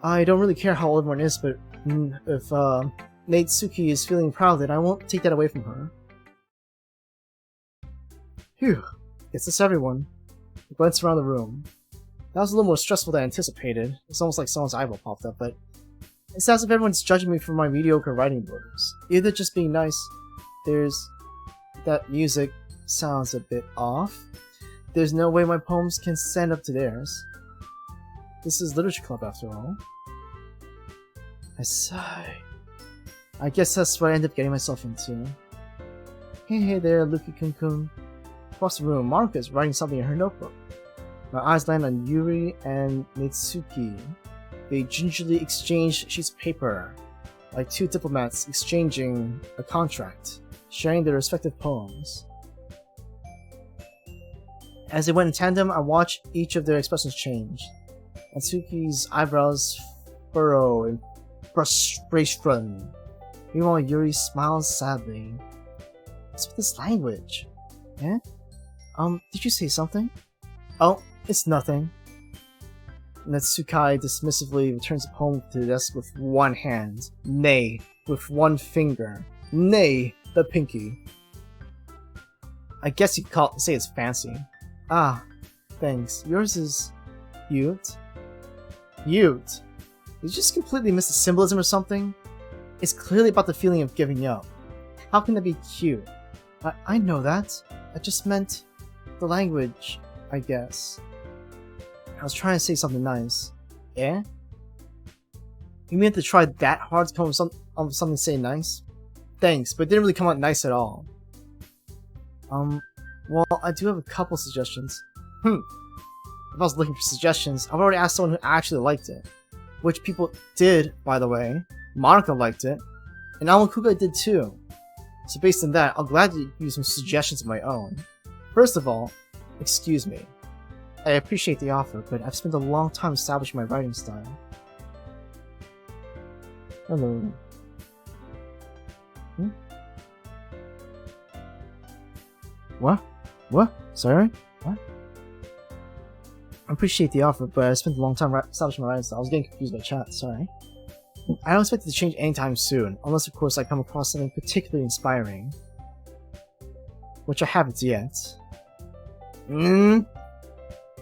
I don't really care how old everyone is, but if Natsuki is feeling proud of it, I won't take that away from her. Phew. Guess that's everyone. I glanced around the room. That was a little more stressful than I anticipated. It's almost like someone's eyeball popped up, but it's as if everyone's judging me for my mediocre writing borders. Either just being nice, that music sounds a bit off. There's no way my poems can stand up to theirs. This is literature club after all. I sigh. I guess that's what I ended up getting myself into. Hey there, Luki-kun-kun. Across the room, Maruka is writing something in her notebook. My eyes land on Yuri and Natsuki. They gingerly exchange sheets of paper, like two diplomats exchanging a contract, sharing their respective poems. As they went in tandem, I watched each of their expressions change. Natsuki's eyebrows furrow in frustration. Meanwhile, Yuri smiles sadly. What's with this language? Eh? Did you say something? Oh, it's nothing. Natsukai dismissively returns the poem to the desk with one hand. Nay, with one finger. Nay, the pinky. I guess you could say it's fancy. Ah, thanks. Yours is... cute? Cute? Did you just completely miss the symbolism or something? It's clearly about the feeling of giving up. How can that be cute? I know that. I just meant the language, I guess. I was trying to say something nice. Eh? You mean to try that hard to come up with something to say nice? Thanks, but it didn't really come out nice at all. Well, I do have a couple suggestions. If I was looking for suggestions, I've already asked someone who actually liked it. Which people did, by the way. Monica liked it, and Amakuga did too. So based on that, I'll gladly use some suggestions of my own. First of all, excuse me. I appreciate the offer, but I've spent a long time establishing my writing style. Hello. What? What? Sorry? What? I appreciate the offer, but I spent a long time establishing my writing style. I was getting confused by chat, sorry. I don't expect it to change anytime soon, unless of course I come across something particularly inspiring. Which I haven't yet. And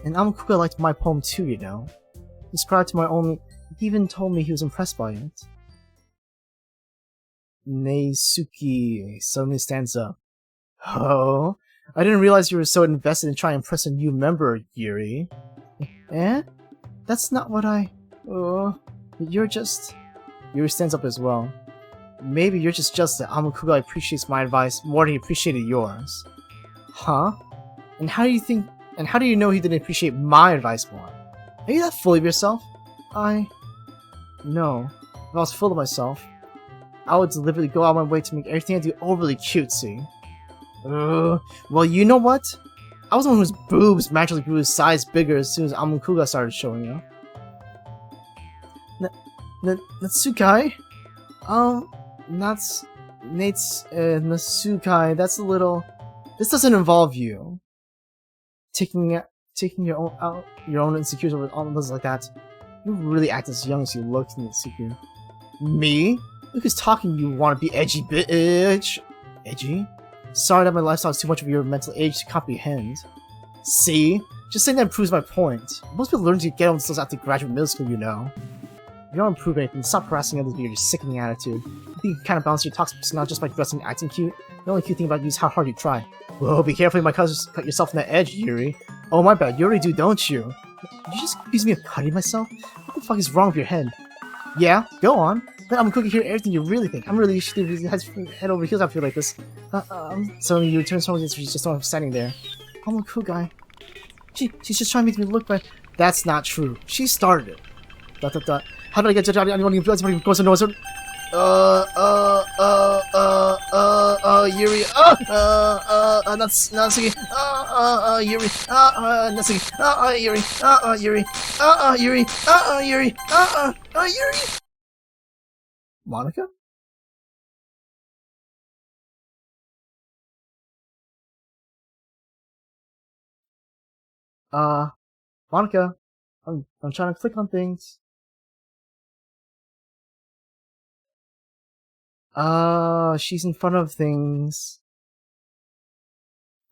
Amakuga liked my poem too, you know. He subscribed to my own... He even told me he was impressed by it. Neisuke suddenly stands up. Oh? I didn't realize you were so invested in trying to impress a new member, Yuri. Eh? That's not what I... you're just... Yuri stands up as well. Maybe you're just jealous that Amakuga appreciates my advice more than he appreciated yours. Huh? And how do you know he didn't appreciate my advice more? Are you that full of yourself? No. If I was full of myself, I would deliberately go out of my way to make everything I do overly cutesy. Well, you know what? I was the one whose boobs magically grew his size bigger as soon as Amakuga started showing up. Natsukai? Natsukai, that's a little... This doesn't involve you. Taking your own insecurities over all others like that. You really act as young as you look, Natsuki. Me? Look who's talking, you wanna be edgy bitch. Edgy? Sorry that my lifestyle is too much of your mental age to comprehend. See? Just saying that proves my point. Most people learn to get on themselves after graduate middle school, you know. If you don't improve anything, stop harassing others with your sickening attitude. You think you can kind of balance your toxic personality just by dressing and acting cute? The only cute thing about you is how hard you try. Whoa, be careful, you might cut yourself on that edge, Yuri. Oh my bad, you already do, don't you? Did you just accuse me of cutting myself? What the fuck is wrong with your head? Yeah, go on. Let Amakuga hear everything you really think. I'm really shooting head over heels after like this. So you return someone who's just standing there. Amakuga. She's just trying to make me look bad. That's not true. She started it. ... How did I get judged out? Anyone who goes to know us? Yuri. Natsuki. Yuri. Natsuki. Yuri. Yuri. Yuri. Monica? Monica. I'm trying to click on things. She's in front of things.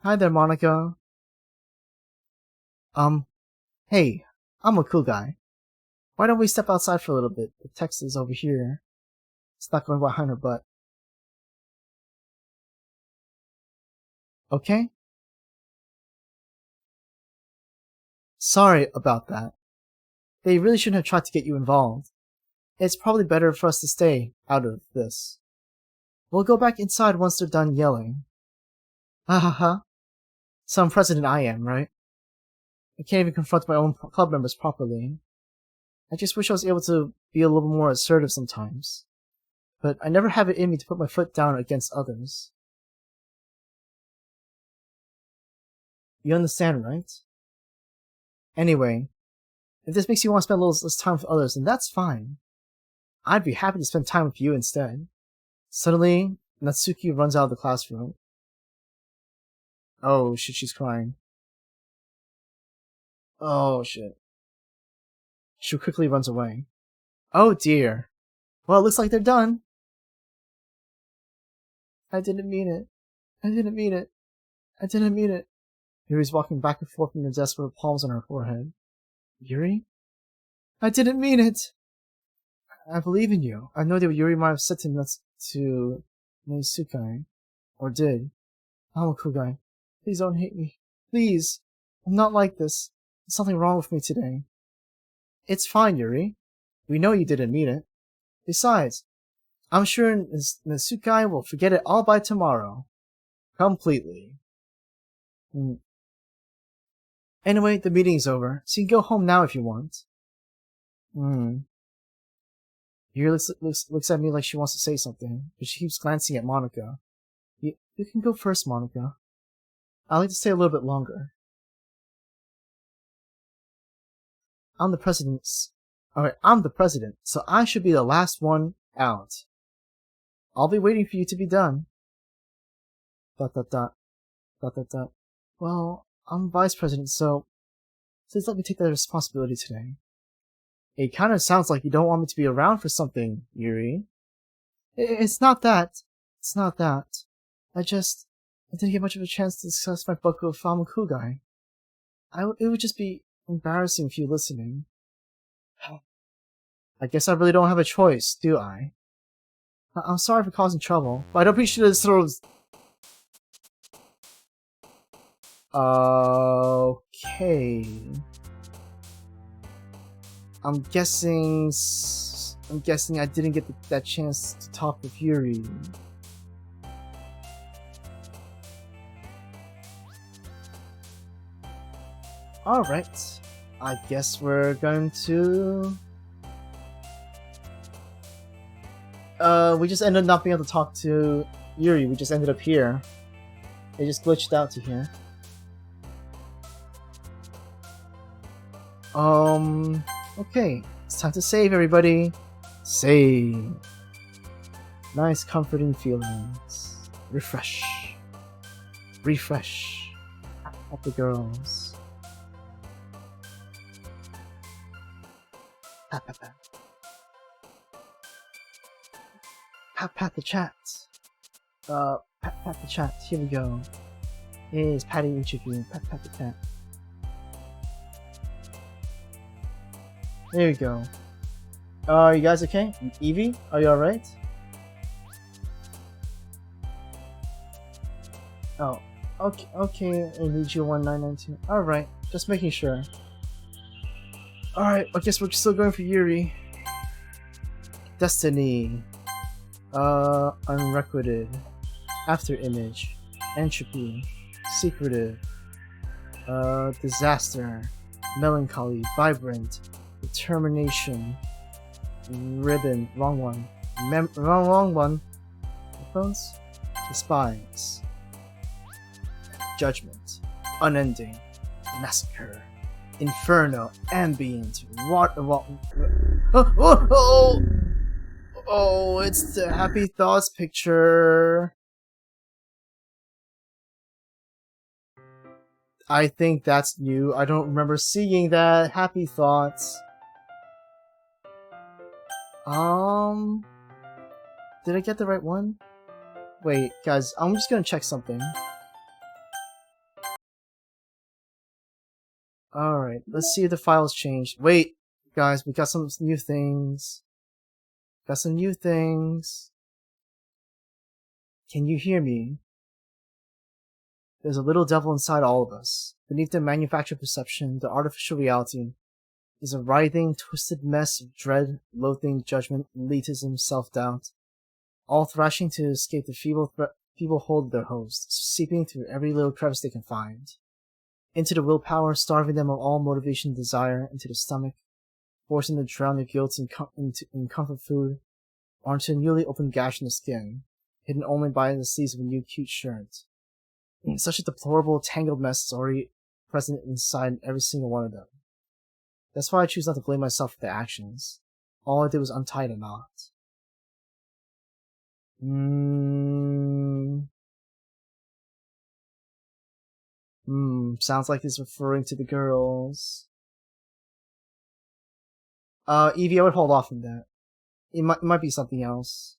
Hi there, Monica. Hey, I'm a cool guy. Why don't we step outside for a little bit? The text is over here. It's not going behind her butt. Okay? Sorry about that. They really shouldn't have tried to get you involved. It's probably better for us to stay out of this. We'll go back inside once they're done yelling. Ha ha ha. Some president I am, right? I can't even confront my own club members properly. I just wish I was able to be a little more assertive sometimes. But I never have it in me to put my foot down against others. You understand, right? Anyway, if this makes you want to spend a little less time with others, then that's fine. I'd be happy to spend time with you instead. Suddenly, Natsuki runs out of the classroom. Oh shit, she's crying. Oh shit. She quickly runs away. Oh dear. Well, it looks like they're done. I didn't mean it. I didn't mean it. I didn't mean it. Yuri's walking back and forth from the desk with her palms on her forehead. Yuri? I didn't mean it! I believe in you. I know that Yuri might have said to Neisuke. Or did. Hamakugai. Please don't hate me. Please. I'm not like this. There's something wrong with me today. It's fine, Yuri. We know you didn't mean it. Besides, I'm sure Neisuke will forget it all by tomorrow. Completely. Anyway, the meeting's over, so you can go home now if you want. Yuri looks at me like she wants to say something, but she keeps glancing at Monica. You can go first, Monica. I'd like to stay a little bit longer. I'm the president, so I should be the last one out. I'll be waiting for you to be done. ... Well, I'm vice president, so please let me take that responsibility today. It kind of sounds like you don't want me to be around for something, Yuri. It's not that. It's not that. I didn't get much of a chance to discuss my book with Hamakugai. It would just be embarrassing for you listening. I guess I really don't have a choice, do I? I'm sorry for causing trouble, but I don't appreciate this sort of... Okay... I'm guessing I didn't get that chance to talk with Yuri. Alright, I guess we're going to... we just ended up not being able to talk to Yuri, we just ended up here. They just glitched out to here. Okay, it's time to save, everybody. Save. Nice, comforting feelings. Refresh. Refresh. At the girls. Pat, pat, pat. Pat, pat the chat. Pat, pat the chat. Here we go. It's patting each of you. Pat, pat the chat. There we go. Are you guys okay? Evie, are you alright? Oh, okay, I need you 1992. Alright, just making sure. Alright, I guess we're still going for Yuri. Destiny. Unrequited. After image. Entropy. Secretive. Disaster. Melancholy. Vibrant. Determination. Ribbon. Wrong one. Wrong one. Headphones? Despise. Judgment. Unending. Massacre. Inferno. Ambient. Oh, it's the Happy Thoughts picture. I think that's new. I don't remember seeing that. Happy Thoughts. Did I get the right one? Wait, guys, I'm just gonna check something. Alright, let's see if the file's changed. Wait, guys, we got some new things. Got some new things. Can you hear me? There's a little devil inside all of us. Beneath the manufactured perception, the artificial reality, is a writhing, twisted mess of dread, loathing, judgment, elitism, self-doubt, all thrashing to escape the feeble hold of their host, seeping through every little crevice they can find. Into the willpower, starving them of all motivation and desire, into the stomach, forcing them to drown their guilt in comfort food, or into a newly opened gash in the skin, hidden only by the sleeves of a new cute shirt. Such a deplorable, tangled mess is already present inside every single one of them. That's why I choose not to blame myself for their actions. All I did was untie the knot. Sounds like he's referring to the girls. Evie, I would hold off on that. It might be something else.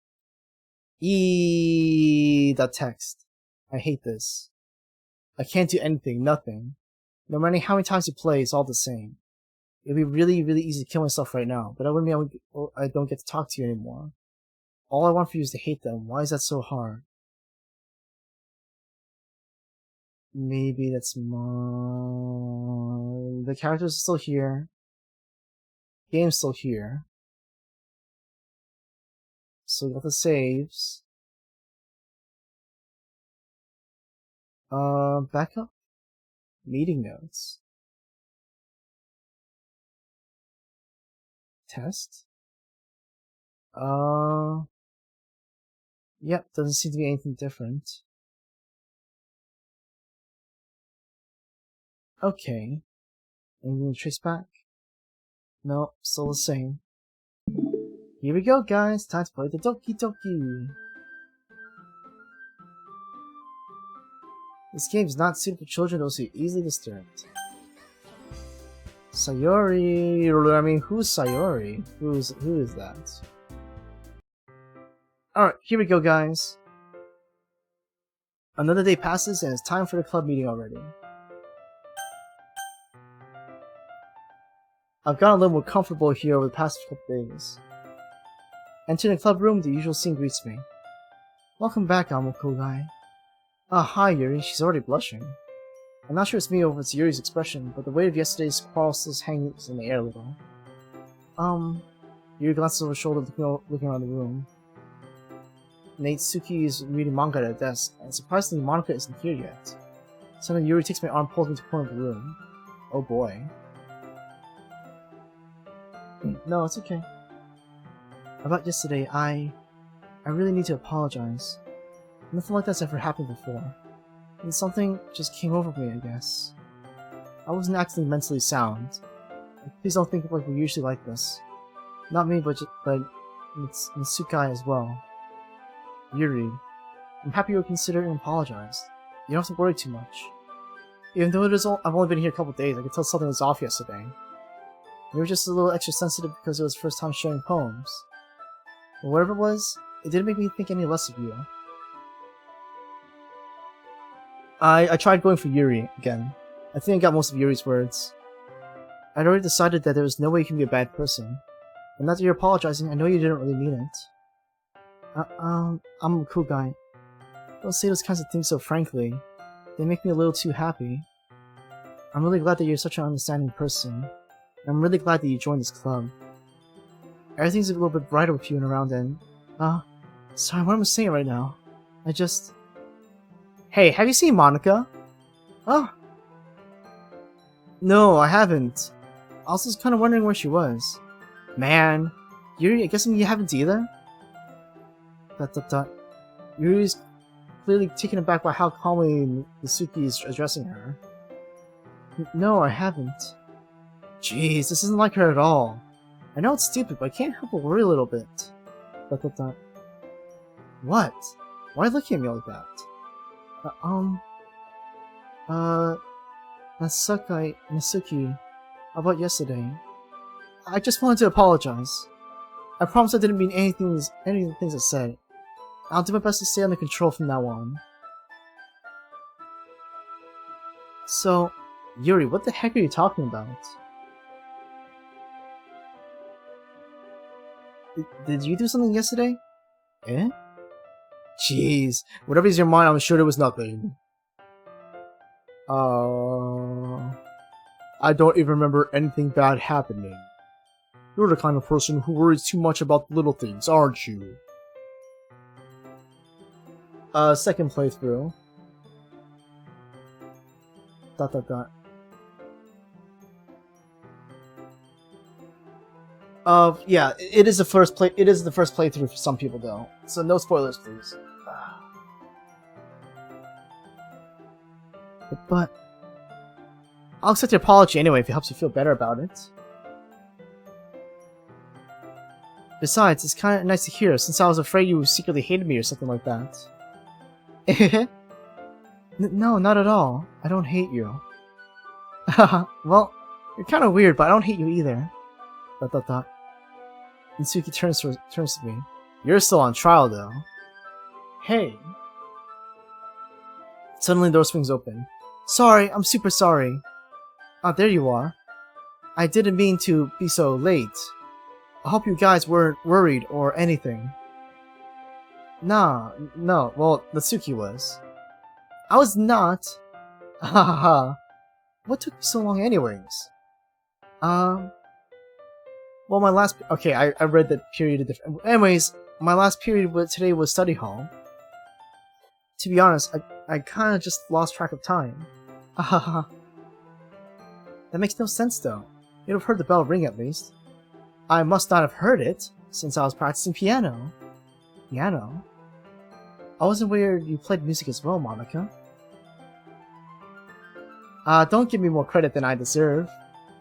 That text. I hate this. I can't do anything, nothing. No matter how many times you play, it's all the same. It'd be really, really easy to kill myself right now, but that would mean I don't get to talk to you anymore. All I want for you is to hate them. Why is that so hard? Maybe that's more... The characters are still here. Game's still here. So we got the saves. Backup? Meeting notes. Test? Yep, doesn't seem to be anything different. Okay. Anything to trace back? No, still the same. Here we go, guys. Time to play the Doki Doki. This game is not suited for children, those who are easily disturbed. Sayori. I mean, who's Sayori? Who is that? Alright, here we go, guys. Another day passes and it's time for the club meeting already. I've gotten a little more comfortable here over the past couple days. Entering the club room, the usual scene greets me. Welcome back, Kogai. Ah, hi Yuri, she's already blushing. I'm not sure it's me or it's Yuri's expression, but the weight of yesterday's quarrel still hangs in the air a little. Yuri glances over her shoulder, looking around the room. Natsuki is reading manga at her desk, and surprisingly Monika isn't here yet. Suddenly Yuri takes my arm and pulls me to the corner of the room. Oh boy. No, it's okay. About yesterday, I really need to apologize. Nothing like that's ever happened before. And something just came over me, I guess. I wasn't actually mentally sound. Please don't think of like we're usually like this. Not me, but Mitsukai as well. Yuri, I'm happy you considered and apologized. You don't have to worry too much. Even though I've only been here a couple days, I could tell something was off yesterday. You were just a little extra sensitive because it was the first time sharing poems. But whatever it was, it didn't make me think any less of you. I tried going for Yuri again. I think I got most of Yuri's words. I'd already decided that there was no way you can be a bad person. And now that you're apologizing, I know you didn't really mean it. I'm a cool guy. Don't say those kinds of things so frankly. They make me a little too happy. I'm really glad that you're such an understanding person. And I'm really glad that you joined this club. Everything's a little bit brighter with you and around and... sorry, what am I saying right now? Hey, have you seen Monika? Oh. No, I haven't. I was just kind of wondering where she was. Man. Yuri, I guess you haven't either? Yuri's clearly taken aback by how calmly Mitsuki is addressing her. No, I haven't. Jeez, this isn't like her at all. I know it's stupid, but I can't help but worry a little bit. What? Why are you looking at me like that? Mitsuki, how about yesterday? I just wanted to apologize. I promise I didn't mean any of the things I said. I'll do my best to stay under control from now on. So, Yuri, what the heck are you talking about? Did you do something yesterday? Eh? Jeez, whatever's in your mind, I'm sure there was nothing. I don't even remember anything bad happening. You're the kind of person who worries too much about little things, aren't you? Second playthrough. ... yeah, it is the first playthrough for some people though. So no spoilers, please. But I'll accept your apology anyway if it helps you feel better about it. Besides, it's kind of nice to hear, since I was afraid you secretly hated me or something like that. No, not at all. I don't hate you. Haha, well, you're kind of weird, but I don't hate you either. ... Mitsuki turns to me. You're still on trial, though. Hey. Suddenly, the door swings open. Sorry, I'm super sorry. Ah, there you are. I didn't mean to be so late. I hope you guys weren't worried or anything. Nah, no, well, Natsuki was. I was not. Hahaha. What took you so long anyways? Well, my last... Okay, I read that period of different... Anyways, my last period today was study hall. To be honest, I kind of just lost track of time. Hahaha. That makes no sense, though. You'd have heard the bell ring at least. I must not have heard it, since I was practicing piano. Piano? I wasn't aware you played music as well, Monica. Don't give me more credit than I deserve.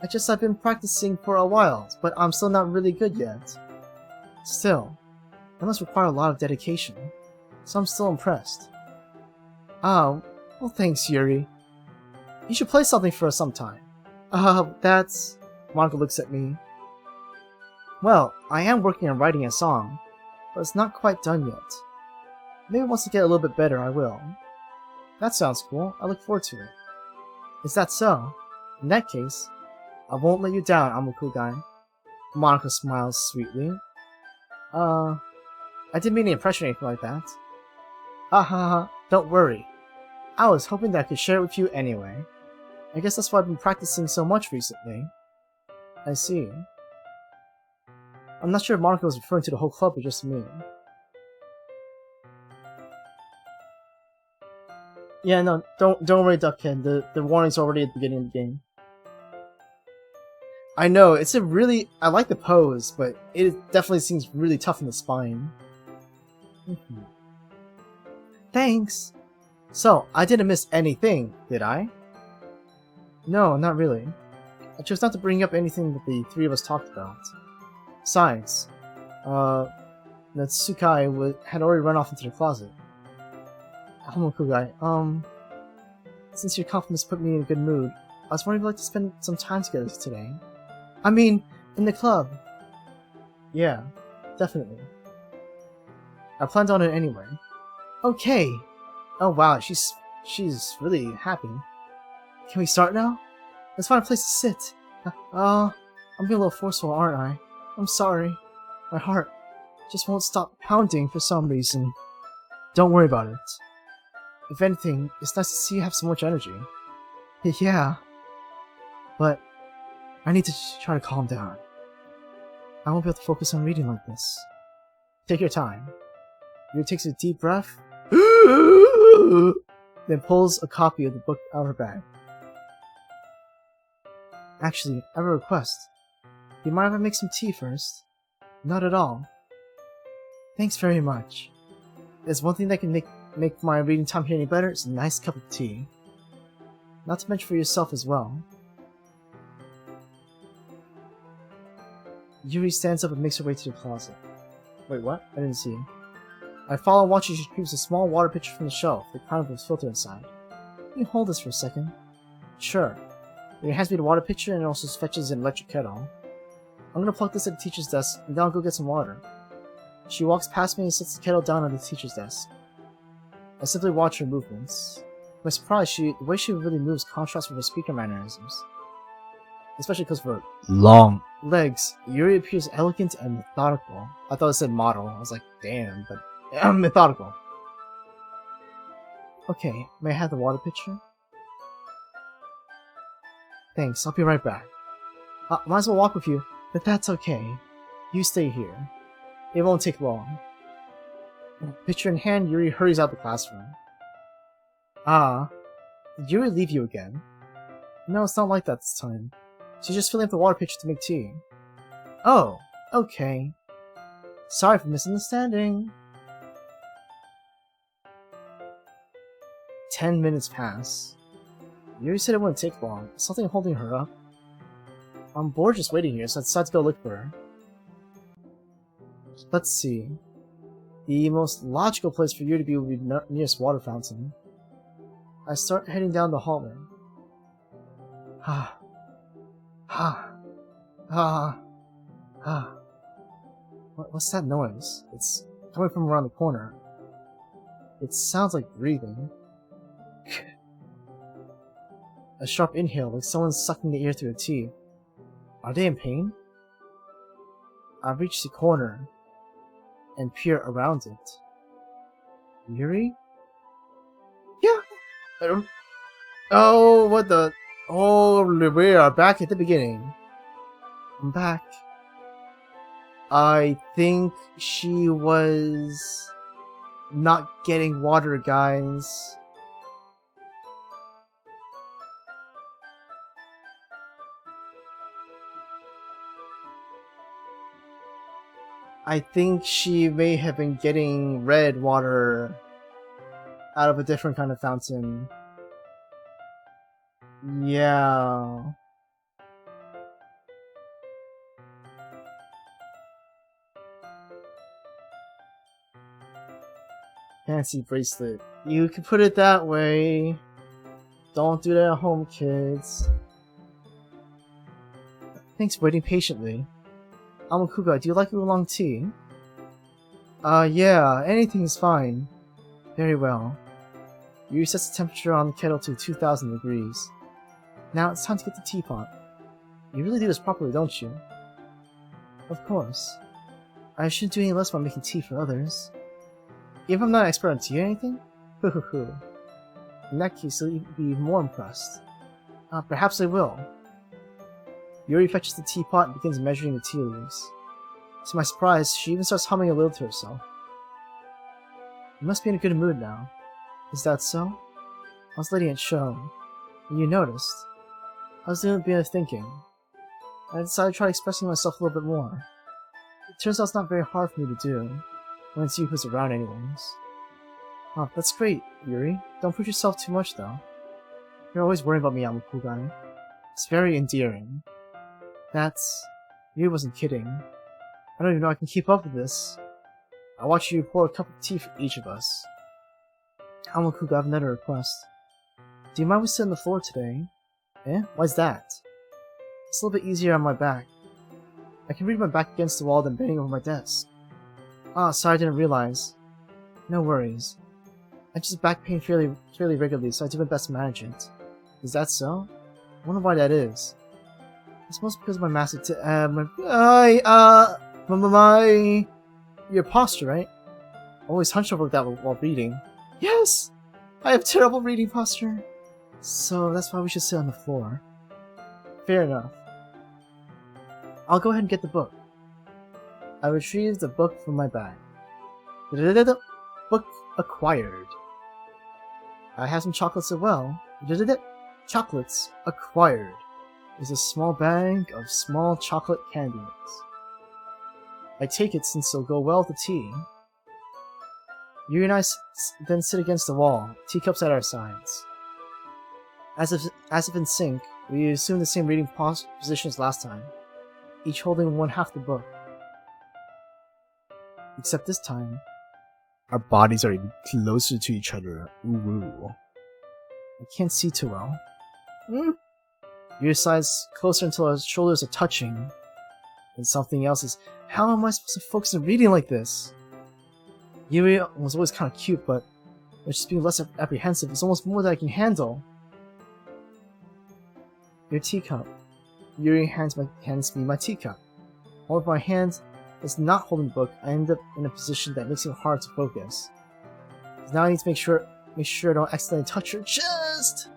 I've been practicing for a while, but I'm still not really good yet. Still, that must require a lot of dedication, so I'm still impressed. Oh, well thanks, Yuri. You should play something for us sometime. That's... Monica looks at me. Well, I am working on writing a song, but it's not quite done yet. Maybe once I get a little bit better, I will. That sounds cool. I look forward to it. Is that so? In that case, I won't let you down, I'm a cool guy. Monica smiles sweetly. I didn't mean to impress you or anything like that. Ha, don't worry. I was hoping that I could share it with you anyway. I guess that's why I've been practicing so much recently. I see. I'm not sure if Monica was referring to the whole club or just me. Yeah, no, don't worry, Duckhead. The warning's already at the beginning of the game. I know, it's a really... I like the pose, but it definitely seems really tough in the spine. Thanks! So, I didn't miss anything, did I? No, not really. I chose not to bring up anything that the three of us talked about. Besides, Natsuki had already run off into the closet. Homokugai, since your compliments put me in a good mood, I was wondering if you'd like to spend some time together today. I mean, in the club. Yeah, definitely. I planned on it anyway. Okay. Oh wow, she's really happy. Can we start now? Let's find a place to sit. I'm being a little forceful, aren't I? I'm sorry. My heart just won't stop pounding for some reason. Don't worry about it. If anything, it's nice to see you have so much energy. Yeah. But I need to try to calm down. I won't be able to focus on reading like this. Take your time. Yuri takes a deep breath, then pulls a copy of the book out of her bag. Actually, I have a request. Do you mind if I make some tea first? Not at all. Thanks very much. There's one thing that can make my reading time here any better, it's a nice cup of tea. Not to mention for yourself as well. Yuri stands up and makes her way to the closet. Wait, what? I didn't see him. I follow and watch as she retrieves a small water pitcher from the shelf, the crown of its filter inside. Can you hold this for a second? Sure. Yuri hands me the water pitcher and also fetches an electric kettle. I'm gonna plug this at the teacher's desk, and then I'll go get some water. She walks past me and sets the kettle down on the teacher's desk. I simply watch her movements. To my surprise, the way she really moves contrasts with her speaker mannerisms. Especially because of her long legs. Yuri appears elegant and methodical. I thought it said model. I was like, damn, but methodical. Okay, may I have the water pitcher? Thanks, I'll be right back. Might as well walk with you, but that's okay. You stay here. It won't take long. Pitcher in hand, Yuri hurries out the classroom. Did Yuri leave you again? No, it's not like that this time. She's just filling up the water pitcher to make tea. Oh, okay. Sorry for misunderstanding. 10 minutes pass. Yuri said it wouldn't take long. Something holding her up. I'm bored just waiting here, so I decided to go look for her. Let's see. The most logical place for you to be would be the nearest water fountain. I start heading down the hallway. Ha. Ha. Ha. Ha. What's that noise? It's coming from around the corner. It sounds like breathing. A sharp inhale, like someone's sucking the air through a teeth. Are they in pain? I reach the corner and peer around it. Yuri? Yeah! Oh, what the... Oh, we are back at the beginning. I'm back. I think she was... not getting water, guys. I think she may have been getting red water out of a different kind of fountain. Yeah. Fancy bracelet. You can put it that way. Don't do that at home, kids. Thanks for waiting patiently. Amakuga, do you like oolong tea? Yeah, anything's fine. Very well. You resets the temperature on the kettle to 2000 degrees. Now it's time to get the teapot. You really do this properly, don't you? Of course. I shouldn't do any less while making tea for others. Even if I'm not an expert on tea or anything? Hoo hoo hoo. In that case, you'll be more impressed. Perhaps I will. Yuri fetches the teapot and begins measuring the tea leaves. To my surprise, she even starts humming a little to herself. You must be in a good mood now. Is that so? I was letting it show. And you noticed. I was doing a bit of thinking. I decided to try expressing myself a little bit more. It turns out it's not very hard for me to do, when it's you who's around anyways. Oh, that's great, Yuri. Don't push yourself too much, though. You're always worrying about me, Amakuga. It's very endearing. Yuri wasn't kidding. I don't even know I can keep up with this. I want you to pour a cup of tea for each of us. Amakuga, I have another request. Do you mind we sit on the floor today? Eh? Why's that? It's a little bit easier on my back. I can read my back against the wall than bending over my desk. Ah, sorry, I didn't realize. No worries. I just have back pain fairly regularly, so I do my best to manage it. Is that so? I wonder why that is. It's mostly because of my massive your posture, right? Always hunched over like that while reading. Yes! I have terrible reading posture. So that's why we should sit on the floor. Fair enough. I'll go ahead and get the book. I retrieved the book from my bag. Book acquired. I have some chocolates as well. Chocolates acquired. Is a small bag of small chocolate candies. I take it since they'll go well with the tea. Yuri and I then sit against the wall, teacups at our sides. As if in sync, we assume the same reading position as last time, each holding one half the book. Except this time, our bodies are even closer to each other. Ooh. I can't see too well. Yuri slides closer until our shoulders are touching. And something else is, how am I supposed to focus on reading like this? Yuri was always kind of cute, but with just being less apprehensive, it's almost more than I can handle. Your teacup. Yuri hands me my teacup. While with my hand is not holding the book, I end up in a position that makes it hard to focus. Now I need to make sure I don't accidentally touch her chest!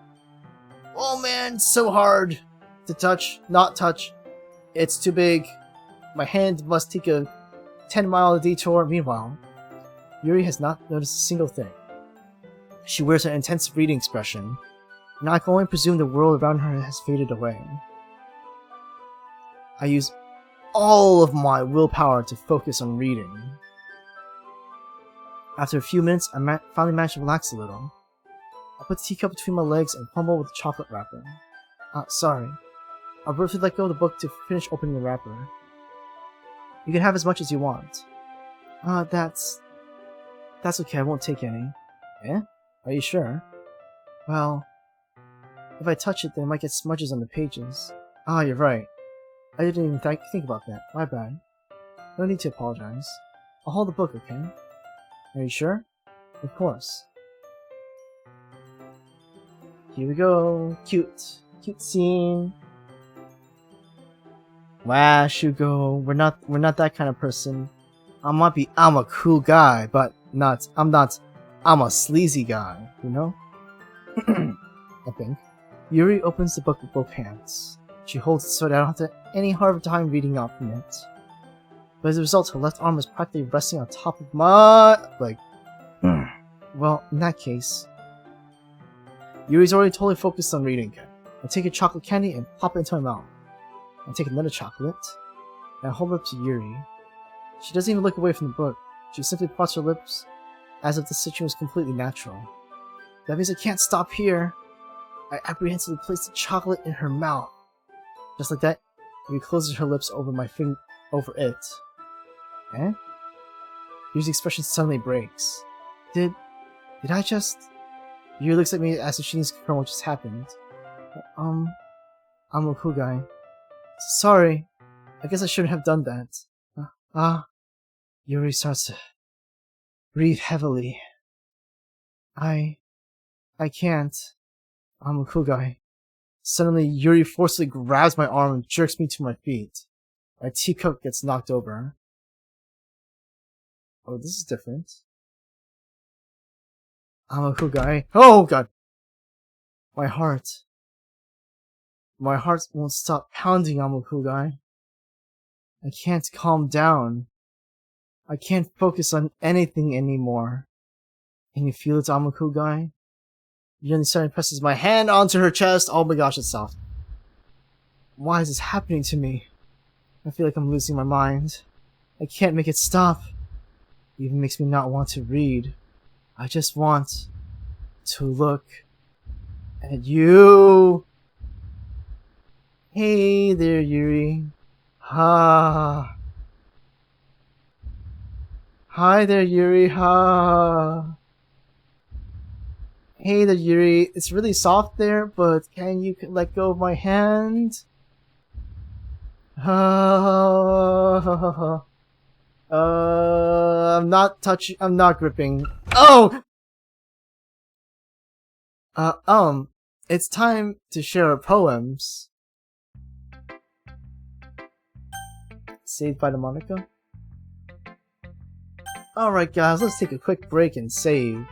Oh man, it's so hard to touch, not touch. It's too big. My hand must take a 10-mile detour. Meanwhile, Yuri has not noticed a single thing. She wears an intense reading expression, and I can only presume the world around her has faded away. I use all of my willpower to focus on reading. After a few minutes, I finally managed to relax a little. I put the teacup between my legs and fumble with the chocolate wrapper. Sorry. I'll briefly let go of the book to finish opening the wrapper. You can have as much as you want. That's okay, I won't take any. Eh? Are you sure? Well, if I touch it, then it might get smudges on the pages. Ah, you're right. I didn't even think about that. My bad. No need to apologize. I'll hold the book, okay? Are you sure? Of course. Here we go. Cute. Cute scene. Wow, Shugo. We're not that kind of person. I'm a cool guy, but I'm a sleazy guy, you know? I think. Yuri opens the book with both hands. She holds it so that I don't have any hard time reading out from it. But as a result, her left arm is practically resting on top of my leg. Well, in that case, Yuri's already totally focused on reading. I take a chocolate candy and pop it into my mouth. I take another chocolate, and I hold it up to Yuri. She doesn't even look away from the book. She simply parts her lips, as if the situation was completely natural. That means I can't stop here. I apprehensively place the chocolate in her mouth. Just like that, Yuri closes her lips over over it. Eh? Yuri's expression suddenly breaks. Did I just... Yuri looks at me as if she needs to confirm what just happened. I'm a cool guy. Sorry. I guess I shouldn't have done that. Yuri starts to breathe heavily. I can't. I'm a cool guy. Suddenly, Yuri forcibly grabs my arm and jerks me to my feet. My teacup gets knocked over. Oh, this is different. I'm a cool guy. Oh, God! My heart won't stop pounding. I'm a cool guy. I can't calm down. I can't focus on anything anymore. Can you feel it, I'm a cool guy? Yuri suddenly presses my hand onto her chest. Oh my gosh, it's soft. Why is this happening to me? I feel like I'm losing my mind. I can't make it stop. It even makes me not want to read. I just want to look at you. Hey there, Yuri. Ha. Hi there, Yuri. Ha. Hey there, Yuri. It's really soft there, but can you let go of my hand? I'm not touching. I'm not gripping. Oh! It's time to share our poems. Saved by the Monica? Alright guys, let's take a quick break and save.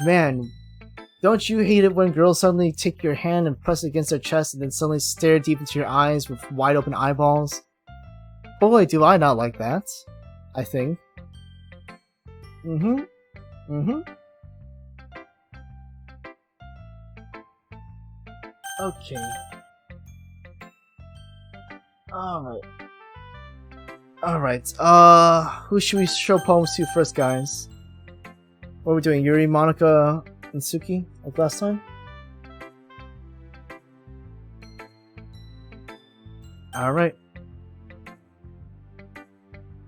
Man, don't you hate it when girls suddenly take your hand and press it against their chest and then suddenly stare deep into your eyes with wide open eyeballs? Boy, do I not like that. I think. Okay. Alright, who should we show poems to first, guys? What are we doing? Yuri, Monica, and Suki, like last time? Alright.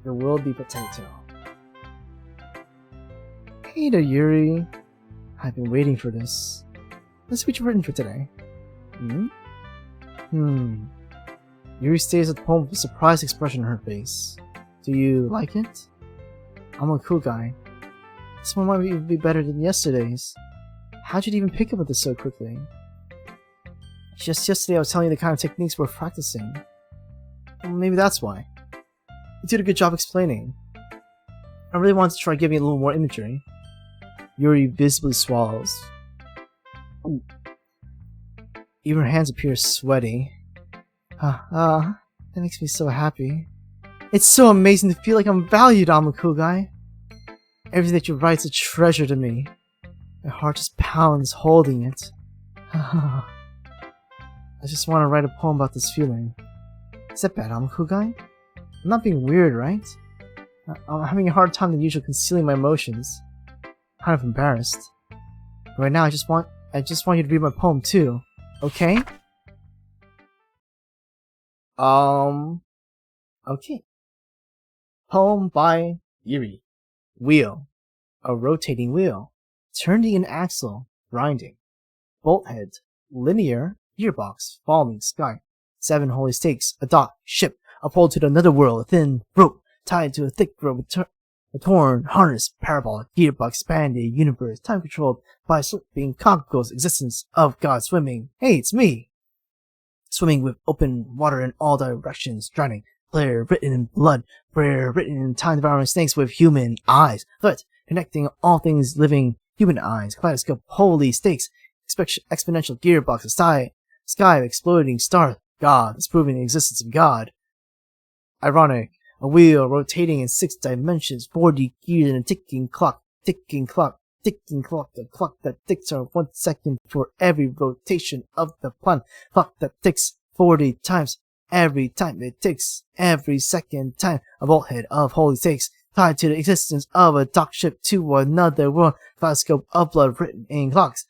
There will be potato. Hey there, Yuri. I've been waiting for this. Let's see what you've written for today. Yuri stares at the poem with a surprised expression on her face. Do you like it? I'm a cool guy. This one might even be better than yesterday's. How'd you even pick up with this so quickly? Just yesterday I was telling you the kind of techniques we're practicing. Well, maybe that's why. You did a good job explaining. I really wanted to try giving it a little more imagery. Yuri visibly swallows. Even her hands appear sweaty. That makes me so happy. It's so amazing to feel like I'm valued, I'm a cool guy. Everything that you write's a treasure to me. My heart just pounds holding it. I just want to write a poem about this feeling. Is that bad, I'm a cool guy? I'm not being weird, right? I'm having a hard time than usual concealing my emotions. Kind of embarrassed. But right now I just want you to read my poem too. Okay? Okay. Poem by Yuri. Wheel. A rotating wheel. turning an axle, grinding. Bolt head, linear, gearbox, falling sky. 7 holy stakes, a dock, ship, a pole to the netherworld, a thin rope tied to a thick rope, a torn harness, parabolic, gearbox, expanded universe, time controlled by slipping cogwheels, existence of God swimming. Hey, it's me! Swimming with open water in all directions, drowning. Prayer written in blood, prayer written in time-devouring snakes with human eyes. Foot, connecting all things living, human eyes. Kaleidoscope, holy stakes, exponential gearbox, sky of exploding star. God, disproving the existence of God. Ironic, a wheel rotating in 6 dimensions, 4D gears and a ticking clock, the clock that ticks on 1 second for every rotation of the planet, clock that ticks 40 times every time it ticks, every second time, a bolthead of holy stakes, tied to the existence of a dock ship to another world, kaleidoscope of blood written in clocks,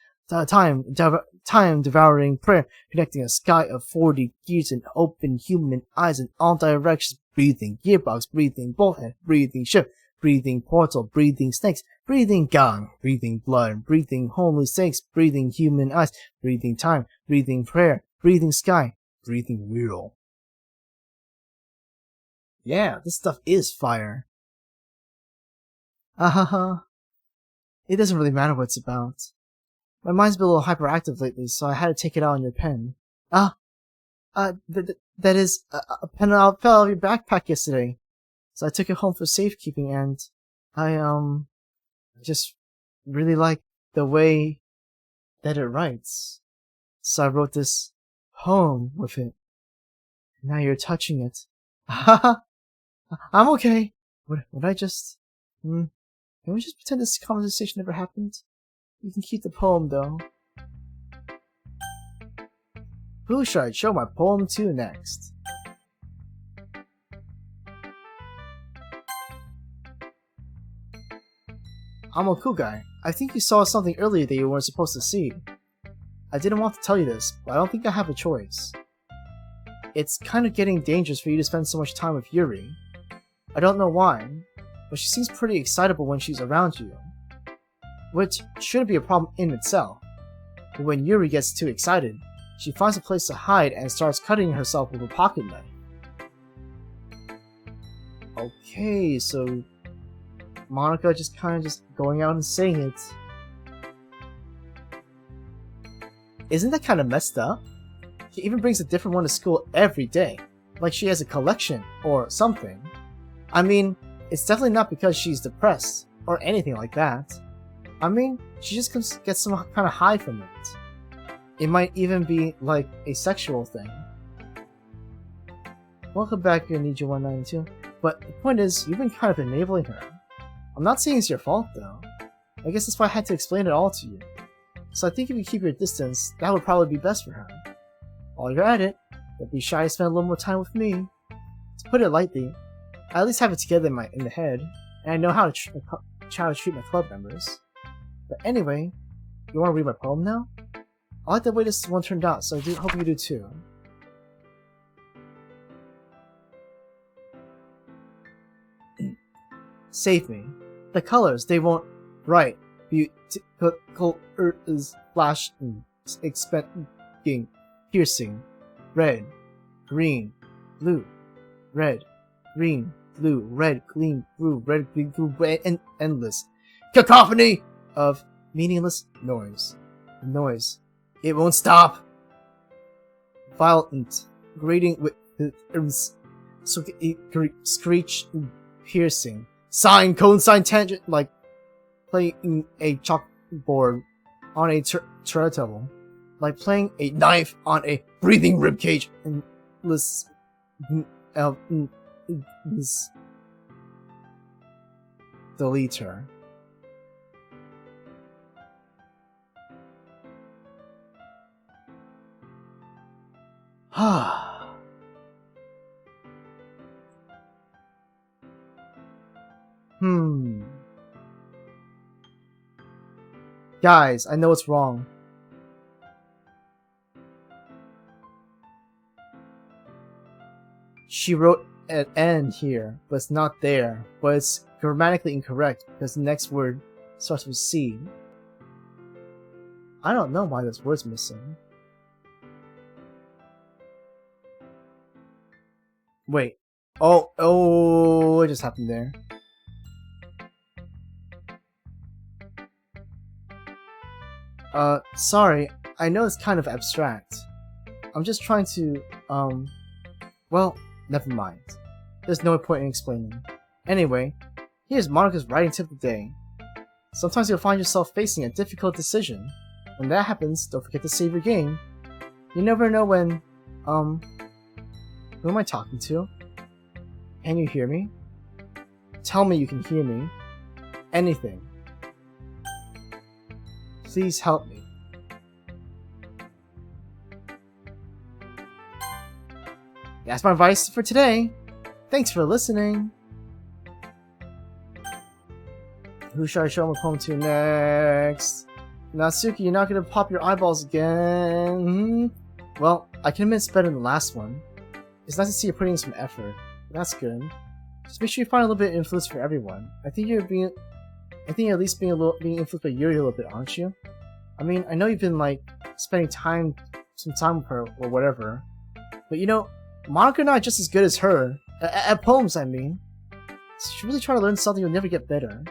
time-devouring prayer, connecting a sky of 40 gears and open human eyes in all directions, breathing gearbox, breathing bolthead, breathing ship, breathing portal, breathing snakes, breathing gong, breathing blood, breathing holy stakes, breathing human eyes, breathing time, breathing prayer, breathing sky, breathing wheel. Yeah, this stuff is fire. Ahaha. It doesn't really matter what it's about. My mind's been a little hyperactive lately, so I had to take it out on your pen. That is, a pen fell out of your backpack yesterday. So I took it home for safekeeping, and I just really like the way that it writes. So I wrote this poem with it. Now you're touching it. Haha! I'm okay. Would I just... Can we just pretend this conversation never happened? You can keep the poem, though. Who should I show my poem to next? I'm a cool guy. I think you saw something earlier that you weren't supposed to see. I didn't want to tell you this, but I don't think I have a choice. It's kind of getting dangerous for you to spend so much time with Yuri. I don't know why, but she seems pretty excitable when she's around you. Which shouldn't be a problem in itself. But when Yuri gets too excited, she finds a place to hide and starts cutting herself with a pocket knife. Okay, so Monica just going out and saying it. Isn't that kind of messed up? She even brings a different one to school every day, like she has a collection or something. I mean, it's definitely not because she's depressed or anything like that. I mean, she just gets some kind of high from it. It might even be like a sexual thing. Welcome back, Ninja 192. But the point is, you've been kind of enabling her. I'm not saying it's your fault though. I guess that's why I had to explain it all to you. So I think if you keep your distance, that would probably be best for her. While you're at it, don't be shy to spend a little more time with me. To put it lightly, I at least have it together in the head, and I know how to treat my club members. But anyway, you want to read my poem now? I like the way this one turned out, so I hope you do too. Save me. The colors, they won't write. Beautiful is flashing, expecting, piercing. Red, green, blue. Red, green, blue, red, green, blue, red, green, blue, and endless cacophony of meaningless noise. Noise. It won't stop. Violent, grating with screech, piercing. Sine, cosine, tangent, like playing a chalkboard on a turntable, like playing a knife on a breathing ribcage. Endless, delete her. Guys, I know what's wrong. She wrote an N here, but it's not there. But it's grammatically incorrect because the next word starts with C. I don't know why this word's missing. Wait. Oh, what just happened there? Sorry. I know it's kind of abstract. I'm just trying to, well, never mind. There's no point in explaining. Anyway, here's Monica's writing tip of the day. Sometimes you'll find yourself facing a difficult decision. When that happens, don't forget to save your game. You never know when, who am I talking to? Can you hear me? Tell me you can hear me. Anything. Please help me. That's my advice for today. Thanks for listening. Who should I show my poem to next? Natsuki, you're not gonna pop your eyeballs again. Well, I can admit it's better than the last one. It's nice to see you putting in some effort. That's good. Just make sure you find a little bit of influence for everyone. I think you're at least being influenced by Yuri a little bit, aren't you? I mean, I know you've been like spending some time with her or whatever, but you know, Monica and I are just as good as her at poems. I mean, so you should really try to learn something. You'll never get better.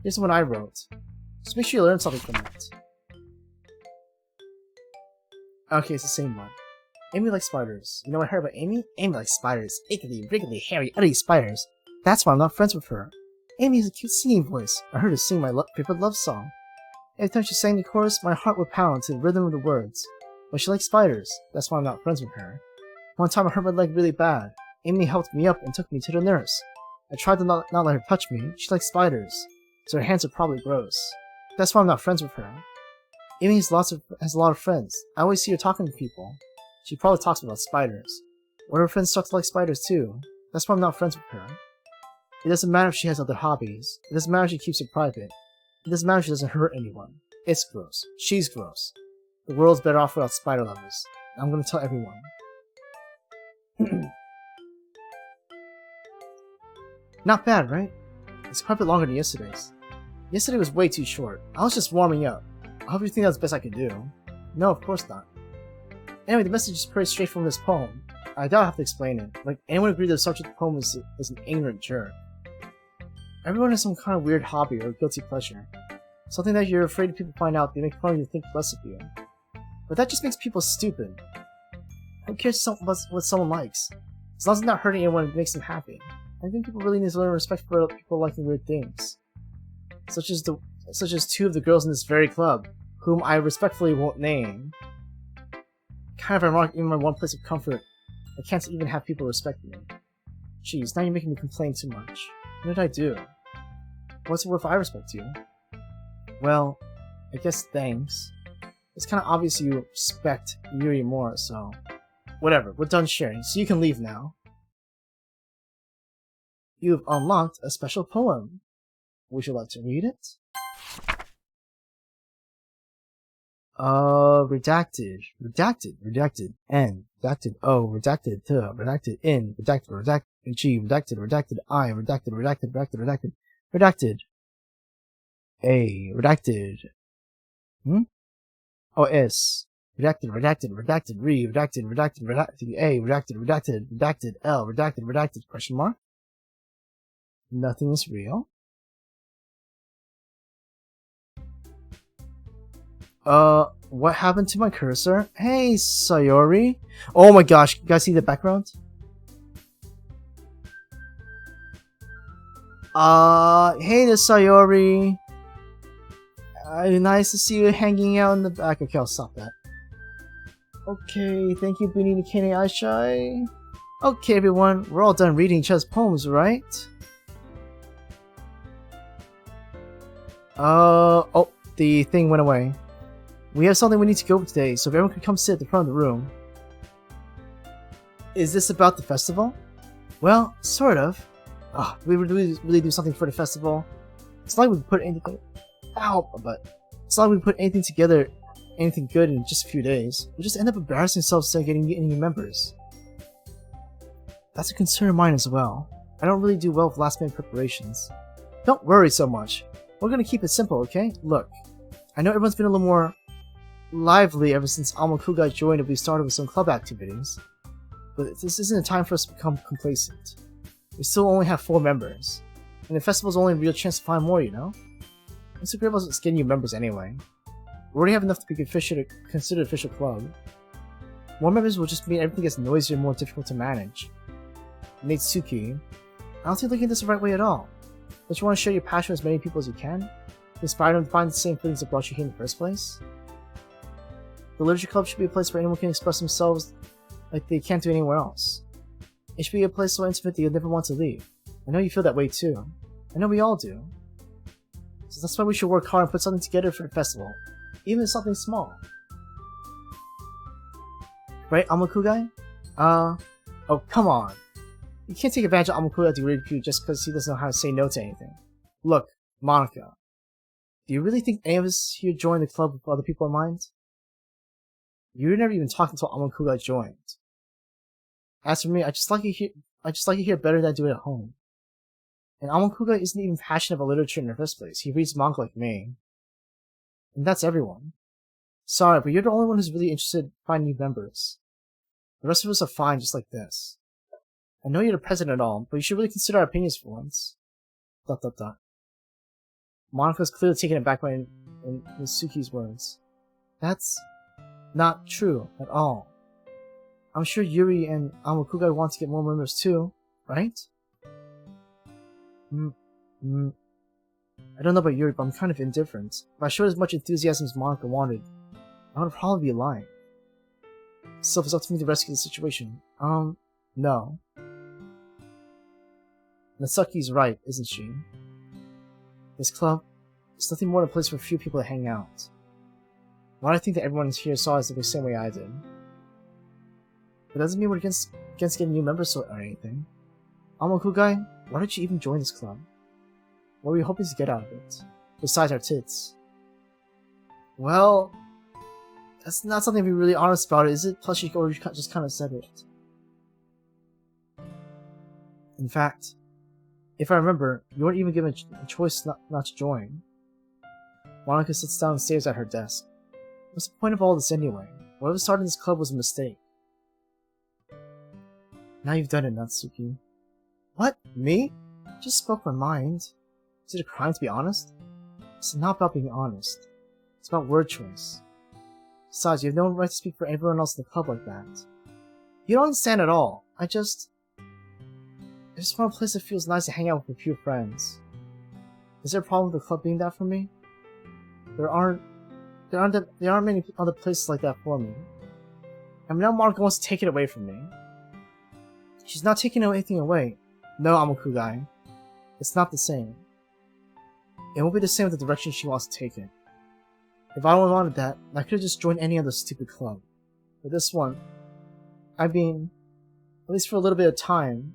Here's the one I wrote. Just make sure you learn something from it. Okay, it's the same one. Amy likes spiders. You know what I heard about Amy? Amy likes spiders. Ickly, wriggly, hairy, utty spiders. That's why I'm not friends with her. Amy has a cute singing voice. I heard her sing my favorite love song. Every time she sang the chorus, my heart would pound to the rhythm of the words. But she likes spiders. That's why I'm not friends with her. One time I hurt my leg really bad. Amy helped me up and took me to the nurse. I tried to not let her touch me. She likes spiders, so her hands are probably gross. That's why I'm not friends with her. Amy has a lot of friends. I always see her talking to people. She probably talks about spiders. Or her friends talk like spiders too. That's why I'm not friends with her. It doesn't matter if she has other hobbies. It doesn't matter if she keeps it private. It doesn't matter if she doesn't hurt anyone. It's gross. She's gross. The world's better off without spider lovers. I'm gonna tell everyone. Not bad, right? It's quite a bit longer than yesterday's. Yesterday was way too short. I was just warming up. I hope you think that's the best I could do. No, of course not. Anyway, the message is pretty straight from this poem. I doubt I have to explain it. Like, anyone agree that the subject of the poem is an ignorant jerk. Everyone has some kind of weird hobby or guilty pleasure. Something that you're afraid people find out, they make fun of you and think less of you. But that just makes people stupid. Who cares what someone likes? As long as it's not hurting anyone, it makes them happy. I think people really need to learn respect for people liking weird things. Such as two of the girls in this very club, whom I respectfully won't name. Kind of ironic, even my one place of comfort, I can't even have people respect me. Jeez, now you're making me complain too much. What did I do? What's it worth if I respect you? Well, I guess thanks. It's kind of obvious you respect Yuri more, so... Whatever, we're done sharing, so you can leave now. You have unlocked a special poem. Would you like to read it? Redacted, N, redacted O, redacted T, redacted N, redacted G, redacted I, redacted A, redacted, O, S, redacted, redacted A, redacted L, redacted, question mark? Nothing is real? What happened to my cursor? Hey, Sayori. Oh my gosh, you guys see the background? Hey there, Sayori. Nice to see you hanging out in the back. Okay, I'll stop that. Okay, thank you, Bunny Kane Aishai. Okay, everyone, we're all done reading each other's poems, right? Oh, the thing went away. We have something we need to go over today, so if everyone could come sit at the front of the room. Is this about the festival? Well, sort of. We really do something for the festival. It's like we put anything... Ow! But it's like we put anything together, anything good in just a few days. We just end up embarrassing ourselves instead of getting any new members. That's a concern of mine as well. I don't really do well with last-minute preparations. Don't worry so much. We're gonna keep it simple, okay? Look, I know everyone's been a little more lively ever since Amakuga joined and we started with some club activities. But this isn't a time for us to become complacent. We still only have 4 members, and the festival's only a real chance to find more, you know? What's the great about getting new members anyway? We already have enough to be considered an official club. More members will just mean everything gets noisier and more difficult to manage. Natsuki, I don't think looking at this the right way at all. Don't you want to share your passion with as many people as you can? To inspire them to find the same feelings that brought you here in the first place? The literature club should be a place where anyone can express themselves like they can't do anywhere else. It should be a place so intimate that you'll never want to leave. I know you feel that way too. I know we all do. So that's why we should work hard and put something together for the festival. Even if something small. Right, Amakugai? Oh, come on. You can't take advantage of Amakuga to ridicule just because he doesn't know how to say no to anything. Look, Monica. Do you really think any of us here joined the club with other people in mind? You were never even talking until Amakuga joined. As for me, I just like it here better than I do it at home. And Amakuga isn't even passionate about literature in the first place. He reads manga like me. And that's everyone. Sorry, but you're the only one who's really interested in finding new members. The rest of us are fine just like this. I know you're the president and all, but you should really consider our opinions for once. ... Monika's clearly taken aback by Natsuki's words. That's not true at all. I'm sure Yuri and Amakuga want to get more members too, right? I don't know about Yuri, but I'm kind of indifferent. If I showed as much enthusiasm as Monika wanted, I would probably be lying. So if it's up to me to rescue the situation, no. Natsuki's right, isn't she? This club is nothing more than a place for a few people to hang out. Why do I think that everyone here saw it the same way I did? It doesn't mean we're against getting new members or anything. Amakugai, why did you even join this club? What were you hoping to get out of it? Besides our tits? Well, that's not something to be really honest about, is it? Plus, you just kind of said it. In fact, if I remember, you weren't even given a choice not to join. Monika sits down and stares at her desk. What's the point of all this anyway? Whatever started this club was a mistake. Now you've done it, Natsuki. What? Me? I just spoke my mind. Is it a crime to be honest? It's not about being honest. It's about word choice. Besides, you have no right to speak for everyone else in the club like that. You don't understand at all. I just want a place that feels nice to hang out with a few friends. Is there a problem with the club being that for me? There aren't many other places like that for me. And now Monika wants to take it away from me. She's not taking anything away. No, Amakugai. It's not the same. It won't be the same with the direction she wants to take it. If I wanted that, I could have just joined any other stupid club. But this one, I mean, at least for a little bit of time,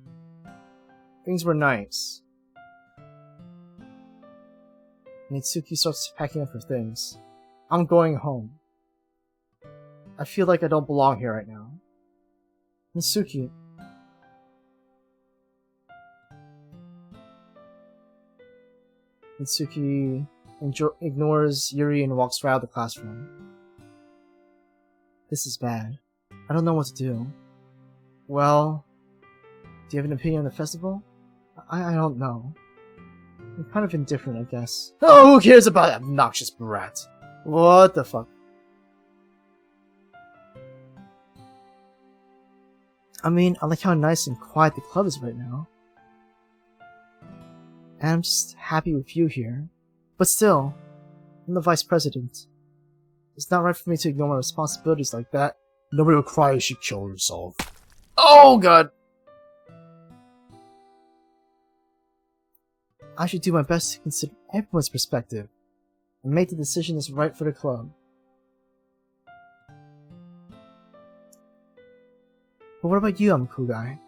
things were nice. Natsuki starts packing up her things. I'm going home. I feel like I don't belong here right now. Natsuki. Natsuki ignores Yuri and walks right out of the classroom. This is bad. I don't know what to do. Well, do you have an opinion on the festival? I don't know. I'm kind of indifferent, I guess. Oh, who cares about that obnoxious brat? What the fuck? I mean, I like how nice and quiet the club is right now. And I'm just happy with you here. But still, I'm the vice president. It's not right for me to ignore my responsibilities like that. Nobody will cry if she killed herself. Oh god! I should do my best to consider everyone's perspective and make the decision that's right for the club. But what about you, Amakugai?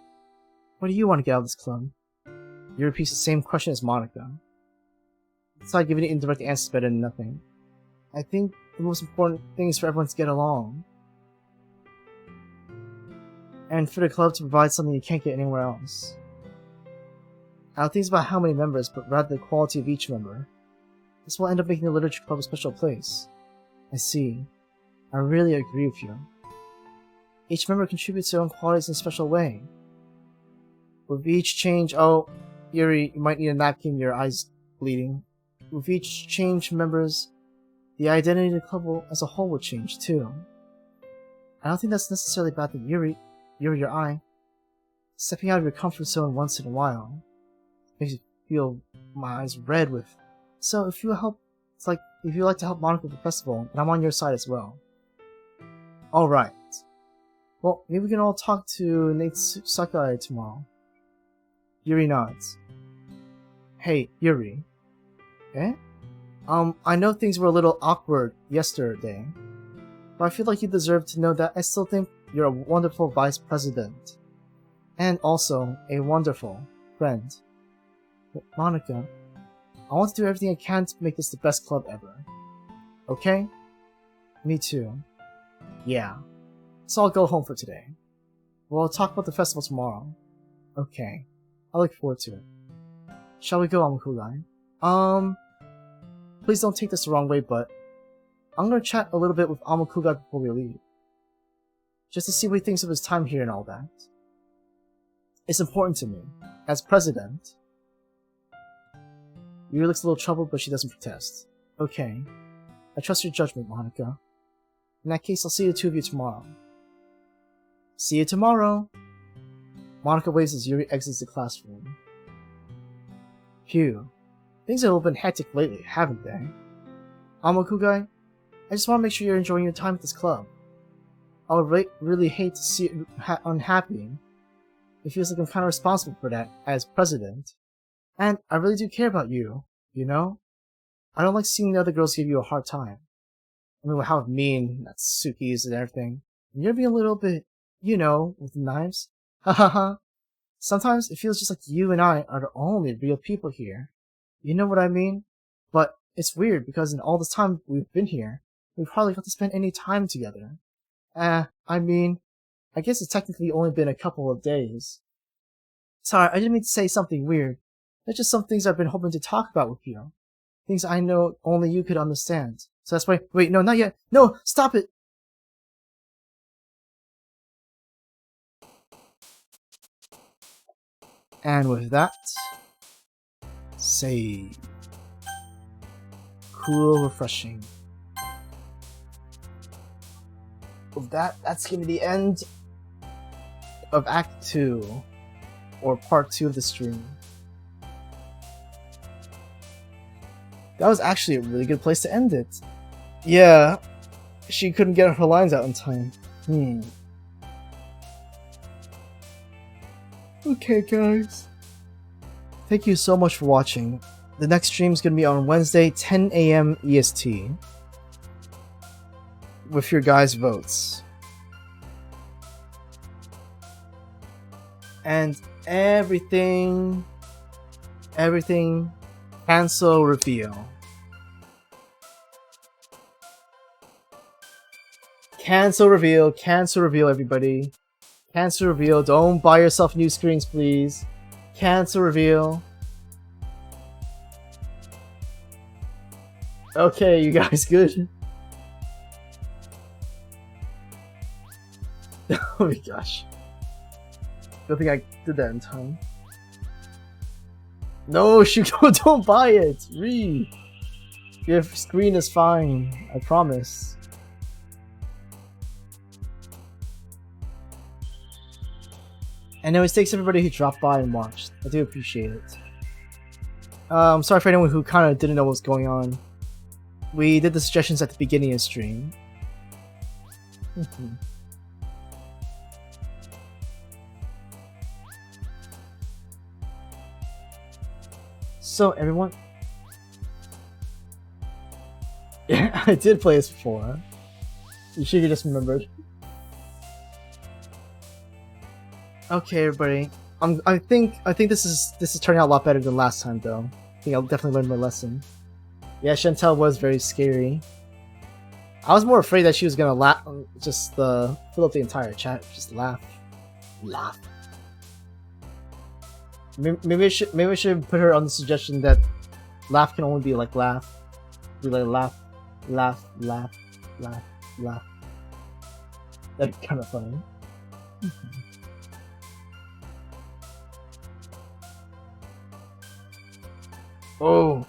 What do you want to get out of this club? You repeat the same question as Monika. It's like giving indirect answers better than nothing. I think the most important thing is for everyone to get along. And for the club to provide something you can't get anywhere else. I don't think it's about how many members, but rather the quality of each member. This will end up making the literature club a special place. I see. I really agree with you. Each member contributes their own qualities in a special way. With each change, oh, Yuri, you might need a napkin, your eyes bleeding. With each change members, the identity of the club as a whole will change too. I don't think that's necessarily bad that Yuri, your eye. Stepping out of your comfort zone once in a while makes you feel my eyes red with. So if you like to help Monica with the festival, then I'm on your side as well. Alright. Well, maybe we can all talk to Nate Sakai tomorrow. Yuri nods. Hey, Yuri. Eh? I know things were a little awkward yesterday, but I feel like you deserve to know that I still think you're a wonderful vice president. And also, a wonderful friend. But Monica, I want to do everything I can to make this the best club ever. Okay? Me too. Yeah. So I'll go home for today. We'll talk about the festival tomorrow. Okay. I look forward to it. Shall we go, Amakugai? Please don't take this the wrong way, but I'm gonna chat a little bit with Amakugai before we leave. Just to see what he thinks of his time here and all that. It's important to me. As president... Yuri looks a little troubled, but she doesn't protest. Okay. I trust your judgment, Monica. In that case, I'll see the two of you tomorrow. See you tomorrow! Monica waves as Yuri exits the classroom. Phew. Things have all been hectic lately, haven't they? Amakugai, I just want to make sure you're enjoying your time at this club. I would really hate to see you unhappy. It feels like I'm kind of responsible for that, as president. And I really do care about you, you know? I don't like seeing the other girls give you a hard time. I mean, how mean that Suki is and everything. And you're being a little bit, you know, with the knives. Ha ha ha. Sometimes it feels just like you and I are the only real people here. You know what I mean? But it's weird because in all this time we've been here, we've hardly got to spend any time together. I mean, I guess it's technically only been a couple of days. Sorry, I didn't mean to say something weird. There's just some things I've been hoping to talk about with you. Things I know only you could understand. So that's why— wait, no, not yet! No! Stop it! And with that, save. Cool, refreshing. With that, that's gonna be the end of Act 2, or Part 2 of the stream. That was actually a really good place to end it. Yeah, she couldn't get her lines out in time. Okay, guys. Thank you so much for watching. The next stream is going to be on Wednesday, 10 AM EST. With your guys' votes. And everything... cancel reveal. Cancel reveal, everybody. Cancel reveal. Don't buy yourself new screens, please. Cancel reveal. Okay, you guys good? Oh my gosh. Don't think I did that in time. No, Shuko, don't buy it! Read! Your screen is fine, I promise. Anyways, thanks everybody who dropped by and watched. I do appreciate it. I'm sorry for anyone who kind of didn't know what was going on. We did the suggestions at the beginning of the stream. So, everyone... Yeah, I did play this before. You should have just remembered. Okay, everybody. I think this is turning out a lot better than last time, though. I think I'll definitely learn my lesson. Yeah, Chantel was very scary. I was more afraid that she was gonna laugh, just fill up the entire chat, just laugh. Maybe I should put her on the suggestion that laugh can only be like laugh. Be like laugh. That'd be kind of funny. Oh!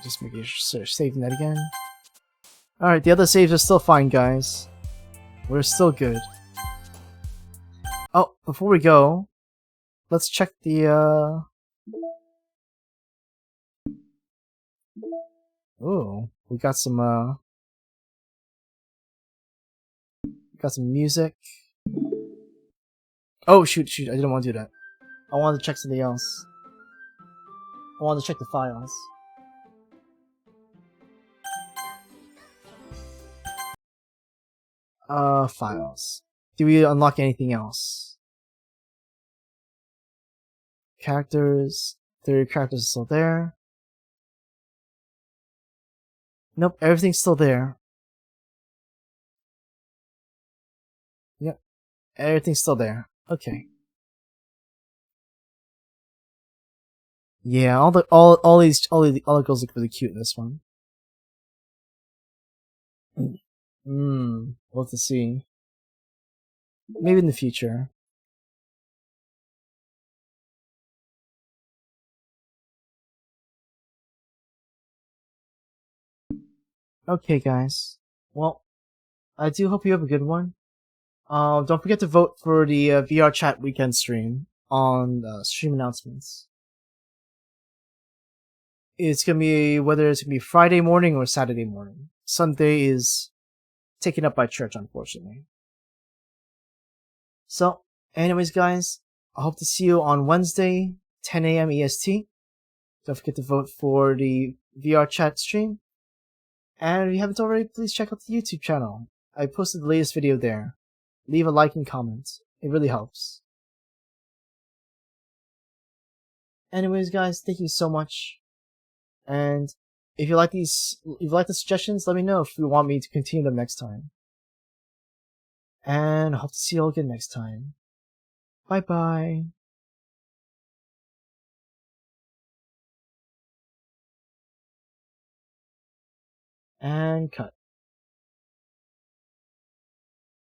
Just making sure, saving that again. Alright, the other saves are still fine, guys. We're still good. Oh, before we go, let's check the, Ooh, we got some music. Oh, shoot, I didn't want to do that. I wanted to check something else. I wanted to check the files. Files. Do we unlock anything else? Characters. 30 characters are still there. Nope, everything's still there. Yep, everything's still there. Okay. Yeah, all the girls look really cute in this one. We'll have to see. Maybe in the future. Okay, guys. Well, I do hope you have a good one. Don't forget to vote for the VRChat weekend stream on stream announcements. It's gonna be whether it's gonna be Friday morning or Saturday morning. Sunday is taken up by church, unfortunately. So, anyways, guys, I hope to see you on Wednesday, 10 a.m. EST. Don't forget to vote for the VRChat stream. And if you haven't already, please check out the YouTube channel. I posted the latest video there. Leave a like and comment. It really helps. Anyways, guys, thank you so much. And if you like the suggestions, let me know if you want me to continue them next time. And I hope to see you all again next time. Bye bye. And cut.